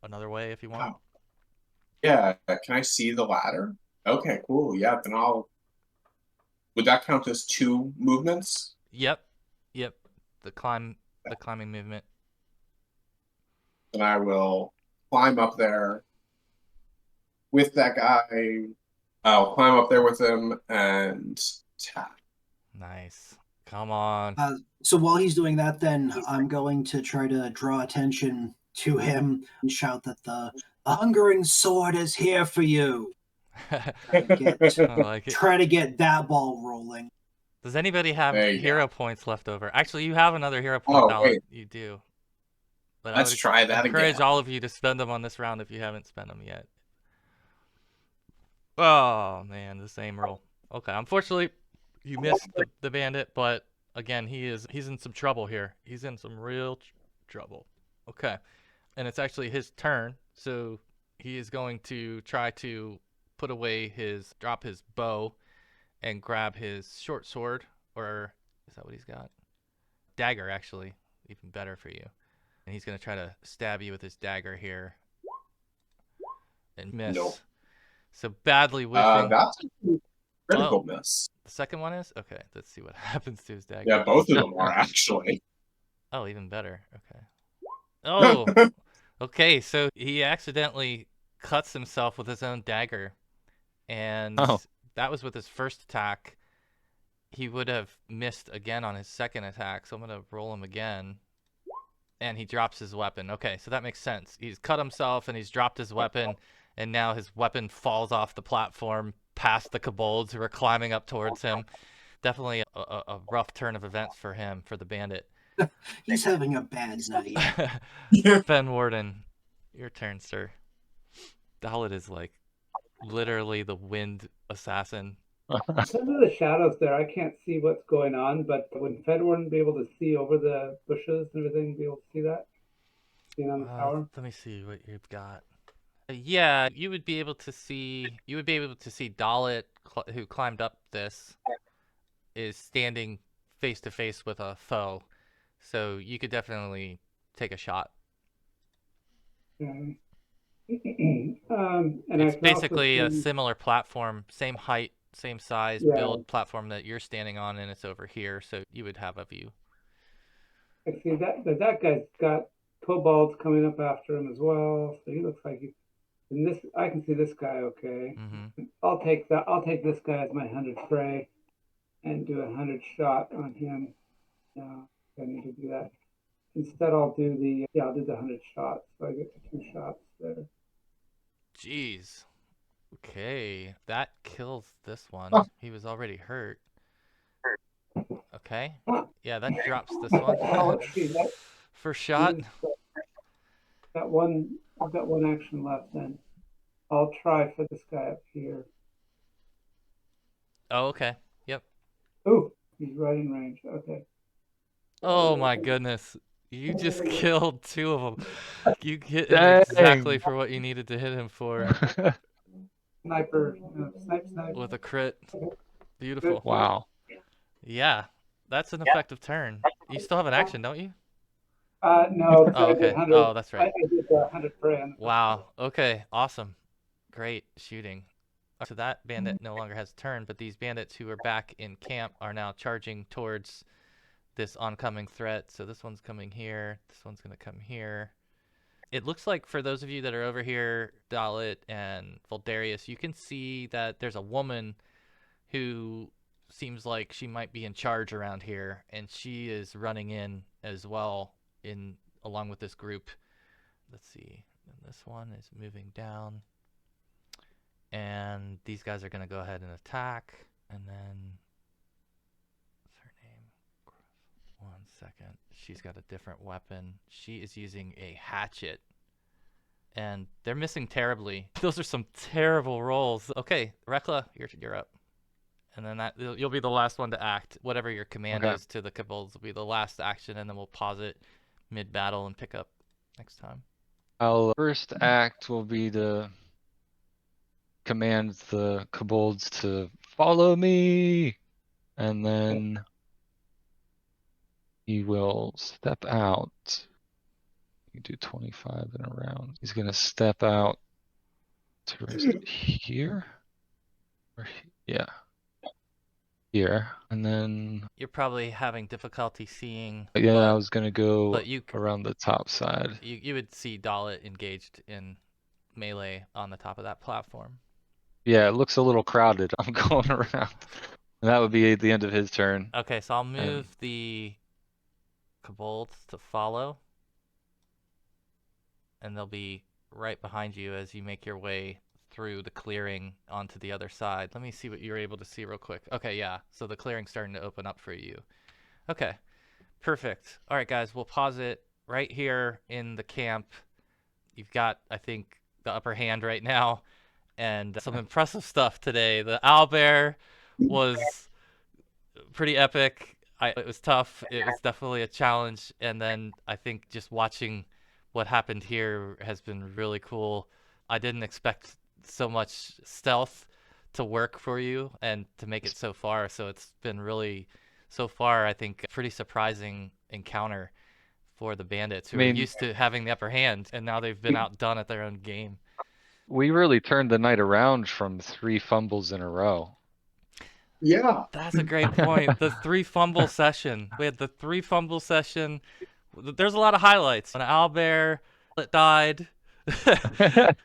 another way if you want. Oh. Yeah. Can I see the ladder? Okay, cool. Yeah, then I'll... Would that count as 2 movements? Yep. Yep. The climbing movement. Then I will climb up there with that guy. I'll climb up there with him and tap. Nice. Come on. So while he's doing that, then I'm going to try to draw attention to him and shout that the hungering sword is here for you. I like it. Try to get that ball rolling. Does anybody have There you hero go. points left over? Actually, you have another hero point, Oh, Dalit. wait. You do. But Let's try that encourage again. all of you to spend them on this round if you haven't spent them yet. Oh, man, the same roll. Okay, unfortunately, you missed the bandit, but again, he's in some trouble here. He's in some real trouble. Okay, and it's actually his turn, so he is going to try to put away drop his bow and grab his short sword, or is that what he's got? Dagger, actually, even better for you. And he's going to try to stab you with his dagger here. And miss. Nope. So badly whiffing. That's a critical miss. The second one is? Okay, let's see what happens to his dagger. Yeah, both of them are actually. Oh, even better. Okay. Oh! Okay, so he accidentally cuts himself with his own dagger. And that was with his first attack. He would have missed again on his second attack, so I'm going to roll him again. And he drops his weapon. Okay, so that makes sense. He's cut himself and he's dropped his weapon, and now his weapon falls off the platform past the kobolds who are climbing up towards him. Definitely a rough turn of events for him, for the bandit. He's having a bad night. Ben Warden, your turn, sir. Dalit is like literally the wind assassin. Because of the shadows there, I can't see what's going on, but would Fedorn be able to see over the bushes and everything, be able to see that? Being on the tower? Let me see what you've got. Yeah, you would be able to see Dalit, who climbed up this, is standing face to face with a foe. So you could definitely take a shot. And It's basically a similar platform, same height, same size, build platform that you're standing on, and it's over here, so you would have a view. I see that guy's got kobolds coming up after him as well, so he looks like I can see this guy okay. Mm-hmm. I'll take this guy as my 100 fray and do a 100 shot on him. I need to do that. Instead, I'll do the 100 shots, so I get to 2 shots there. Jeez. Okay, that kills this one. He was already hurt. Okay. Yeah, that drops this one. First shot. I've got one action left then. I'll try for this guy up here. Oh, okay. Yep. Ooh, he's right in range. Okay. Oh my goodness. You just killed 2 of them. You hit him exactly for what you needed to hit him for. Sniper, snipe. With a crit. Beautiful. Wow. Yeah, that's an effective turn. You still have an action, don't you? No. Oh, okay. Oh, that's right. I did 100 fray on the Wow. Okay. Awesome. Great shooting. So that bandit no longer has a turn, but these bandits who are back in camp are now charging towards this oncoming threat. So this one's coming here. This one's going to come here. It looks like for those of you that are over here, Dalit and Voldarius, you can see that there's a woman who seems like she might be in charge around here, and she is running in as well along with this group. Let's see, and this one is moving down, and these guys are going to go ahead and attack. And then what's her name? 1 second. She's got a different weapon. She is using a hatchet, and they're missing terribly. Those are some terrible rolls. Okay, Rekla, you're up. And then you'll be the last one to act. Whatever your command is to the Kobolds will be the last action, and then we'll pause it mid-battle and pick up next time. Our first act will be to command the Kobolds to follow me, and then he will step out. You do 25 in a round. He's gonna step out to here, yeah, here, and then You're probably having difficulty seeing. I was gonna go but you around the top side. You would see Dalit engaged in melee on the top of that platform. Yeah, it looks a little crowded. I'm going around. And that would be the end of his turn. Okay, so I'll move the Kobolds to follow. And they'll be right behind you as you make your way through the clearing onto the other side. Let me see what you're able to see real quick. Okay, yeah. So the clearing's starting to open up for you. Okay, perfect. All right, guys, we'll pause it right here in the camp. You've got, I think, the upper hand right now. And some impressive stuff today. The owlbear was pretty epic. It was tough. It was definitely a challenge. And then I think just watching what happened here has been really cool. I didn't expect so much stealth to work for you and to make it so far. So it's been really, so far, I think, a pretty surprising encounter for the bandits who are used to having the upper hand, and now they've been outdone at their own game. We really turned the night around from 3 fumbles in a row. Yeah. That's a great point. The 3 fumble session. We had the 3 fumble session. There's a lot of highlights. An owlbear that died.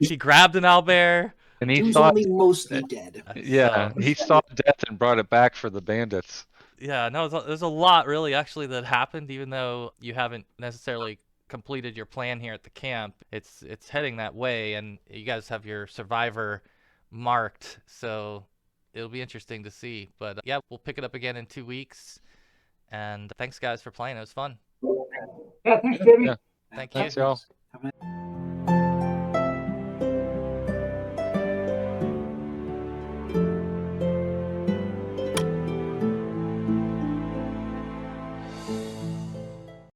She grabbed an owlbear. And he was only mostly dead. Yeah, he saw death and brought it back for the bandits. Yeah, no, there's a lot really actually that happened, even though you haven't necessarily completed your plan here at the camp. It's heading that way, and you guys have your survivor marked, so it'll be interesting to see. But yeah, we'll pick it up again in 2 weeks. And thanks guys for playing. It was fun. Yeah, thanks, Jimmy. Yeah. Thank you. Thanks, y'all.